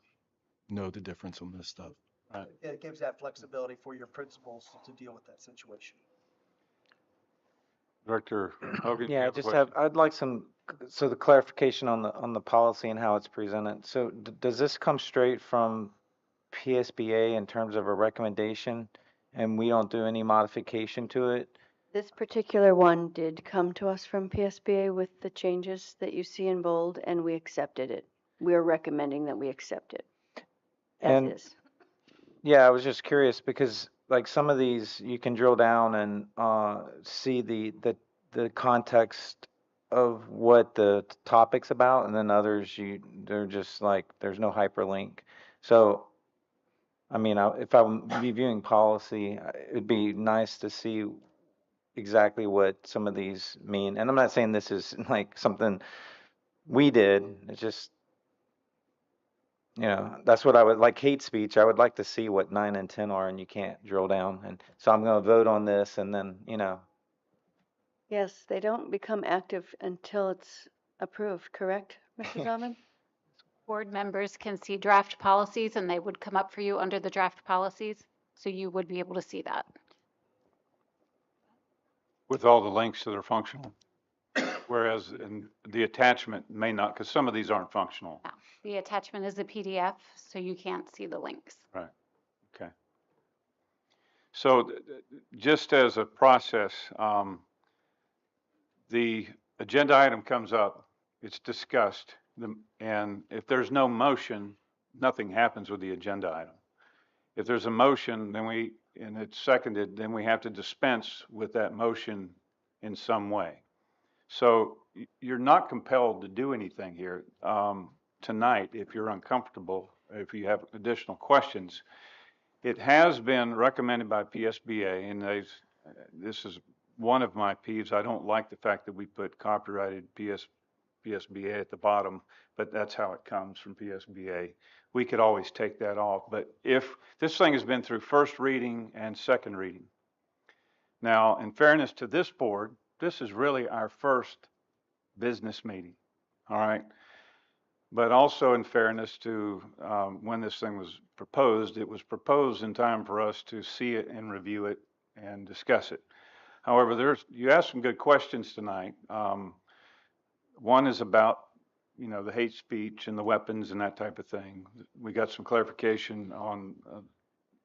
Speaker 14: know the difference on this stuff.
Speaker 1: Right.
Speaker 17: It gives that flexibility for your principals to deal with that situation.
Speaker 1: Director Hogan?
Speaker 10: Yeah, I'd like the clarification on the policy and how it's presented. So does this come straight from PSBA in terms of a recommendation, and we don't do any modification to it?
Speaker 11: This particular one did come to us from PSBA with the changes that you see in bold, and we accepted it. We are recommending that we accept it as is.
Speaker 10: Yeah, I was just curious because like some of these you can drill down and see the context of what the topic's about, and then others they're just like there's no hyperlink. So I mean, if I'm reviewing policy, it'd be nice to see exactly what some of these mean. And I'm not saying this is like something we did. It's just, you know, that's what I would like. Hate speech, I would like to see what 9 and 10 are, and you can't drill down. And so I'm going to vote on this, and then, you know.
Speaker 11: Yes, they don't become active until it's approved, correct, Mrs. Almond?
Speaker 2: Board members can see draft policies and they would come up for you under the draft policies. So you would be able to see that.
Speaker 1: With all the links that are functional. Whereas in the attachment may not, because some of these aren't functional.
Speaker 2: No, the attachment is a PDF, so you can't see the links.
Speaker 1: Right. Okay. So just as a process, the agenda item comes up, it's discussed, and if there's no motion, nothing happens with the agenda item. If there's a motion, and it's seconded, then we have to dispense with that motion in some way. So you're not compelled to do anything here tonight if you're uncomfortable, if you have additional questions. It has been recommended by PSBA, and this is one of my peeves. I don't like the fact that we put copyrighted PSBA at the bottom, but that's how it comes from PSBA. We could always take that off, but if this thing has been through first reading and second reading. Now, in fairness to this board, this is really our first business meeting, all right? But also in fairness to when this thing was proposed, it was proposed in time for us to see it and review it and discuss it. However, you asked some good questions tonight. One is about you know, the hate speech and the weapons and that type of thing. We got some clarification on,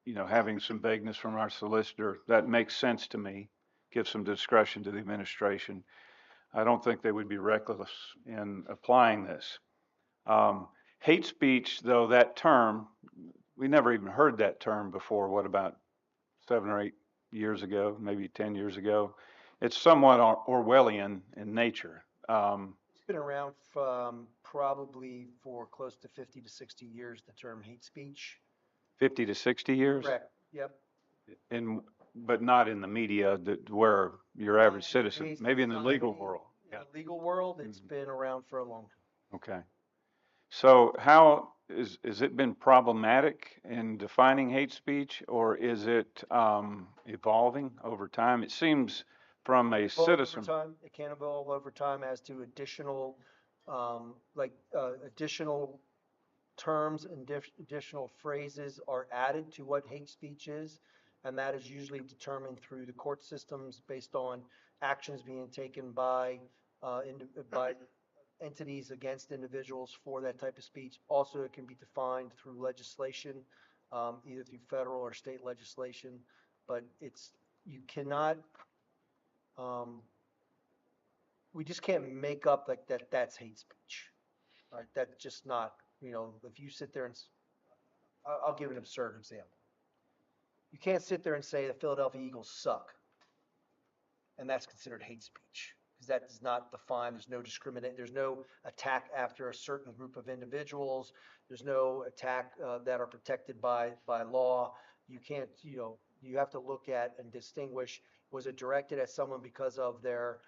Speaker 1: you know, having some vagueness from our solicitor. That makes sense to me. Give some discretion to the administration. I don't think they would be reckless in applying this. Hate speech, though, that term, we never even heard that term before, what, about 7 or 8 years ago, maybe 10 years ago. It's somewhat Orwellian in nature.
Speaker 17: It's been around probably for close to 50 to 60 years, the term hate speech.
Speaker 1: 50 to 60 years?
Speaker 17: Correct, yep.
Speaker 1: But not in the media where your average citizen, maybe in the legal world.
Speaker 17: In the legal world, it's been around for a long time.
Speaker 1: Okay. So how is it been problematic in defining hate speech, or is it evolving over time? It seems from a citizen.
Speaker 17: Over time, it can evolve over time as to additional, additional terms and additional phrases are added to what hate speech is. And that is usually determined through the court systems based on actions being taken by entities against individuals for that type of speech. Also, it can be defined through legislation, either through federal or state legislation. But you cannot, we just can't make up like that's hate speech. Right? That's just not, you know, if you sit there and, I'll give an absurd example. You can't sit there and say the Philadelphia Eagles suck, and that's considered hate speech, because that does not define, there's no discriminate, there's no attack after a certain group of individuals, there's no attack that are protected by law. You can't, you know, you have to look at and distinguish, was it directed at someone because of their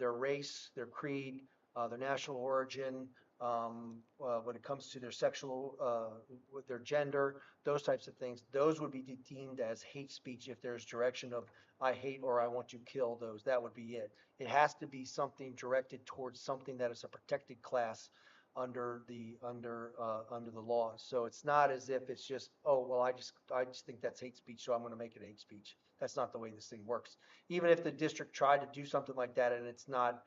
Speaker 17: race, their creed, their national origin, when it comes to their sexual, with their gender, those types of things, those would be deemed as hate speech if there's direction of I hate or I want to kill those. That would be it. It has to be something directed towards something that is a protected class under the law. So it's not as if it's just, oh well, I just think that's hate speech, so I'm going to make it hate speech. That's not the way this thing works. Even if the district tried to do something like that and it's not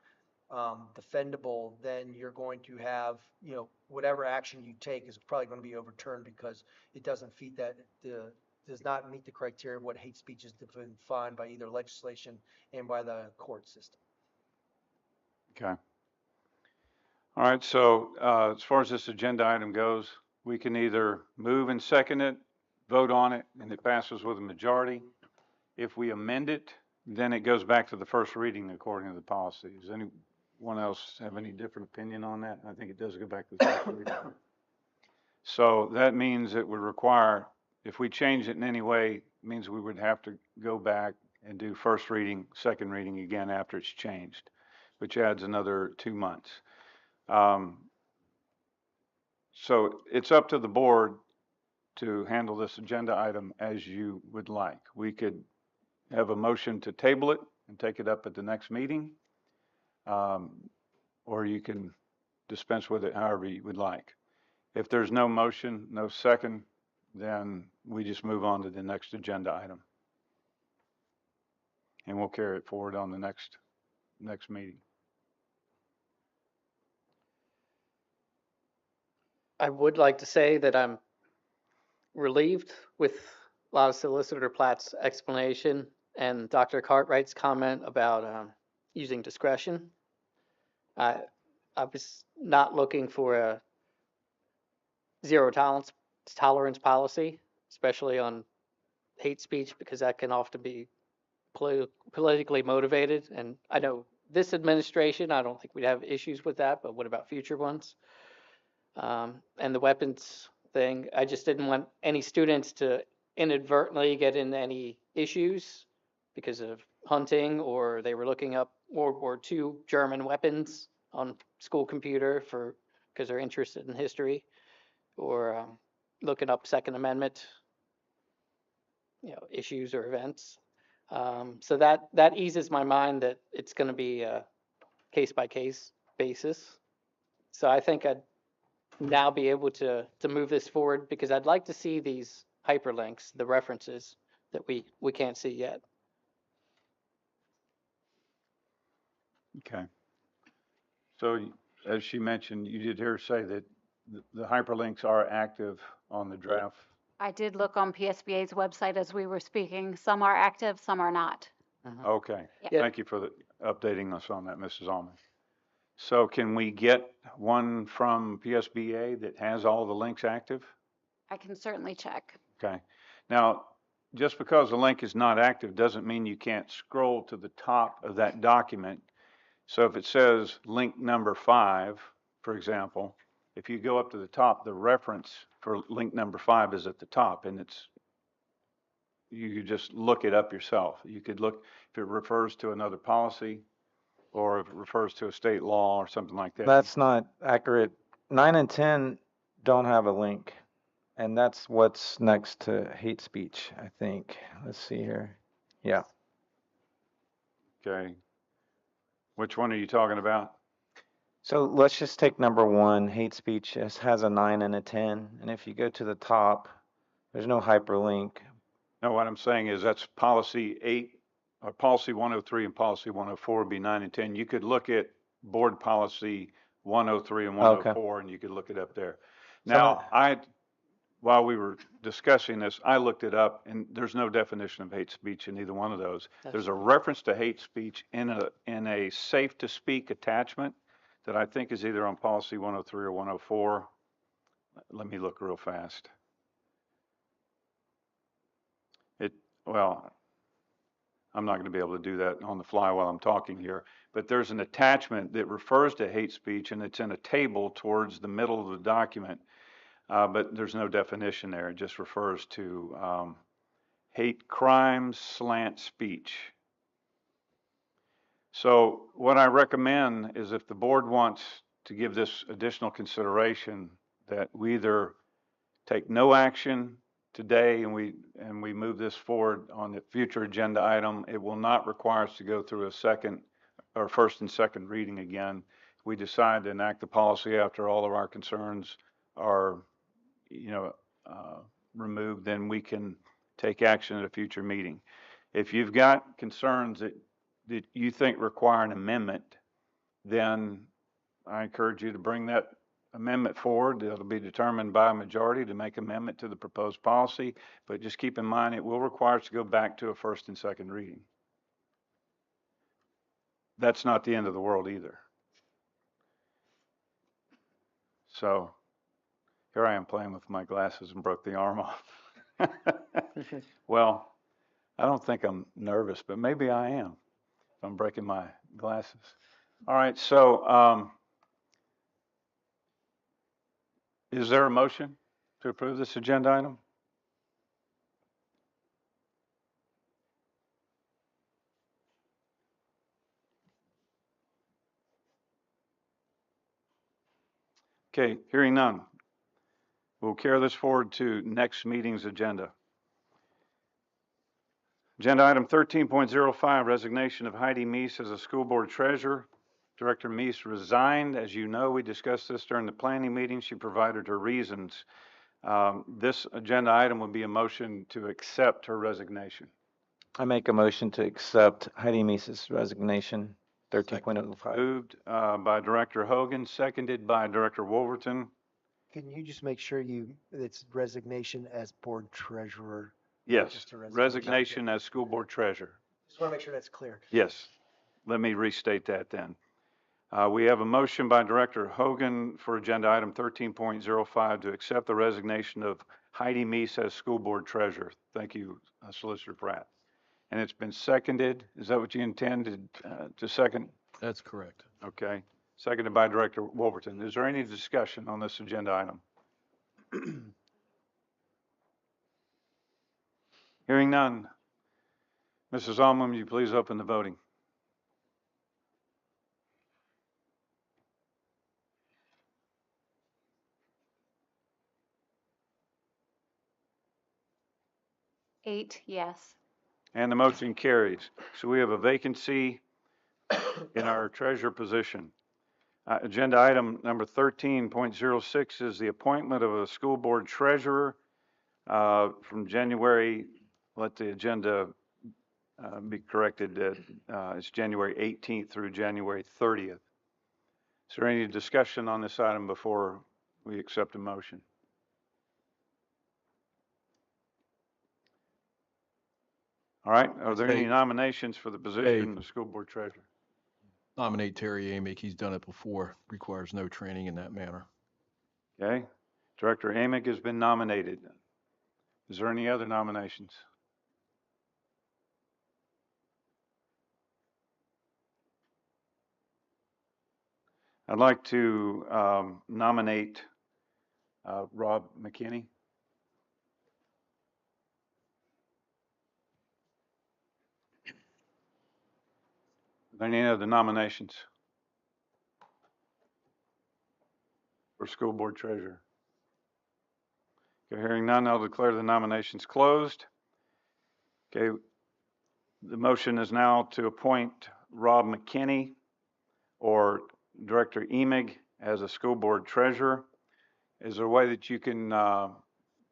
Speaker 17: defendable, then you're going to have, you know, whatever action you take is probably going to be overturned because it doesn't does not meet the criteria of what hate speech is defined by either legislation and by the court system.
Speaker 1: Okay. All right, so as far as this agenda item goes, we can either move and second it, vote on it, and it passes with a majority. If we amend it, then it goes back to the first reading according to the policy. Does anyone else have any different opinion on that? I think it does go back to the first reading. So that means it would require, if we change it in any way, it means we would have to go back and do first reading, second reading again after it's changed, which adds another 2 months. So it's up to the board to handle this agenda item as you would like. We could have a motion to table it and take it up at the next meeting, or you can dispense with it however you would like. If there's no motion, no second, then we just move on to the next agenda item. And we'll carry it forward on the next meeting.
Speaker 9: I would like to say that I'm relieved with a lot of Solicitor Platt's explanation and Dr. Cartwright's comment about using discretion. I was not looking for a zero tolerance policy, especially on hate speech, because that can often be politically motivated. And I know this administration, I don't think we'd have issues with that, but what about future ones? And the weapons thing, I just didn't want any students to inadvertently get in any issues because of hunting, or they were looking up World War II German weapons on school computer because they're interested in history, or looking up Second Amendment, issues or events. So that eases my mind that it's going to be a case by case basis. So I think I'd now be able to move this forward, because I'd like to see these hyperlinks, the references that we can't see yet.
Speaker 1: Okay. So as she mentioned, you did hear her say that the hyperlinks are active on the draft.
Speaker 2: I did look on PSBA's website as we were speaking. Some are active, some are not.
Speaker 1: Okay,
Speaker 9: Yeah.
Speaker 1: thank you for updating us on that, Mrs. Allman. So can we get one from PSBA that has all the links active?
Speaker 2: I can certainly check.
Speaker 1: Okay. Now, just because the link is not active doesn't mean you can't scroll to the top of that document. So if it says link number 5, for example, if you go up to the top, the reference for link number 5 is at the top, and you could just look it up yourself. You could look if it refers to another policy or if it refers to a state law or something like that.
Speaker 10: That's not accurate. 9 and 10 don't have a link. And that's what's next to hate speech, I think. Let's see here. Yeah.
Speaker 1: Okay. Which one are you talking about?
Speaker 10: So let's just take number 1, hate speech. It has a 9 and a 10. And if you go to the top, there's no hyperlink.
Speaker 1: No, what I'm saying is that's policy 8, or policy 103 and policy 104 would be 9 and 10. You could look at board policy 103 and 104 and you could look it up there. Now, while we were discussing this, I looked it up and there's no definition of hate speech in either one of those. There's a reference to hate speech in a safe to speak attachment that I think is either on policy 103 or 104. Let me look real fast. Well, I'm not going to be able to do that on the fly while I'm talking here, but there's an attachment that refers to hate speech and it's in a table towards the middle of the document, but there's no definition there. It just refers to hate crimes, slant speech. So what I recommend is if the board wants to give this additional consideration, that we either take no action today and we move this forward on the future agenda item. It will not require us to go through a second or first and second reading again. We decide to enact the policy after all of our concerns are, removed, then we can take action at a future meeting. If you've got concerns that you think require an amendment, then I encourage you to bring that amendment forward. It'll be determined by a majority to make amendment to the proposed policy, but just keep in mind it will require us to go back to a first and second reading. That's not the end of the world either. So here I am playing with my glasses and broke the arm off. Well, I don't think I'm nervous, but maybe I am if I'm breaking my glasses. All right, so is there a motion to approve this agenda item? Okay, hearing none. We'll carry this forward to next meeting's agenda. Agenda item 13.05, resignation of Heidi Meese as a school board treasurer. Director Meese resigned. As you know, we discussed this during the planning meeting. She provided her reasons. This agenda item would be a motion to accept her resignation.
Speaker 10: I make a motion to accept Heidi Meese's resignation, 13.05.
Speaker 1: Moved by Director Hogan, seconded by Director Wolverton.
Speaker 17: Can you just make sure it's resignation as board treasurer?
Speaker 1: Yes,
Speaker 17: Just a
Speaker 1: resignation as school board treasurer.
Speaker 17: Just want to make sure that's clear.
Speaker 1: Yes, let me restate that then. We have a motion by Director Hogan for agenda item 13.05 to accept the resignation of Heidi Meese as school board treasurer. Thank you, Solicitor Pratt. And it's been seconded. Is that what you intended to second?
Speaker 14: That's correct.
Speaker 1: Okay. Seconded by Director Wolverton. Is there any discussion on this agenda item? Hearing none. Mrs. Allman, will you please open the voting?
Speaker 2: Eight, yes.
Speaker 1: And the motion carries. So we have a vacancy in our treasurer position. Agenda item number 13.06 is the appointment of a school board treasurer from January. Let the agenda be corrected. It's January 18th through January 30th. Is there any discussion on this item before we accept a motion? All right, are there any
Speaker 14: Say-
Speaker 1: nominations for the position of school board treasurer?
Speaker 14: Nominate Terry Amick. He's done it before. Requires no training in that manner.
Speaker 1: Okay, Director Amick has been nominated. Is there any other nominations? I'd like to nominate Rob McKinney. Are there any other nominations for school board treasurer? Okay, hearing none, I'll declare the nominations closed. Okay, the motion is now to appoint Rob McKinney or Director Emig as a school board treasurer. Is there a way that you can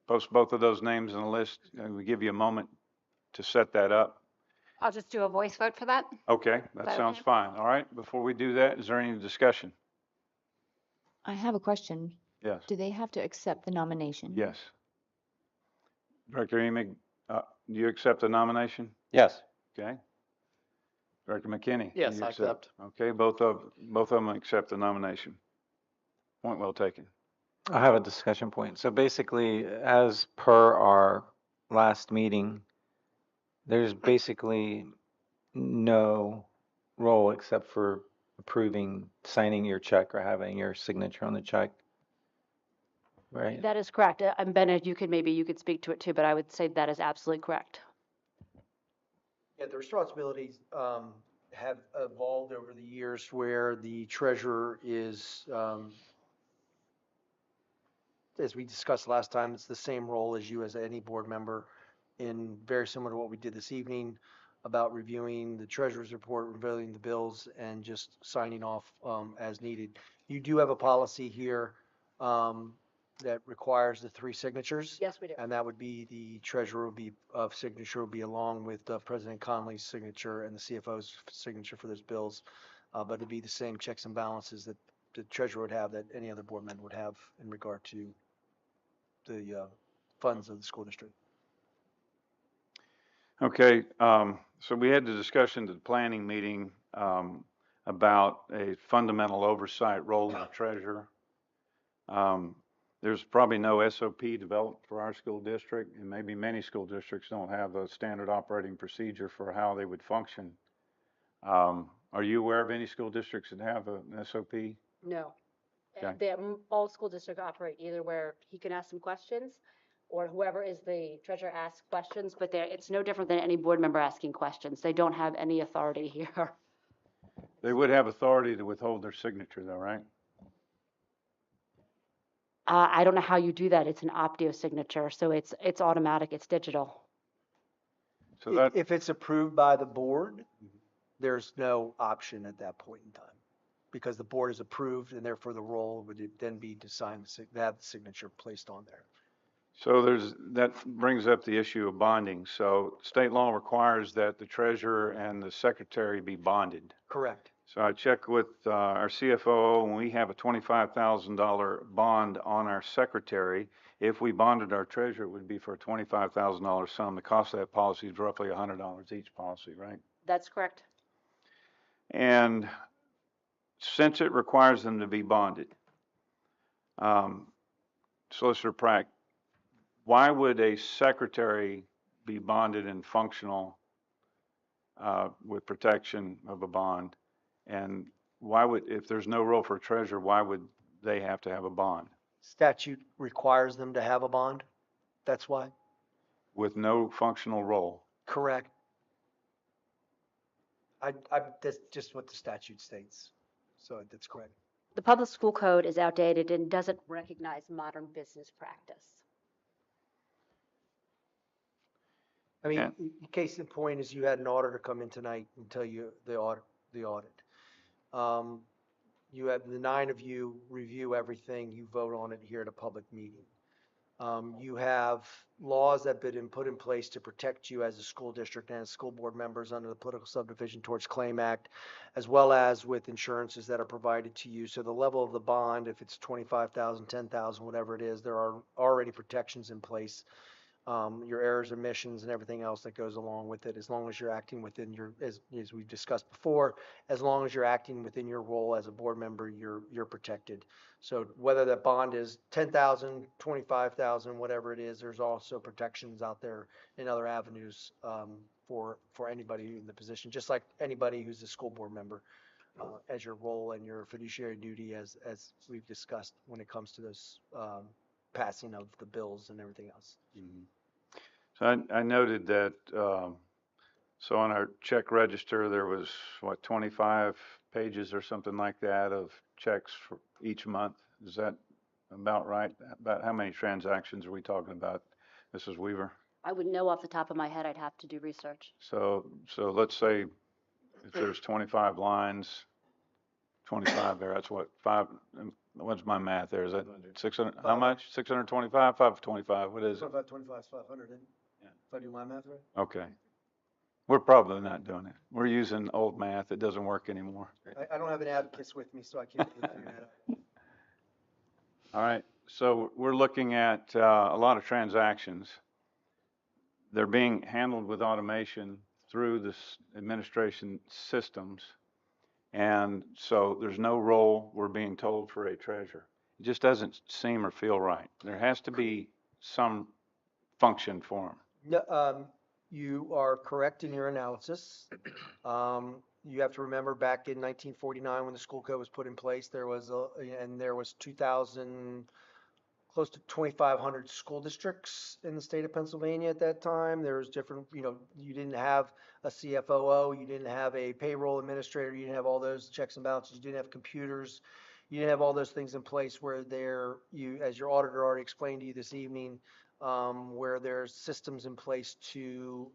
Speaker 1: post both of those names in the list, and we give you a moment to set that up?
Speaker 2: I'll just do a voice vote for that.
Speaker 1: Okay, that sounds fine. All right, before we do that, is there any discussion?
Speaker 4: I have a question.
Speaker 1: Yes.
Speaker 4: Do they have to accept the nomination?
Speaker 1: Yes. Director Emig, do you accept the nomination?
Speaker 10: Yes.
Speaker 1: Okay. Director McKinney? do
Speaker 9: Yes,
Speaker 1: you
Speaker 9: I accept.
Speaker 1: Okay, both of them accept the nomination. Point well taken.
Speaker 10: I have a discussion point. So basically, as per our last meeting, there's basically no role except for approving, signing your check or having your signature on the check. Right?
Speaker 7: That is correct. And Bennett, you could speak to it too, but I would say that is absolutely correct.
Speaker 17: Yeah, the responsibilities have evolved over the years where the treasurer is, as we discussed last time, it's the same role as you as any board member, in very similar to what we did this evening about reviewing the treasurer's report, reviewing the bills, and just signing off as needed. You do have a policy here that requires the 3 signatures.
Speaker 7: Yes, we do.
Speaker 17: And that would be the treasurer signature will be along with President Conley's signature and the CFO's signature for those bills. But it'd be the same checks and balances that the treasurer would have that any other board member would have in regard to the funds of the school district.
Speaker 1: Okay, so we had the discussion at the planning meeting about a fundamental oversight role of the treasurer. There's probably no SOP developed for our school district, and maybe many school districts don't have a standard operating procedure for how they would function. Are you aware of any school districts that have an SOP?
Speaker 7: No.
Speaker 1: Okay.
Speaker 7: All school districts operate either where he can ask some questions or whoever is the treasurer asks questions, but it's no different than any board member asking questions. They don't have any authority here.
Speaker 1: They would have authority to withhold their signature though, right?
Speaker 7: I don't know how you do that. It's an Optio signature, so it's automatic, it's digital.
Speaker 1: So that,
Speaker 17: If it's approved by the board, there's no option at that point in time, because the board is approved, and therefore the role would then be to sign to have the signature placed on there.
Speaker 1: so that brings up the issue of bonding. So state law requires that the treasurer and the secretary be bonded.
Speaker 17: Correct.
Speaker 1: So I checked with our CFO, and we have a $25,000 bond on our secretary. If we bonded our treasurer, it would be for a $25,000 sum. The cost of that policy is roughly $100 each policy, right?
Speaker 7: That's correct.
Speaker 1: And since it requires them to be bonded, Solicitor Pratt, why would a secretary be bonded and functional with protection of a bond? And why would, if there's no role for a treasurer, why would they have to have a bond?
Speaker 17: Statute requires them to have a bond. That's why.
Speaker 1: With no functional role?
Speaker 17: Correct. That's just what the statute states. So that's correct.
Speaker 7: The public school code is outdated and doesn't recognize modern business practice.
Speaker 17: I mean, case in point is you had an auditor come in tonight and tell you the audit. You have the 9 of you review everything, you vote on it here at a public meeting. You have laws that have been put in place to protect you as a school district and as school board members under the Political Subdivision Towards Claim Act, as well as with insurances that are provided to you. So the level of the bond, if it's 25,000, 10,000, whatever it is, there are already protections in place. Your errors, omissions, and everything else that goes along with it, as long as you're acting within your, as we've discussed before, as long as you're acting within your role as a board member, you're protected. So whether that bond is 10,000, 25,000, whatever it is, there's also protections out there in other avenues for anybody in the position, just like anybody who's a school board member, as your role and your fiduciary duty, as we've discussed when it comes to this passing of the bills and everything else.
Speaker 1: Mhm. So I noted that, so on our check register, there was, what, 25 pages or something like that of checks for each month. Is that about right? About how many transactions are we talking about, Mrs. Weaver?
Speaker 7: I wouldn't know off the top of my head. I'd have to do research.
Speaker 1: So let's say if there's 25 lines, 25 there, that's what, what's my math there? Is that 600, how much? 625, 525, what is it?
Speaker 17: 25 is 500, isn't it?
Speaker 1: Yeah.
Speaker 17: If I do my math right?
Speaker 1: Okay. We're probably not doing it. We're using old math. It doesn't work anymore.
Speaker 17: I don't have an abacus with me, so I can't figure that out.
Speaker 1: All right. So we're looking at a lot of transactions. They're being handled with automation through this administration systems. And so there's no role, we're being told, for a treasurer. It just doesn't seem or feel right. There has to be some function for them.
Speaker 17: No, you are correct in your analysis. You have to remember back in 1949 when the school code was put in place, there was 2,000, close to 2,500 school districts in the state of Pennsylvania at that time. There was different, you didn't have a CFOO, you didn't have a payroll administrator, you didn't have all those checks and balances, you didn't have computers, you didn't have all those things in place where as your auditor already explained to you this evening, where there's systems in place to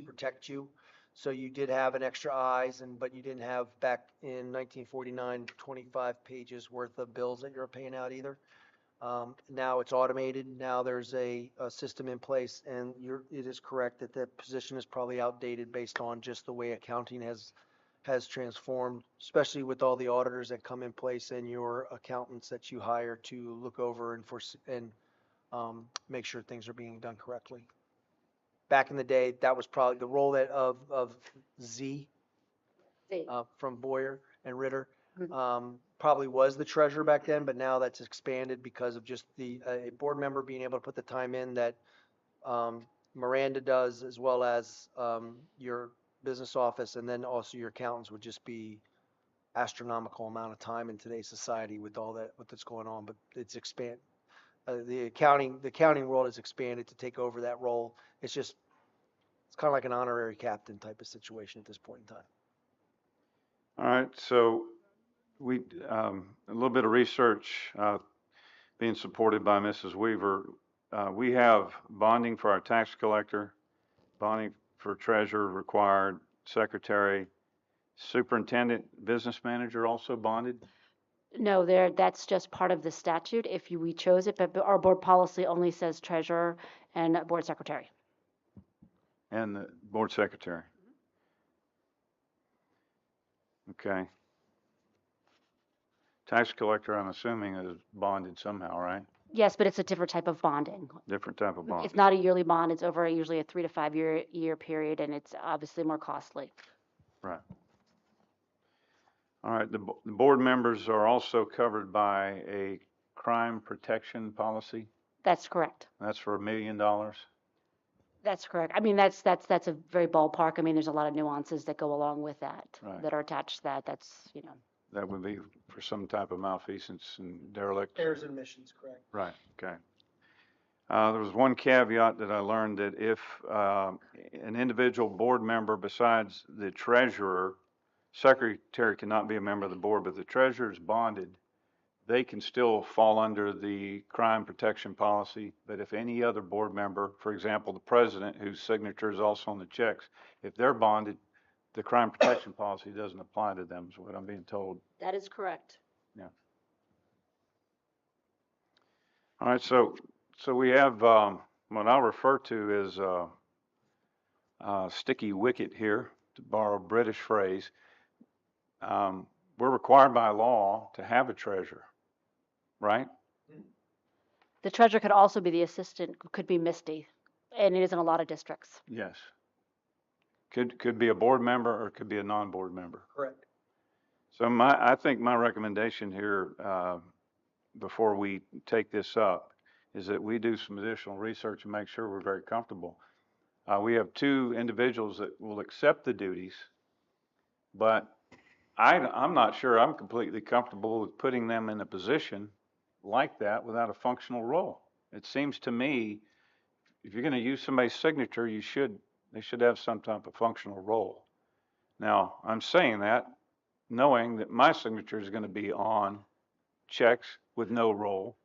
Speaker 17: protect you. So you did have an extra eyes, but you didn't have back in 1949 25 pages worth of bills that you're paying out either. Now it's automated. Now there's a system in place, and it is correct that the position is probably outdated based on just the way accounting has transformed, especially with all the auditors that come in place and your accountants that you hire to look over and make sure things are being done correctly. Back in the day, that was probably the role of Z from Boyer and Ritter. Probably was the treasurer back then, but now that's expanded because of just a board member being able to put the time in that Miranda does, as well as your business office, and then also your accountants would just be astronomical amount of time in today's society with all that that's going on. But it's the accounting world has expanded to take over that role. It's kind of like an honorary captain type of situation at this point in time.
Speaker 1: All right. So we, a little bit of research being supported by Mrs. Weaver. We have bonding for our tax collector, bonding for treasurer required, secretary, superintendent, business manager also bonded.
Speaker 7: No, that's just part of the statute if we chose it, but our board policy only says treasurer and board secretary.
Speaker 1: And the board secretary. Okay. Tax collector, I'm assuming, is bonded somehow, right?
Speaker 7: Yes, but it's a different type of bonding.
Speaker 1: Different type of bond.
Speaker 7: It's not a yearly bond. It's over usually a 3 to 5 year period, and it's obviously more costly.
Speaker 1: Right. All right. The board members are also covered by a crime protection policy.
Speaker 7: That's correct.
Speaker 1: That's for $1 million.
Speaker 7: That's correct. I mean, that's a very ballpark. I mean, there's a lot of nuances that go along with that,
Speaker 1: Right.
Speaker 7: that are attached to that. That's,
Speaker 1: That would be for some type of malfeasance and derelict.
Speaker 17: Errors and omissions, correct.
Speaker 1: Right. Okay. There was one caveat that I learned, that if an individual board member besides the treasurer, secretary cannot be a member of the board, but the treasurer is bonded, they can still fall under the crime protection policy. But if any other board member, for example, the president, whose signature is also on the checks, if they're bonded, the crime protection policy doesn't apply to them, is what I'm being told.
Speaker 7: That is correct.
Speaker 1: Yeah. All right, so So we have, what I'll refer to as, sticky wicket here, to borrow a British phrase. We're required by law to have a treasurer, right?
Speaker 7: The treasurer could also be the assistant, could be Misty, and it is in a lot of districts.
Speaker 1: Yes. Could be a board member or it could be a non-board member.
Speaker 17: Correct.
Speaker 1: So I think my recommendation here, before we take this up, is that we do some additional research and make sure we're very comfortable. We have two individuals that will accept the duties, but I'm not sure I'm completely comfortable with putting them in a position like that without a functional role. It seems to me, if you're going to use somebody's signature, they should have some type of functional role. Now, I'm saying that knowing that my signature is going to be on checks with no role.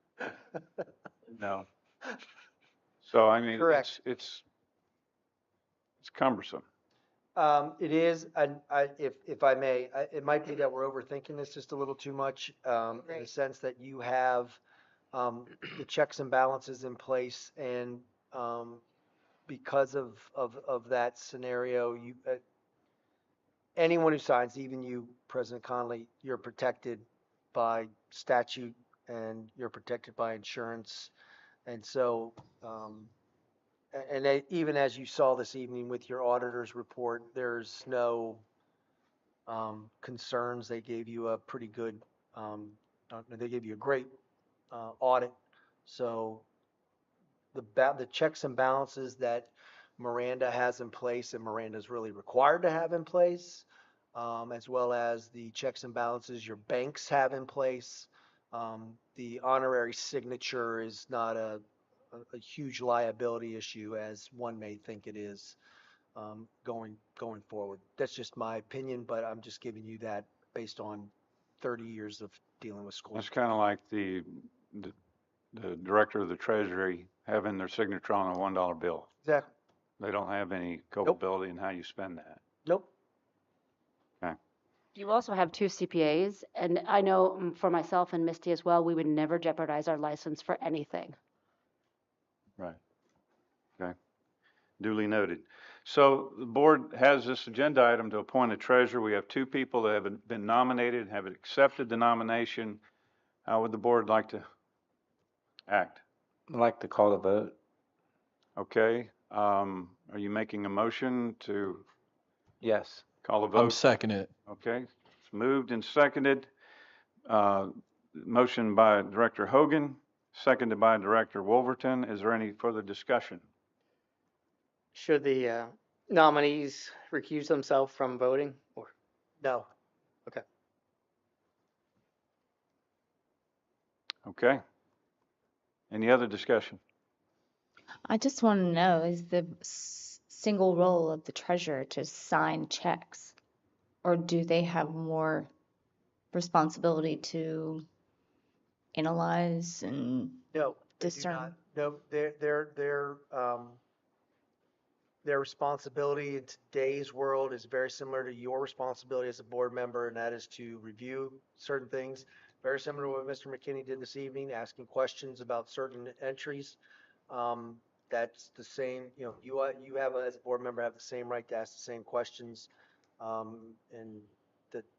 Speaker 1: No. So, I mean,
Speaker 17: Correct.
Speaker 1: it's cumbersome.
Speaker 17: It is, and if I may, it might be that we're overthinking this just a little too much, in the sense that you have, the checks and balances in place, and, because of that scenario, anyone who signs, even you, President Connolly, you're protected by statute and you're protected by insurance. And so, even as you saw this evening with your auditor's report, there's no concerns. They gave you a pretty good, they gave you a great audit. So the checks and balances that Miranda has in place, and Miranda's really required to have in place, as well as the checks and balances your banks have in place. The honorary signature is not a huge liability issue as one may think it is, going forward. That's just my opinion, but I'm just giving you that based on 30 years of dealing with schools.
Speaker 1: It's kind of like the director of the treasury having their signature on a $1 bill.
Speaker 17: Exactly.
Speaker 1: They don't have any culpability in how you spend that.
Speaker 17: Nope.
Speaker 1: Okay.
Speaker 7: You also have two CPAs, and I know for myself and Misty as well, we would never jeopardize our license for anything.
Speaker 1: Right. Okay. Duly noted. So the board has this agenda item to appoint a treasurer. We have two people that have been nominated, have accepted the nomination. How would the board like to act?
Speaker 10: I'd like to call the vote.
Speaker 1: Okay. Are you making a motion to
Speaker 10: Yes.
Speaker 1: call the vote?
Speaker 14: I'm seconding it.
Speaker 1: Okay. It's moved and seconded. Motion by Director Hogan, seconded by Director Wolverton. Is there any further discussion?
Speaker 9: Should the nominees recuse themselves from voting, or?
Speaker 17: No.
Speaker 9: Okay.
Speaker 1: Okay. Any other discussion?
Speaker 4: I just want to know, is the single role of the treasurer to sign checks? Or do they have more responsibility to analyze and
Speaker 17: No. They do
Speaker 4: discern?
Speaker 17: not. No, their responsibility in today's world is very similar to your responsibility as a board member, and that is to review certain things. Very similar to what Mr. McKinney did this evening, asking questions about certain entries. That's the same, you have, as a board member, have the same right to ask the same questions. And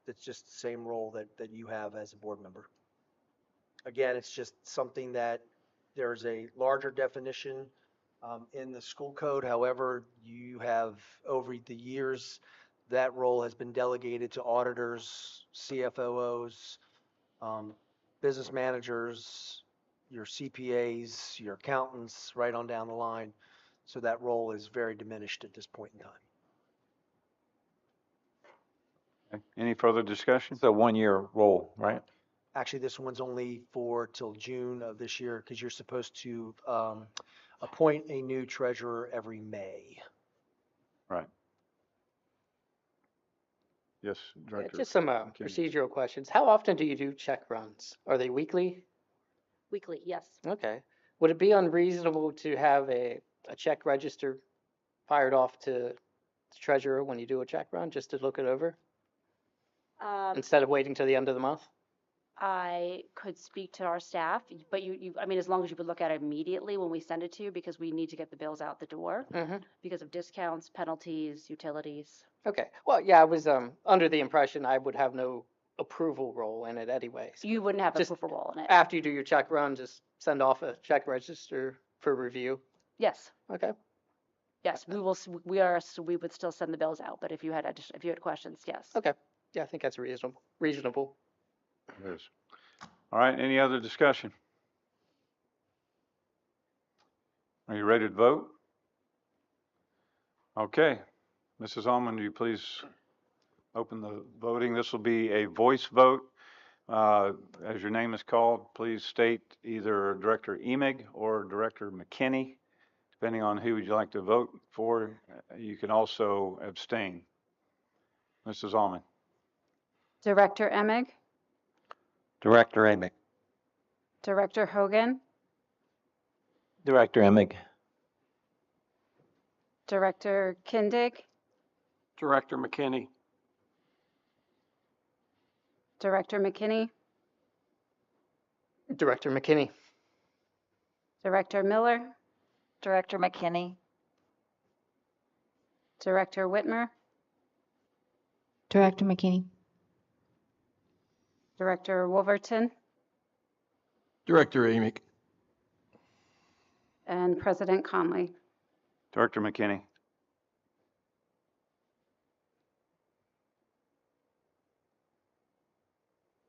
Speaker 17: that's just the same role that you have as a board member. Again, it's just something that there's a larger definition in the school code. However, you have, over the years, that role has been delegated to auditors, CFOs, business managers, your CPAs, your accountants, right on down the line. So that role is very diminished at this point in time.
Speaker 1: Okay. Any further discussion?
Speaker 10: It's a 1-year role, right?
Speaker 17: Actually, this one's only for till June of this year, because you're supposed to appoint a new treasurer every May.
Speaker 1: Right. Yes,
Speaker 9: Yeah,
Speaker 1: Director.
Speaker 9: just some
Speaker 1: McKinney.
Speaker 9: procedural questions. How often do you do check runs? Are they weekly?
Speaker 7: Weekly, yes.
Speaker 9: Okay. Would it be unreasonable to have a check register fired off to the treasurer when you do a check run, just to look it over, instead of waiting till the end of the month?
Speaker 7: I could speak to our staff, but I mean, as long as you would look at it immediately when we send it to you, because we need to get the bills out the door because of discounts, penalties, utilities.
Speaker 9: Okay. Well, yeah, I was under the impression I would have no approval role in it anyway. So
Speaker 7: You wouldn't have a
Speaker 9: just
Speaker 7: proof of role in it.
Speaker 9: after you do your check run, just send off a check register for review.
Speaker 7: Yes,
Speaker 9: Okay.
Speaker 7: yes, we would still send the bills out, but if you had questions, yes.
Speaker 9: Okay. Yeah, I think that's reasonable. Reasonable.
Speaker 1: It is. All right, any other discussion? Are you ready to vote? Okay. Mrs. Almond, do you please open the voting? This will be a voice vote. As your name is called, please state either Director Emig or Director McKinney. Depending on who would you like to vote for, you can also abstain. Mrs. Almond.
Speaker 2: Director Emig,
Speaker 10: Director Amick.
Speaker 2: Director Hogan,
Speaker 10: Director Amick.
Speaker 2: Director Kindig,
Speaker 13: Director McKinney.
Speaker 2: Director McKinney,
Speaker 9: Director McKinney.
Speaker 2: Director Miller,
Speaker 8: Director McKinney,
Speaker 2: Director Whitmer,
Speaker 4: Director McKinney.
Speaker 2: Director Wolverton,
Speaker 14: Director Amick.
Speaker 2: and President Conley.
Speaker 1: Director McKinney.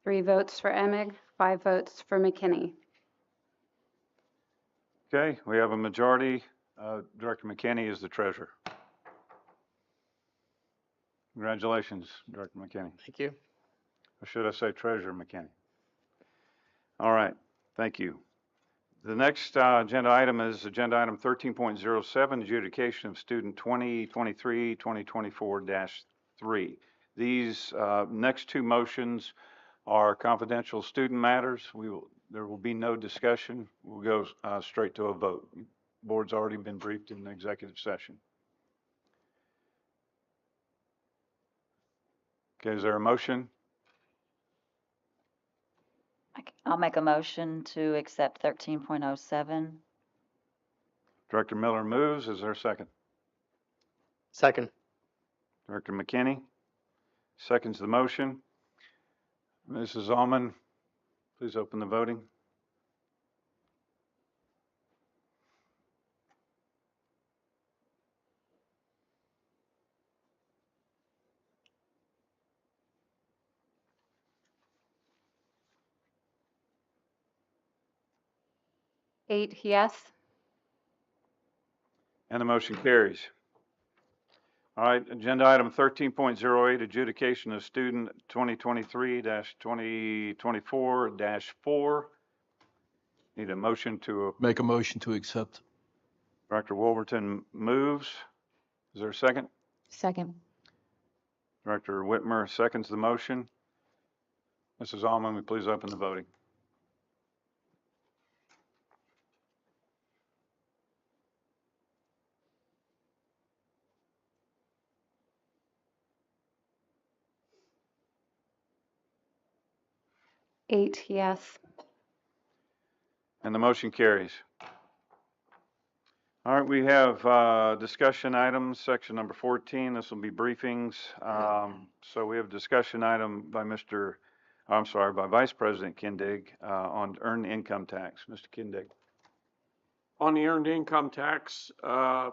Speaker 2: Three votes for Emig, 5 votes for McKinney.
Speaker 1: Okay, we have a majority. Director McKinney is the treasurer. Congratulations, Director McKinney.
Speaker 9: Thank you.
Speaker 1: Or should I say Treasurer McKinney? All right, thank you. The next agenda item is agenda item 13.07, adjudication of student 2023-2024-3. These next two motions are confidential student matters. There will be no discussion. We'll go straight to a vote. Board's already been briefed in the executive session. Okay, is there a motion?
Speaker 8: I'll make a motion to accept 13.07.
Speaker 1: Director Miller moves. Is there a second?
Speaker 9: Second.
Speaker 1: Director McKinney seconds the motion. Mrs. Almond, please open the voting.
Speaker 2: Eight yes.
Speaker 1: And the motion carries. All right, agenda item 13.08, adjudication of student 2023-2024-4. Need a motion to,
Speaker 14: Make a motion to accept.
Speaker 1: Director Wolverton moves. Is there a second?
Speaker 4: Second.
Speaker 1: Director Whitmer seconds the motion. Mrs. Almond, will you please open the voting?
Speaker 2: Eight yes.
Speaker 1: And the motion carries. All right, we have discussion items, section number 14. This will be briefings. So we have a discussion item by by Vice President Kindig on earned income tax. Mr. Kindig.
Speaker 13: On the earned income tax, the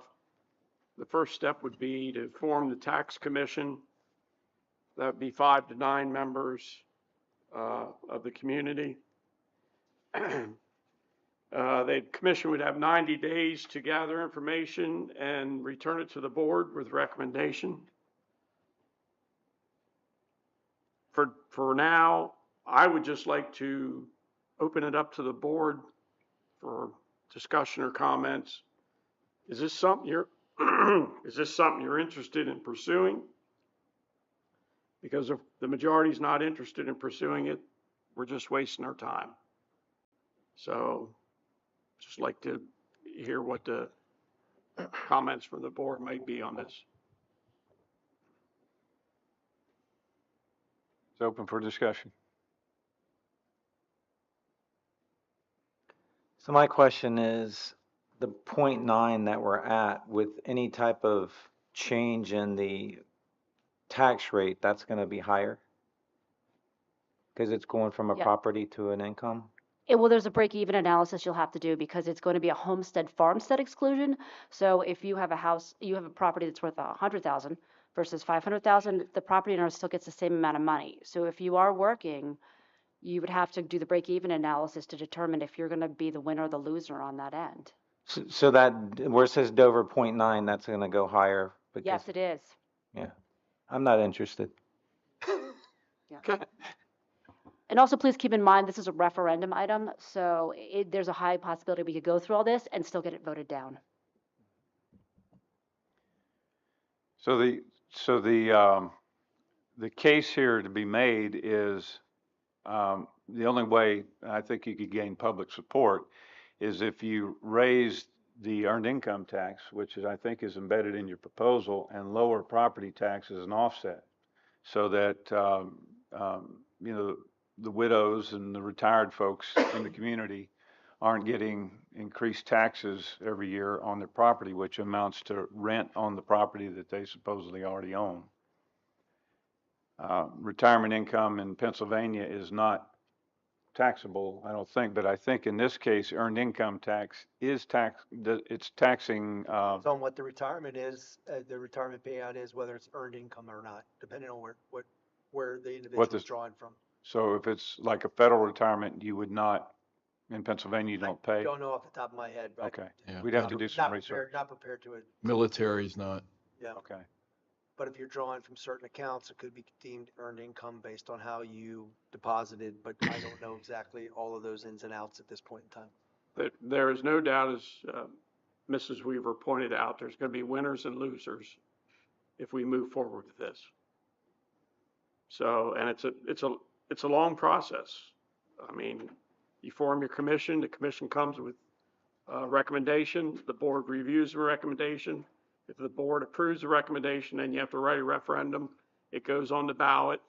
Speaker 13: first step would be to form the tax commission. That would be 5 to 9 members of the community. The commission would have 90 days to gather information and return it to the board with recommendation. For now, I would just like to open it up to the board for discussion or comments. Is this something you're interested in pursuing? Because if the majority is not interested in pursuing it, we're just wasting our time. So just like to hear what the comments from the board might be on this.
Speaker 1: It's open for discussion.
Speaker 10: So my question is, the .9 that we're at, with any type of change in the tax rate, that's gonna be higher? Because it's going from a
Speaker 7: Yeah.
Speaker 10: property to an income?
Speaker 7: Well, there's a break-even analysis you'll have to do because it's going to be a homestead farmstead exclusion. So if you have a house, you have a property that's worth 100,000 versus 500,000, the property owner still gets the same amount of money. So if you are working, you would have to do the break-even analysis to determine if you're going to be the winner or the loser on that end.
Speaker 10: So that, where it says Dover .9, that's gonna go higher because,
Speaker 7: Yes, it is.
Speaker 10: yeah, I'm not interested.
Speaker 7: Yeah. And also, please keep in mind, this is a referendum item, so there's a high possibility we could go through all this and still get it voted down.
Speaker 1: So the case here to be made is, the only way I think you could gain public support is if you raise the earned income tax, which is, I think is embedded in your proposal, and lower property tax as an offset. So that, you know, the widows and the retired folks in the community aren't getting increased taxes every year on their property, which amounts to rent on the property that they supposedly already own. Retirement income in Pennsylvania is not taxable, I don't think, but I think in this case, earned income tax is it's taxing,
Speaker 17: It's on what the retirement is, the retirement payout is, whether it's earned income or not, depending on where the individual is drawing from.
Speaker 1: so if it's like a federal retirement, you would not, in Pennsylvania, you don't pay?
Speaker 17: Don't know off the top of my head, but
Speaker 1: Okay,
Speaker 14: Yeah,
Speaker 1: we'd have to do some
Speaker 17: not
Speaker 1: research.
Speaker 17: prepared, not prepared to it.
Speaker 14: military's not.
Speaker 17: Yeah.
Speaker 1: Okay.
Speaker 17: But if you're drawing from certain accounts, it could be deemed earned income based on how you deposited, but I don't know exactly all of those ins and outs at this point in time.
Speaker 13: There is no doubt, as Mrs. Weaver pointed out, there's going to be winners and losers if we move forward with this. So, and it's a long process. I mean, you form your commission, the commission comes with a recommendation, the board reviews the recommendation. If the board approves the recommendation, then you have to write a referendum. It goes on the ballot,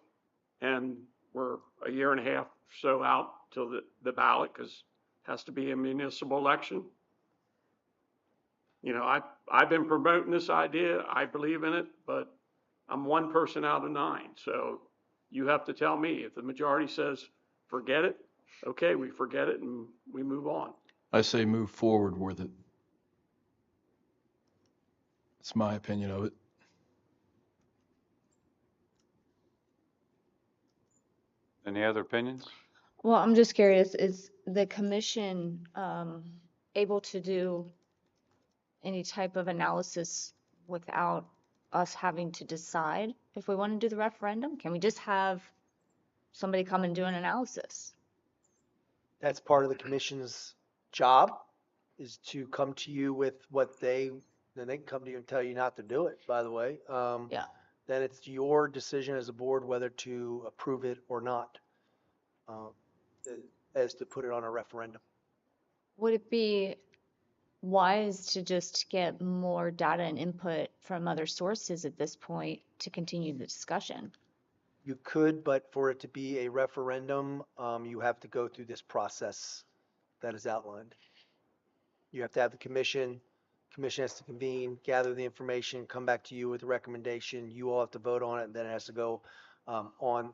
Speaker 13: and we're a year and a half or so out till the ballot, because it has to be a municipal election. You know, I've been promoting this idea. I believe in it, but I'm one person out of 9. So you have to tell me if the majority says, forget it, okay, we forget it and we move on.
Speaker 14: I say move forward with it. It's my opinion of it.
Speaker 1: Any other opinions?
Speaker 4: Well, I'm just curious, is the commission able to do any type of analysis without us having to decide if we want to do the referendum? Can we just have somebody come and do an analysis?
Speaker 17: That's part of the commission's job, is to come to you with what then they can come to you and tell you not to do it, by the way.
Speaker 4: Yeah.
Speaker 17: Then it's your decision as a board whether to approve it or not, as to put it on a referendum.
Speaker 4: Would it be wise to just get more data and input from other sources at this point to continue the discussion?
Speaker 17: You could, but for it to be a referendum, you have to go through this process that is outlined. You have to have the commission has to convene, gather the information, come back to you with a recommendation. You all have to vote on it, and then it has to go on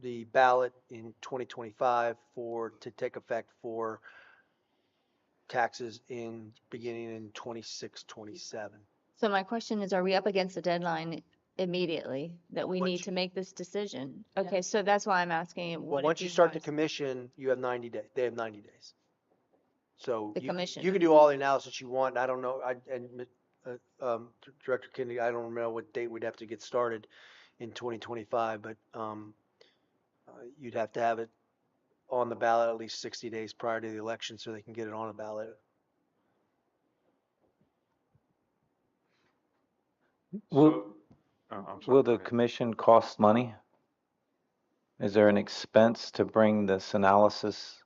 Speaker 17: the ballot in 2025 to take effect for taxes beginning in 26, 27.
Speaker 4: So my question is, are we up against a deadline immediately that we
Speaker 17: Once
Speaker 4: need
Speaker 17: you-
Speaker 4: to make this decision? Okay, so that's why I'm asking.
Speaker 17: Well,
Speaker 4: would it
Speaker 17: once
Speaker 4: be
Speaker 17: you start the
Speaker 4: wise-
Speaker 17: commission, you have 90 days. They have 90 days. So
Speaker 4: The commission.
Speaker 17: you can do all the analysis you want. I don't know. Director Kennedy, I don't know what date we'd have to get started in 2025, but you'd have to have it on the ballot at least 60 days prior to the election so they can get it on the ballot.
Speaker 10: Will,
Speaker 1: I'm sorry,
Speaker 10: will
Speaker 1: go
Speaker 10: the
Speaker 1: ahead.
Speaker 10: commission cost money? Is there an expense to bring this analysis,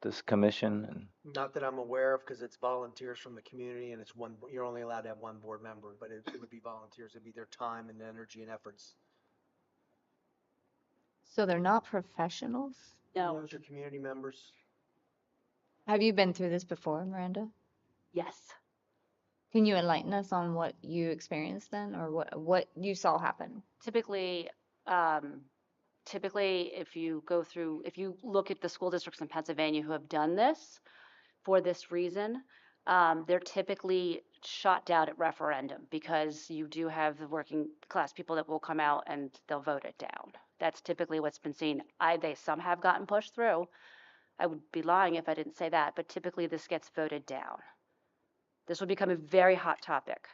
Speaker 10: this commission? And
Speaker 17: Not that I'm aware of, because it's volunteers from the community, and you're only allowed to have one board member, but it would be volunteers. It'd be their time and energy and efforts.
Speaker 4: So they're not professionals?
Speaker 7: No,
Speaker 17: Those are community members.
Speaker 4: Have you been through this before, Miranda?
Speaker 7: yes.
Speaker 4: Can you enlighten us on what you experienced then, or what you saw happen?
Speaker 7: Typically, um, typically, if you look at the school districts in Pennsylvania who have done this for this reason, they're typically shot down at referendum because you do have the working class people that will come out and they'll vote it down. That's typically what's been seen. Some have gotten pushed through. I would be lying if I didn't say that, but typically this gets voted down. This will become a very hot topic.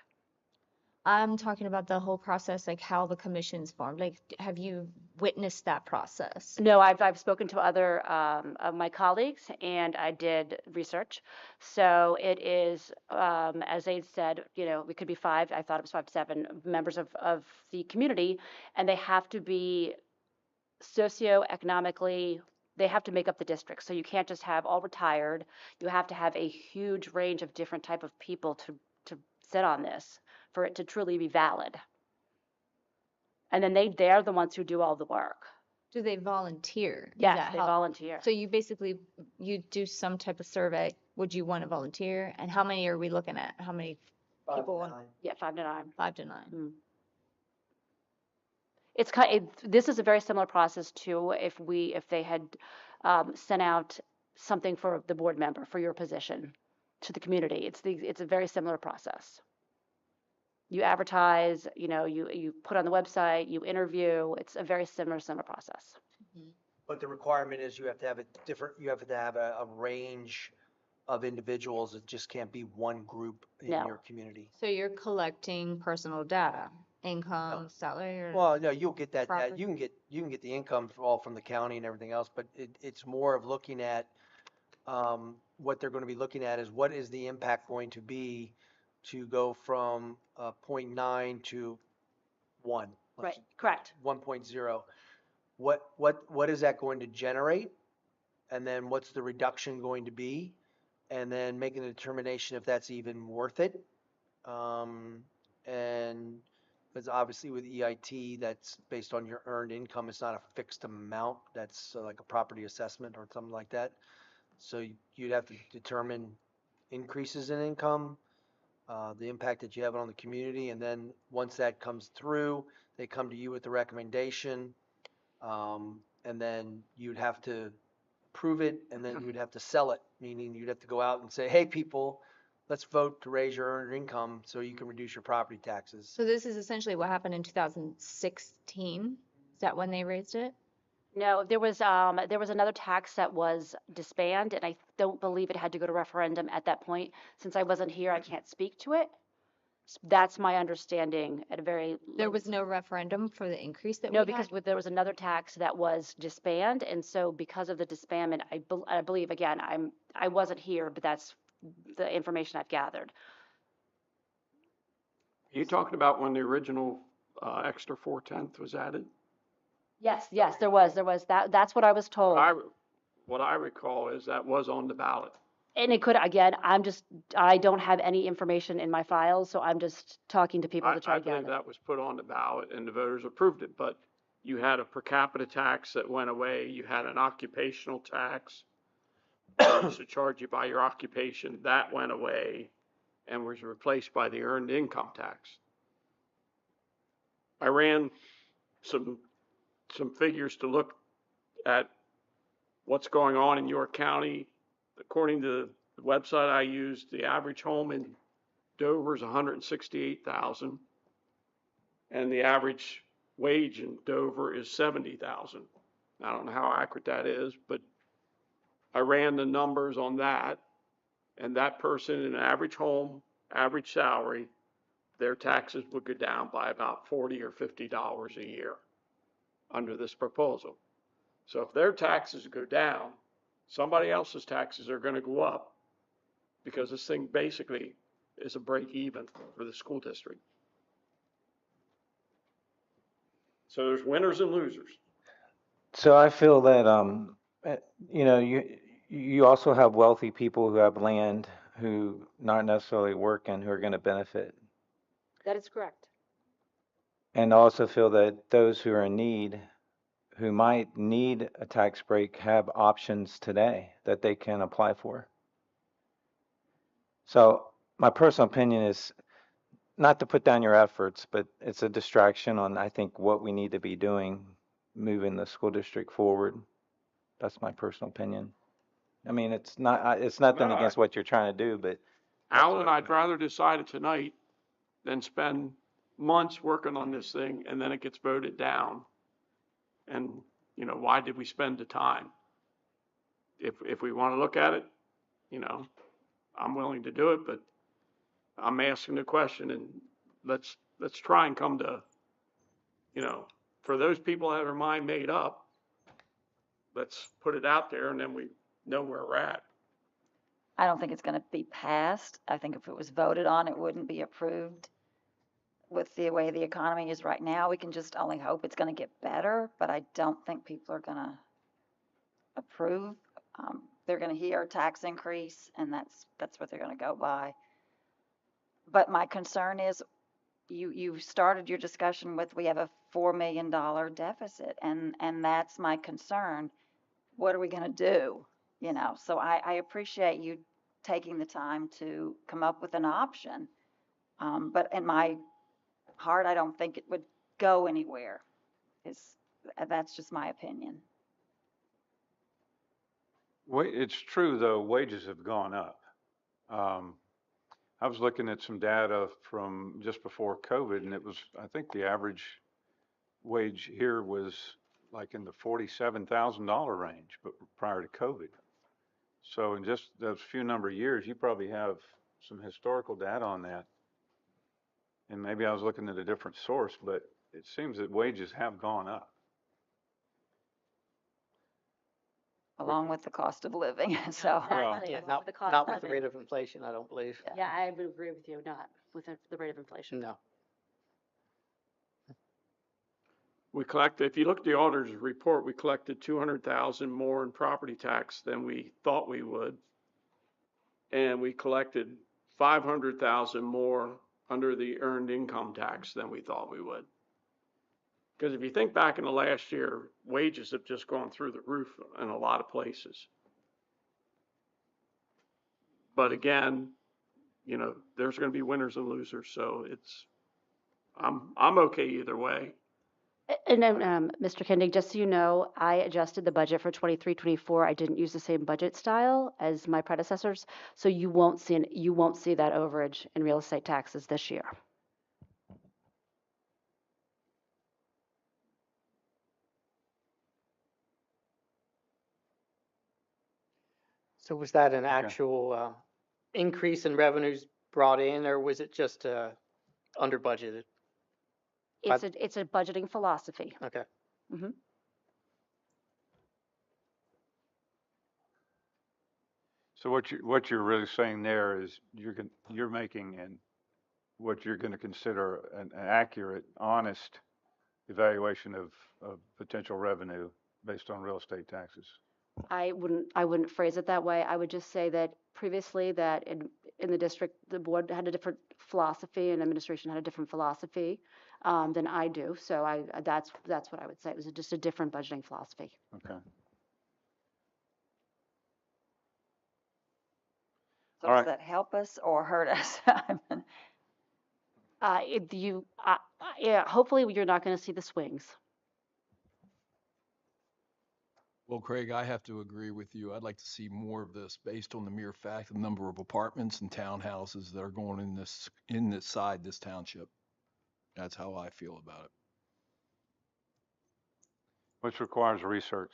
Speaker 4: I'm talking about the whole process, like how the commission's formed. Like, have you witnessed that process?
Speaker 7: No, I've spoken to other of my colleagues and I did research. So it is, as they said, it could be five, I thought it was 5 to 7 members of the community, and they have to be socioeconomically, they have to make up the district. So you can't just have all retired. You have to have a huge range of different type of people to sit on this for it to truly be valid. And then they're the ones who do all the work.
Speaker 4: Do they volunteer? Is
Speaker 7: Yes,
Speaker 4: that
Speaker 7: they
Speaker 4: how-
Speaker 7: volunteer.
Speaker 4: So you do some type of survey. Would you want to volunteer? And how many are we looking at? How many people?
Speaker 7: 5 to 9.
Speaker 4: 5 to 9.
Speaker 7: This is a very similar process to if they had sent out something for the board member for your position to the community. It's a very similar process. You advertise, you put on the website, you interview. It's a very similar process.
Speaker 17: But the requirement is you have to have you have to have a range of individuals. It just can't be one group in
Speaker 7: No.
Speaker 17: your community.
Speaker 4: So you're collecting personal data, income, salary, or
Speaker 17: Well, no, you'll get that,
Speaker 4: property?
Speaker 17: you can get the income all from the county and everything else, but it's more of looking at, what they're gonna be looking at is what is the impact going to be to go from, 0.9 to 1.
Speaker 7: Right, correct.
Speaker 17: 1.0. What is that going to generate? And then what's the reduction going to be? And then making a determination if that's even worth it. And because obviously with EIT, that's based on your earned income. It's not a fixed amount. That's like a property assessment or something like that. So you'd have to determine increases in income, the impact that you have on the community, and then once that comes through, they come to you with the recommendation, and then you'd have to prove it, and then you'd have to sell it, meaning you'd have to go out and say, hey, people, let's vote to raise your earned income so you can reduce your property taxes.
Speaker 4: So this is essentially what happened in 2016. Is that when they raised it?
Speaker 7: No, there was another tax that was disbanded, and I don't believe it had to go to referendum at that point. Since I wasn't here, I can't speak to it. That's my understanding at a very.
Speaker 4: There was no referendum for the increase that
Speaker 7: No,
Speaker 4: we
Speaker 7: because
Speaker 4: had?
Speaker 7: there was another tax that was disbanded, and so because of the disbandment, I believe, again, I wasn't here, but that's the information I've gathered.
Speaker 13: Are you talking about when the original extra 4/10 was added?
Speaker 7: Yes, there was that's what I was told.
Speaker 13: What I recall is that was on the ballot.
Speaker 7: And it could, again, I don't have any information in my files, so I'm just talking to people to try
Speaker 13: I
Speaker 7: to
Speaker 13: believe
Speaker 7: gather.
Speaker 13: that was put on the ballot and the voters approved it, but you had a per capita tax that went away. You had an occupational tax. They used to charge you by your occupation. That went away and was replaced by the earned income tax. I ran some figures to look at what's going on in York County. According to the website I used, the average home in Dover is $168,000, and the average wage in Dover is $70,000. I don't know how accurate that is, but I ran the numbers on that, and that person in an average home, average salary, their taxes would go down by about $40 or $50 a year under this proposal. So if their taxes go down, somebody else's taxes are going to go up because this thing basically is a break even for the school district. So there's winners and losers.
Speaker 10: So I feel that, you also have wealthy people who have land who not necessarily working who are going to benefit.
Speaker 7: That is correct.
Speaker 10: And I also feel that those who are in need, who might need a tax break have options today that they can apply for. So my personal opinion is not to put down your efforts, but it's a distraction on, I think, what we need to be doing, moving the school district forward. That's my personal opinion. I mean, it's nothing
Speaker 13: No,
Speaker 10: against what you're trying to do, but that's
Speaker 13: Alan,
Speaker 10: what,
Speaker 13: I'd rather decide it tonight than spend months working on this thing and then it gets voted down. And, you know, why did we spend the time? If we want to look at it, you know, I'm willing to do it, but I'm asking the question and let's try and come to, you know, for those people that have their mind made up, let's put it out there and then we know where we're at.
Speaker 8: I don't think it's going to be passed. I think if it was voted on, it wouldn't be approved. With the way the economy is right now, we can just only hope it's going to get better, but I don't think people are going to approve. They're going to hear a tax increase, and that's what they're going to go by. But my concern is, you started your discussion with, we have a $4 million deficit, and that's my concern. What are we going to do? You know, so I appreciate you taking the time to come up with an option. But in my heart, I don't think it would go anywhere. That's just my opinion.
Speaker 1: It's true, though, wages have gone up. I was looking at some data from just before COVID, and it was, I think the average wage here was like in the $47,000 range, but prior to COVID. So in just those few number of years, you probably have some historical data on that. And maybe I was looking at a different source, but it seems that wages have gone up.
Speaker 8: Along with the cost of living, so.
Speaker 1: Well,
Speaker 9: Yeah,
Speaker 7: Along with the cost
Speaker 9: not
Speaker 7: of
Speaker 9: with the
Speaker 7: living.
Speaker 9: rate of inflation, I don't believe.
Speaker 7: Yeah, I would agree with you, not with the rate of inflation.
Speaker 9: No.
Speaker 13: We collected, if you look at the auditor's report, we collected 200,000 more in property tax than we thought we would. And we collected 500,000 more under the earned income tax than we thought we would. Because if you think back in the last year, wages have just gone through the roof in a lot of places. But again, you know, there's going to be winners and losers, so I'm okay either way.
Speaker 7: And then, Mr. Kindig, just so you know, I adjusted the budget for 23-24. I didn't use the same budget style as my predecessors, so you won't see that overage in real estate taxes this year.
Speaker 9: So was that an actual increase in revenues brought in, or was it just under budgeted?
Speaker 7: It's a budgeting philosophy.
Speaker 9: Okay.
Speaker 7: Mhm.
Speaker 1: So what you're really saying there is you're making what you're going to consider an accurate, honest evaluation of potential revenue based on real estate taxes.
Speaker 7: I wouldn't phrase it that way. I would just say that previously that in the district, the board had a different philosophy and administration had a different philosophy than I do. So that's what I would say. It was just a different budgeting philosophy.
Speaker 1: Okay.
Speaker 8: So
Speaker 1: All
Speaker 8: does
Speaker 1: right.
Speaker 8: that help us or hurt us?
Speaker 7: Yeah, hopefully you're not going to see the swings.
Speaker 14: Well, Craig, I have to agree with you. I'd like to see more of this based on the mere fact of the number of apartments and townhouses that are going in this township. That's how I feel about it.
Speaker 1: Which requires research.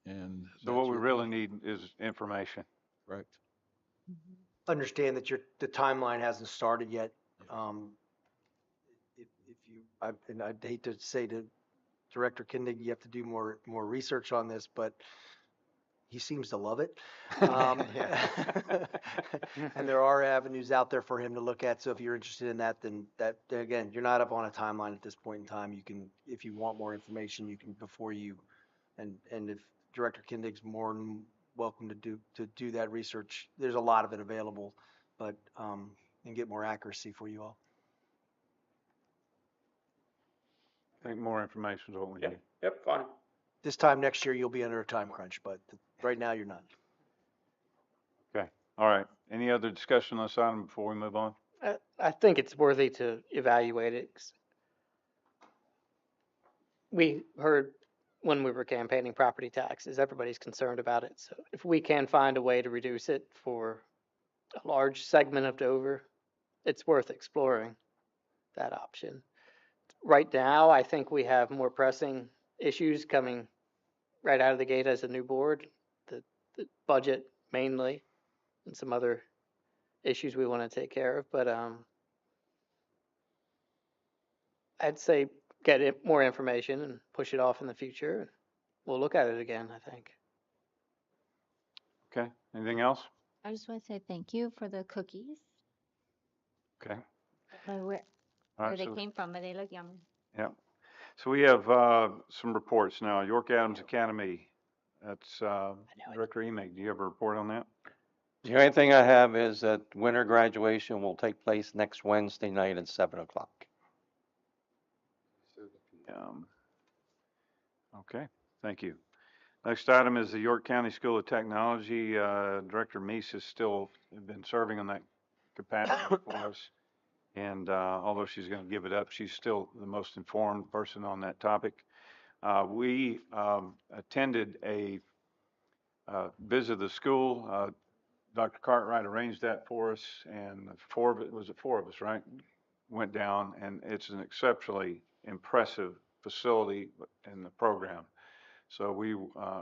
Speaker 14: And
Speaker 1: So what we really need is information.
Speaker 14: Correct.
Speaker 17: Understand that the timeline hasn't started yet. And I'd hate to say to Director Kindig, you have to do more research on this, but he seems to love it. And there are avenues out there for him to look at. So if you're interested in that, then again, you're not up on a timeline at this point in time. You can, if you want more information, you can and if Director Kindig's more than welcome to do that research, there's a lot of it available, but and get more accuracy for you all.
Speaker 1: I think more information is what we
Speaker 13: Yeah,
Speaker 1: need.
Speaker 13: yep, fine.
Speaker 17: This time next year, you'll be under a time crunch, but right now you're not.
Speaker 1: Okay, all right. Any other discussion on this item before we move on?
Speaker 9: I think it's worthy to evaluate it. 'Cause we heard when we were campaigning property taxes, everybody's concerned about it. So if we can find a way to reduce it for a large segment of Dover, it's worth exploring that option. Right now, I think we have more pressing issues coming right out of the gate as a new board, the budget mainly, and some other issues we want to take care of. But I'd say get it, more information and push it off in the future. We'll look at it again, I think.
Speaker 1: Okay, anything else?
Speaker 4: I just want to say thank you for the cookies.
Speaker 1: Okay,
Speaker 4: Don't know where
Speaker 1: all right,
Speaker 4: they
Speaker 1: so,
Speaker 4: came from, but they look yummy.
Speaker 1: yeah. So we have, some reports now. York Adams Academy, that's, Director Emig, do you have a report on that?
Speaker 18: The only thing I have is that winter graduation will take place next Wednesday night at 7 o'clock.
Speaker 1: Okay, thank you. Next item is the York County School of Technology. Director Meese has still been serving on that capacity for us. And although she's going to give it up, she's still the most informed person on that topic. We attended a visit of the school. Dr. Cartwright arranged that for us, and four of us, right? Went down, and it's an exceptionally impressive facility in the program. So we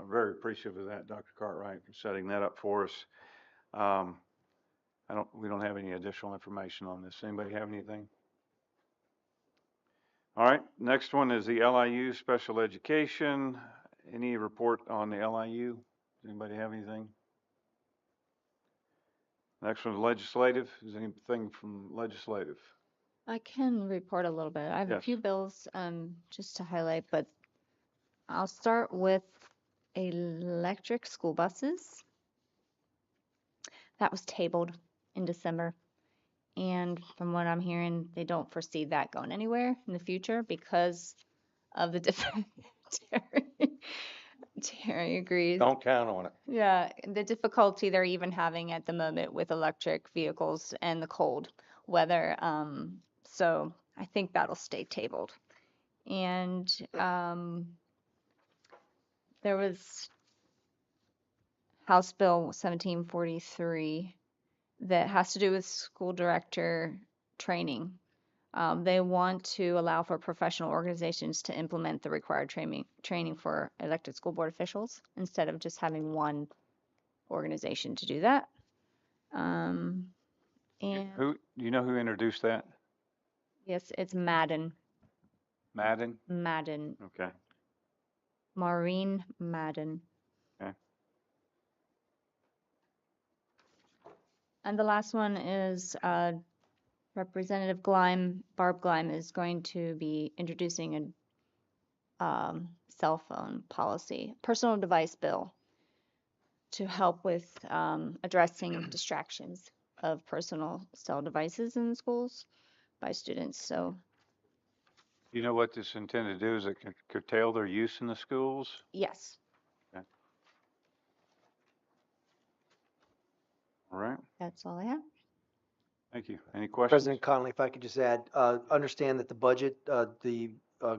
Speaker 1: very appreciative of that, Dr. Cartwright, for setting that up for us. We don't have any additional information on this. Anybody have anything? All right, next one is the LIU Special Education. Any report on the LIU? Does anybody have anything? Next one is legislative. Is anything from legislative?
Speaker 4: I can report a little bit. I have a
Speaker 1: Yes.
Speaker 4: few bills just to highlight, but I'll start with electric school buses. That was tabled in December. And from what I'm hearing, they don't foresee that going anywhere in the future because of the different. Terry agrees.
Speaker 18: Don't count on it.
Speaker 4: Yeah, the difficulty they're even having at the moment with electric vehicles and the cold weather. So I think that'll stay tabled. And there was House Bill 1743 that has to do with school director training. They want to allow for professional organizations to implement the required training for elected school board officials instead of just having one organization to do that. And
Speaker 1: Do you know who introduced that?
Speaker 4: yes, it's Madden.
Speaker 1: Madden?
Speaker 4: Madden.
Speaker 1: Okay.
Speaker 4: Maureen Madden.
Speaker 1: Okay.
Speaker 4: And the last one is Representative Barb Gleim is going to be introducing a cell phone policy, personal device bill, to help with addressing distractions of personal cell devices in schools by students. So,
Speaker 1: You know what this is intended to do? Is it curtail their use in the schools?
Speaker 4: yes.
Speaker 1: Okay. All right.
Speaker 4: That's all I have.
Speaker 1: Thank you. Any questions?
Speaker 17: President Connolly, if I could just add, understand that the budget, the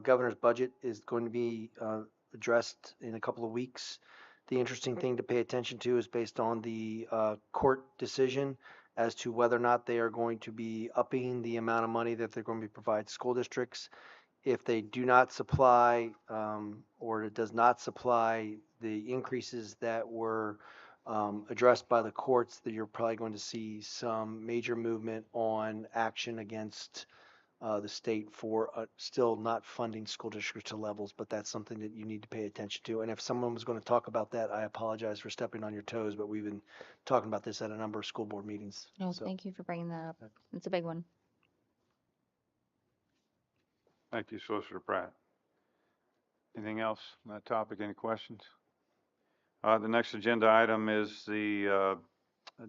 Speaker 17: governor's budget is going to be addressed in a couple of weeks. The interesting thing to pay attention to is based on the court decision as to whether or not they are going to be upping the amount of money that they're going to provide school districts. If they do not supply or it does not supply the increases that were addressed by the courts, that you're probably going to see some major movement on action against the state for still not funding school districts to levels, but that's something that you need to pay attention to. And if someone was going to talk about that, I apologize for stepping on your toes, but we've been talking about this at a number of school board meetings.
Speaker 4: No,
Speaker 17: So,
Speaker 4: thank you for bringing that up. It's a big one.
Speaker 1: Thank you, Solicitor Pratt. Anything else on that topic? Any questions? The next agenda item is the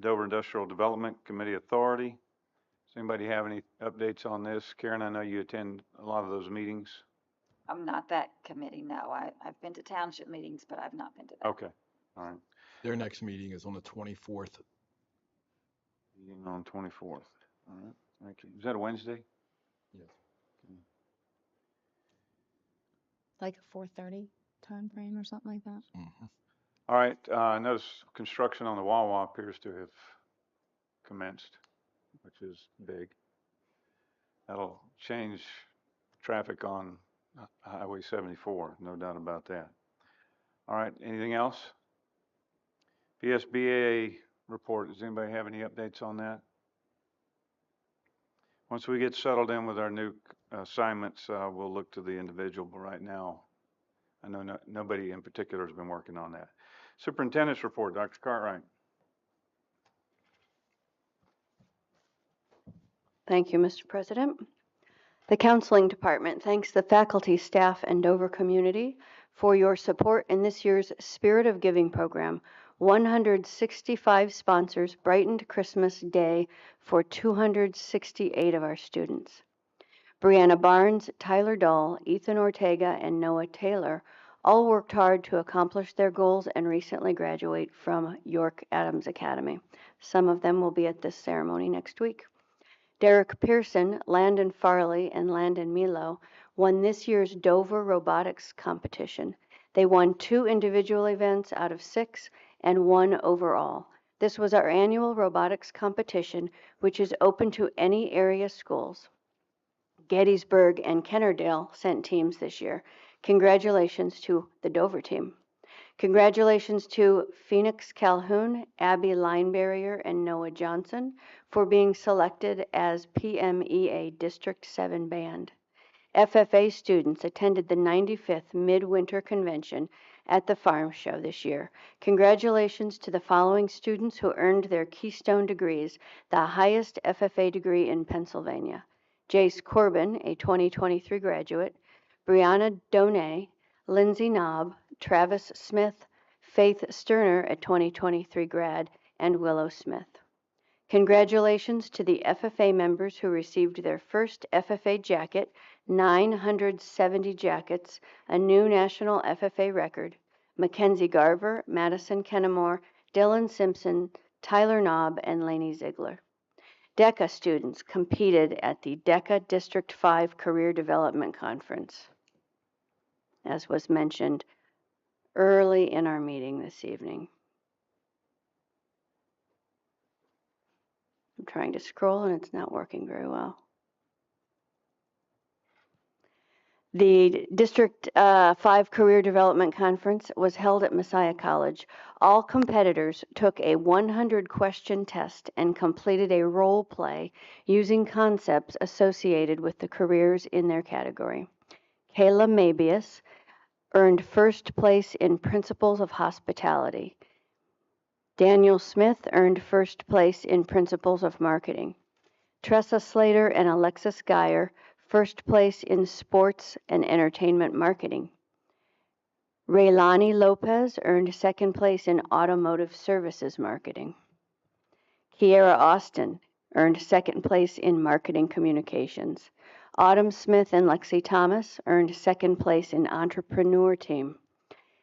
Speaker 1: Dover Industrial Development Committee Authority. Does anybody have any updates on this? Karen, I know you attend a lot of those meetings.
Speaker 8: I'm not that committee, no. I've been to township meetings, but I've not been to that.
Speaker 1: Okay, all right.
Speaker 14: Their next meeting is on the 24th.
Speaker 1: Meeting on 24th. All right, thank you. Is that a Wednesday?
Speaker 14: Yes.
Speaker 4: Like a 4:30 time frame or something like that.
Speaker 14: Mhm.
Speaker 1: All right, I notice construction on the Wawa appears to have commenced, which is big. That'll change traffic on Highway 74, no doubt about that. All right, anything else? PSBA report, does anybody have any updates on that? Once we get settled in with our new assignments, we'll look to the individual, but right now, I know nobody in particular has been working on that. Superintendent's report, Dr. Cartwright.
Speaker 11: Thank you, Mr. President. The Counseling Department thanks the faculty, staff, and Dover community for your support in this year's Spirit of Giving program. 165 sponsors brightened Christmas Day for 268 of our students. Brianna Barnes, Tyler Dahl, Ethan Ortega, and Noah Taylor all worked hard to accomplish their goals and recently graduate from York Adams Academy. Some of them will be at this ceremony next week. Derek Pearson, Landon Farley, and Landon Milo won this year's Dover Robotics competition. They won 2 individual events out of 6 and 1 overall. This was our annual robotics competition, which is open to any area schools. Gettysburg and Kennerdale sent teams this year. Congratulations to the Dover team. Congratulations to Phoenix Calhoun, Abby Linebarrier, and Noah Johnson for being selected as PMEA District 7 Band. FFA students attended the 95th Midwinter Convention at the Farm Show this year. Congratulations to the following students who earned their Keystone degrees, the highest FFA degree in Pennsylvania. Jace Corbin, a 2023 graduate, Brianna Donay, Lindsay Knobb, Travis Smith, Faith Sterner, a 2023 grad, and Willow Smith. Congratulations to the FFA members who received their first FFA jacket, 970 jackets, a new national FFA record. Mackenzie Garver, Madison Kennemore, Dylan Simpson, Tyler Knobb, and Lainey Ziegler. DECA students competed at the DECA District 5 Career Development Conference, as was mentioned early in our meeting this evening. I'm trying to scroll and it's not working very well. The District 5 Career Development Conference was held at Messiah College. All competitors took a 100-question test and completed a role play using concepts associated with the careers in their category. Kayla Mabius earned first place in Principles of Hospitality. Daniel Smith earned first place in Principles of Marketing. Tressa Slater and Alexis Geyer first place in Sports and Entertainment Marketing. Raylani Lopez earned second place in Automotive Services Marketing. Kiera Austin earned second place in Marketing Communications. Autumn Smith and Lexi Thomas earned second place in Entrepreneur Team.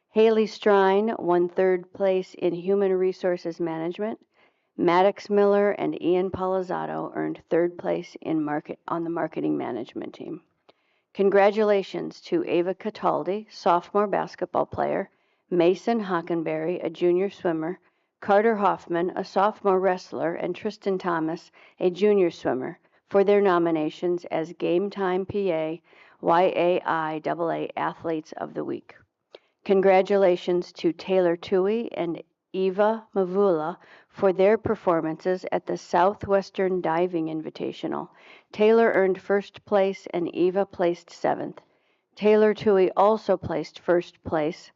Speaker 11: Haley Strine won third place in Human Resources Management. Maddox Miller and Ian Palazzotto earned third place on the Marketing Management Team. Congratulations to Ava Cataldi, sophomore basketball player, Mason Hockenberry, a junior swimmer, Carter Hoffman, a sophomore wrestler, and Tristan Thomas, a junior swimmer, for their nominations as Game Time PA YAIAA Athletes of the Week. Congratulations to Taylor Toohey and Eva Mavula for their performances at the Southwestern Diving Invitational. Taylor earned first place and Eva placed 7th. Taylor Toohey also placed first place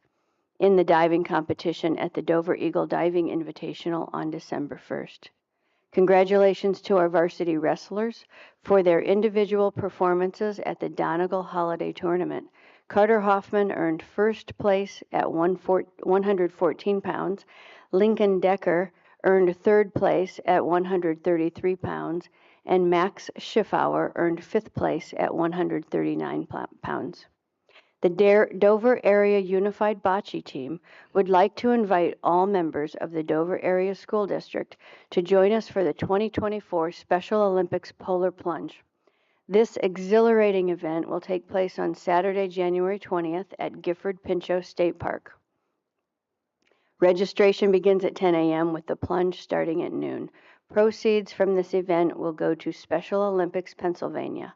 Speaker 11: in the diving competition at the Dover Eagle Diving Invitational on December 1st. Congratulations to our varsity wrestlers for their individual performances at the Donegal Holiday Tournament. Carter Hoffman earned first place at 114 pounds. Lincoln Decker earned third place at 133 pounds. And Max Schiffauer earned fifth place at 139 pounds. The Dover Area Unified Bocce Team would like to invite all members of the Dover Area School District to join us for the 2024 Special Olympics Polar Plunge. This exhilarating event will take place on Saturday, January 20th at Gifford Pinchot State Park. Registration begins at 10 a.m. with the plunge starting at noon. Proceeds from this event will go to Special Olympics Pennsylvania.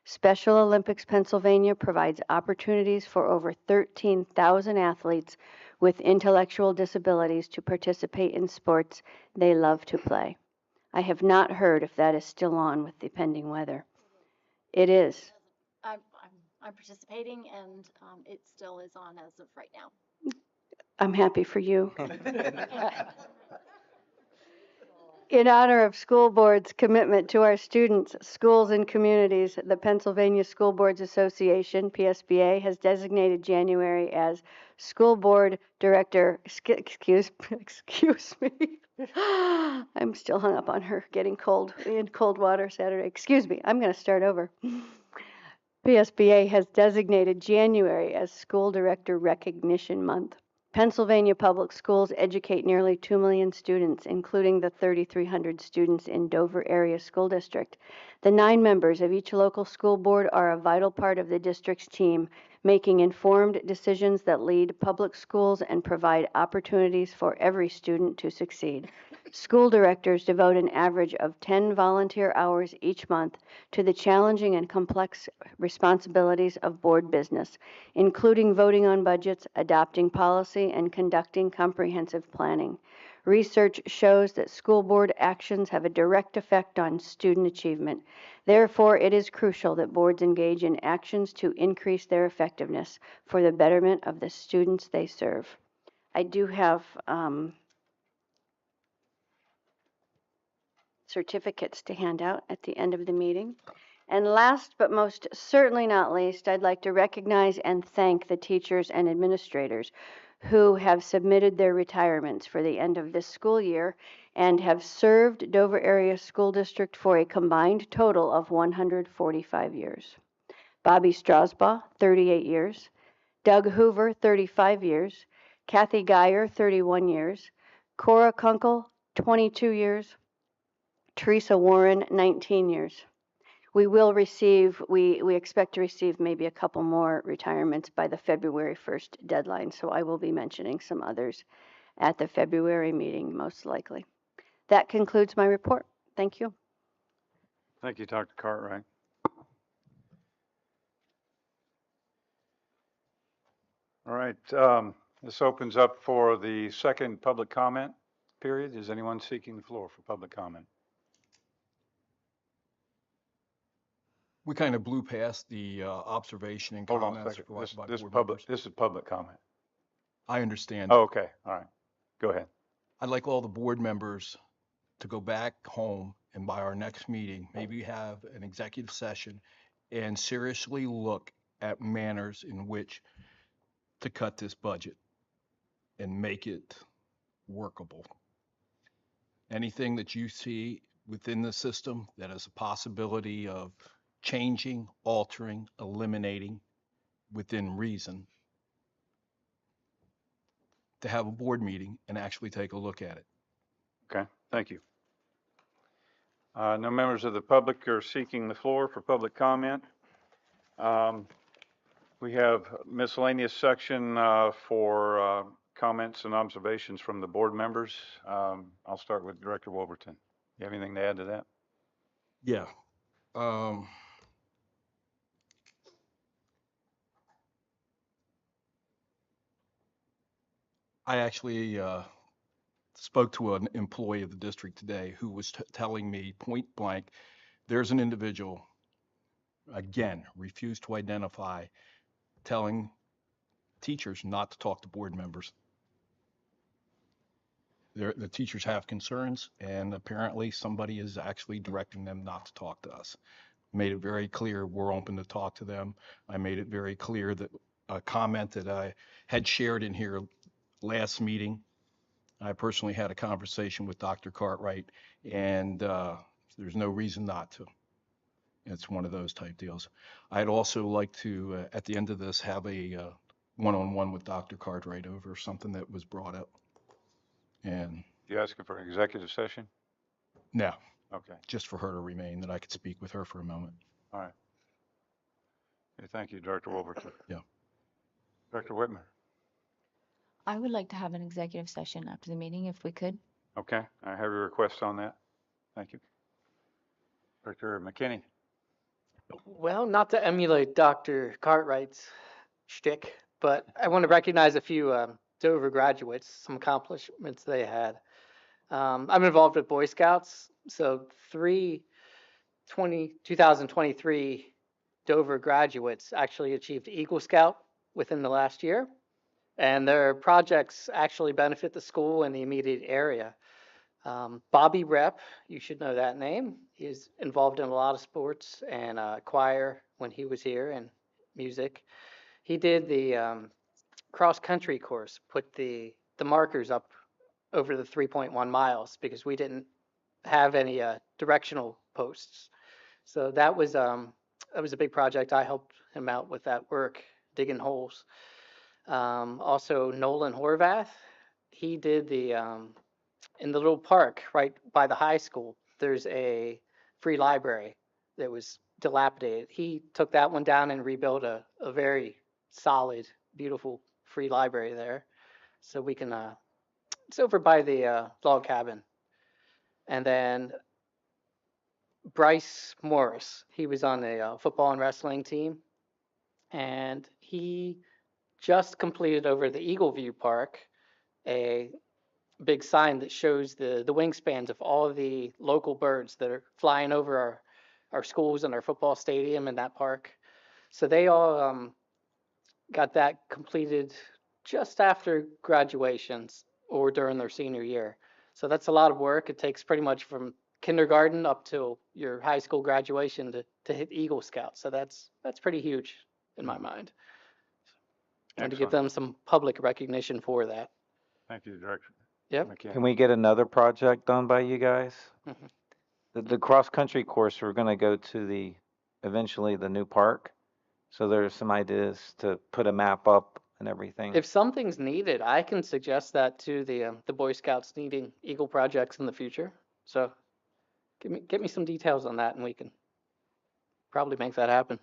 Speaker 11: Special Olympics Pennsylvania provides opportunities for over 13,000 athletes with intellectual disabilities to participate in sports they love to play. I have not heard if that is still on with the pending weather. It is.
Speaker 16: I'm participating, and it still is on as of right now.
Speaker 11: I'm happy for you. In honor of school board's commitment to our students, schools, and communities, the Pennsylvania School Boards Association, PSBA, has designated January as School Board Director, excuse me. I'm still hung up on her getting cold in cold water Saturday. Excuse me, I'm going to start over. PSBA has designated January as School Director Recognition Month. Pennsylvania Public Schools educate nearly 2 million students, including the 3,300 students in Dover Area School District. The 9 members of each local school board are a vital part of the district's team, making informed decisions that lead public schools and provide opportunities for every student to succeed. School directors devote an average of 10 volunteer hours each month to the challenging and complex responsibilities of board business, including voting on budgets, adopting policy, and conducting comprehensive planning. Research shows that school board actions have a direct effect on student achievement. Therefore, it is crucial that boards engage in actions to increase their effectiveness for the betterment of the students they serve. I do have certificates to hand out at the end of the meeting. And last but most certainly not least, I'd like to recognize and thank the teachers and administrators who have submitted their retirements for the end of this school year and have served Dover Area School District for a combined total of 145 years. Bobby Strasbaugh, 38 years. Doug Hoover, 35 years. Kathy Geyer, 31 years. Cora Kunkel, 22 years. Teresa Warren, 19 years. We expect to receive maybe a couple more retirements by the February 1st deadline, so I will be mentioning some others at the February meeting, most likely. That concludes my report. Thank you.
Speaker 1: Thank you, Dr. Cartwright. All right, this opens up for the second public comment period. Is anyone seeking the floor for public comment?
Speaker 14: We kind of blew past the observation and
Speaker 1: Hold on a
Speaker 14: comments
Speaker 1: second.
Speaker 14: provided by
Speaker 1: This
Speaker 14: board
Speaker 1: public,
Speaker 14: members.
Speaker 1: this is public comment.
Speaker 14: I understand.
Speaker 1: Oh, okay. All right. Go ahead.
Speaker 14: I'd like all the board members to go back home and by our next meeting, maybe have an executive session and seriously look at manners in which to cut this budget and make it workable. Anything that you see within the system that is a possibility of changing, altering, eliminating within reason, to have a board meeting and actually take a look at it.
Speaker 1: Okay. Thank you. No members of the public are seeking the floor for public comment. We have miscellaneous section for comments and observations from the board members. I'll start with Director Wolverton. You have anything to add to that?
Speaker 14: Yeah. I actually spoke to an employee of the district today who was telling me point blank, there's an individual, again, refused to identify, telling teachers not to talk to board members. The teachers have concerns, and apparently somebody is actually directing them not to talk to us. Made it very clear we're open to talk to them. I made it very clear that a comment that I had shared in here last meeting, I personally had a conversation with Dr. Cartwright, and there's no reason not to. It's one of those type deals. I'd also like to, at the end of this, have a one-on-one with Dr. Cartwright over something that was brought up. And
Speaker 1: You asking for an executive session?
Speaker 14: no,
Speaker 1: Okay,
Speaker 14: just for her to remain, that I could speak with her for a moment.
Speaker 1: all right. Okay, thank you, Director Wolverton.
Speaker 14: Yeah.
Speaker 1: Director Whitmer.
Speaker 4: I would like to have an executive session after the meeting if we could.
Speaker 1: Okay, I have your request on that. Thank you. Director McKinney.
Speaker 9: Well, not to emulate Dr. Cartwright's shtick, but I want to recognize a few Dover graduates, some accomplishments they had. I'm involved with Boy Scouts, so 2023 Dover graduates actually achieved Eagle Scout within the last year, and their projects actually benefit the school and the immediate area. Bobby Rep, you should know that name. He's involved in a lot of sports and choir when he was here and music. He did the cross country course, put the markers up over the 3.1 miles because we didn't have any directional posts. So that was a big project. I helped him out with that work, digging holes. Also Nolan Horvath, he did the in the little park right by the high school, there's a free library that was dilapidated. He took that one down and rebuilt a very solid, beautiful free library there. So we can, it's over by the log cabin. And then Bryce Morris, he was on the football and wrestling team. And he just completed over the Eagle View Park a big sign that shows the wingspans of all of the local birds that are flying over our schools and our football stadium and that park. So they all got that completed just after graduations or during their senior year. So that's a lot of work. It takes pretty much from kindergarten up till your high school graduation to hit Eagle Scout. So that's pretty huge in my mind. And to give them some public recognition for that.
Speaker 1: Thank you, Director.
Speaker 9: Yep.
Speaker 1: McKinney.
Speaker 10: Can we get another project done by you guys?
Speaker 9: Mhm.
Speaker 10: The cross-country course, we're gonna go to eventually the new park. So there's some ideas to put a map up and everything.
Speaker 9: If something's needed, I can suggest that to the Boy Scouts needing Eagle projects in the future. So get me some details on that and we can probably make that happen.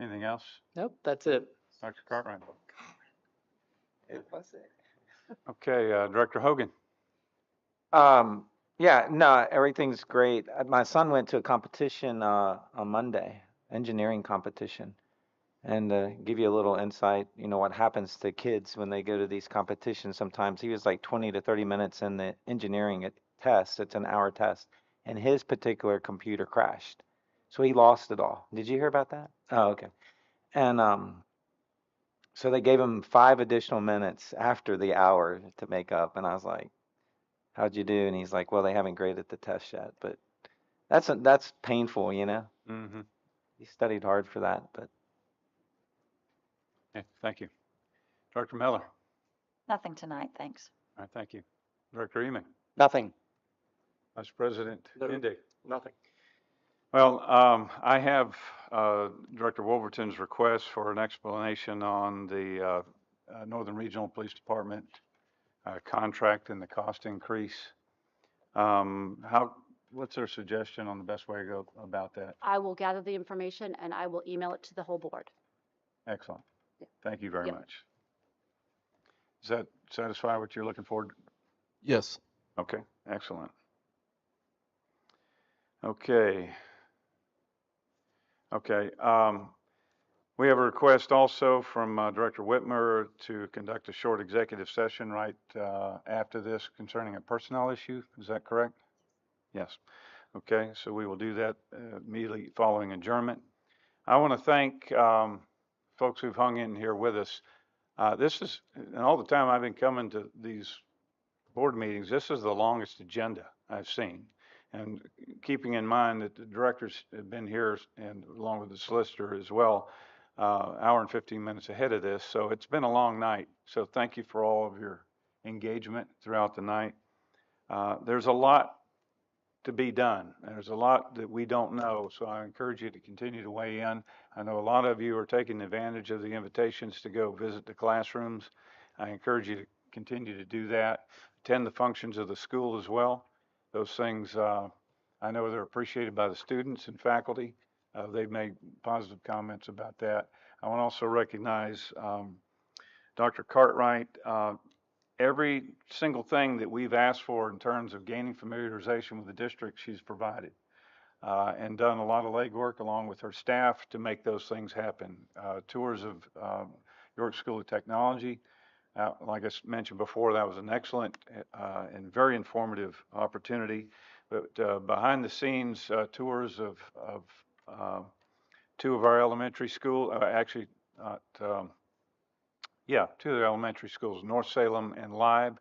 Speaker 1: Anything else?
Speaker 9: Nope, that's it.
Speaker 1: Dr. Cartwright.
Speaker 10: That's it.
Speaker 1: Okay, Director Hogan.
Speaker 10: Yeah, no, everything's great. My son went to a competition on Monday, engineering competition. And give you a little insight, what happens to kids when they go to these competitions sometimes. He was like 20 to 30 minutes in the engineering test. It's an hour test. And his particular computer crashed. So he lost it all. Did you hear about that? Oh, okay. And so they gave him 5 additional minutes after the hour to make up. And I was like, how'd you do? And he's like, well, they haven't graded the test yet. But that's painful,
Speaker 1: Mm-hmm.
Speaker 10: He studied hard for that, but.
Speaker 1: Yeah, thank you. Dr. Miller.
Speaker 8: Nothing tonight, thanks.
Speaker 1: All right, thank you. Director Eman.
Speaker 18: Nothing.
Speaker 1: Vice President Indig.
Speaker 13: Nothing.
Speaker 1: Well, I have Director Wolverton's request for an explanation on the Northern Regional Police Department contract and the cost increase. What's their suggestion on the best way to go about that?
Speaker 7: I will gather the information and I will email it to the whole board.
Speaker 1: Excellent. Thank you very
Speaker 7: Yep.
Speaker 1: much. Does that satisfy what you're looking for?
Speaker 14: Yes.
Speaker 1: Okay, excellent. Okay. We have a request also from Director Whitmer to conduct a short executive session right after this concerning a personnel issue. Is that correct? Yes. Okay, so we will do that immediately following adjournment. I want to thank folks who've hung in here with us. And all the time I've been coming to these board meetings, this is the longest agenda I've seen. And keeping in mind that the directors have been here and along with the solicitor as well, hour and 15 minutes ahead of this. So it's been a long night. So thank you for all of your engagement throughout the night. There's a lot to be done. There's a lot that we don't know, so I encourage you to continue to weigh in. I know a lot of you are taking advantage of the invitations to go visit the classrooms. I encourage you to continue to do that. Attend the functions of the school as well. Those things, I know they're appreciated by the students and faculty. They've made positive comments about that. I want to also recognize Dr. Cartwright. Every single thing that we've asked for in terms of gaining familiarization with the district, she's provided and done a lot of legwork along with her staff to make those things happen. Tours of York School of Technology, like I mentioned before, that was an excellent and very informative opportunity. But behind the scenes tours of two of our elementary school, actually, two of the elementary schools, North Salem and Libe.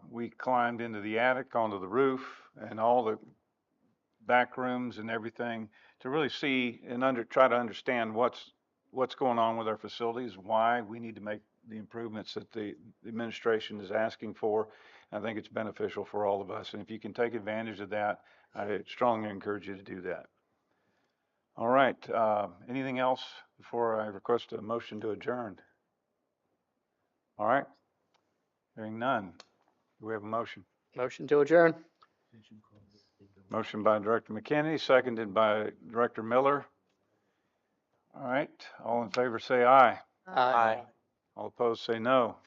Speaker 1: We climbed into the attic, onto the roof, and all the back rooms and everything to really see and try to understand what's going on with our facilities, why we need to make the improvements that the administration is asking for. I think it's beneficial for all of us, and if you can take advantage of that, I strongly encourage you to do that. All right, anything else before I request a motion to adjourn? All right, hearing none. Do we have a motion?
Speaker 9: Motion to adjourn.
Speaker 1: Motion by Director McKinney, seconded by Director Miller. All right, all in favor say aye.
Speaker 9: Aye.
Speaker 1: All opposed say no.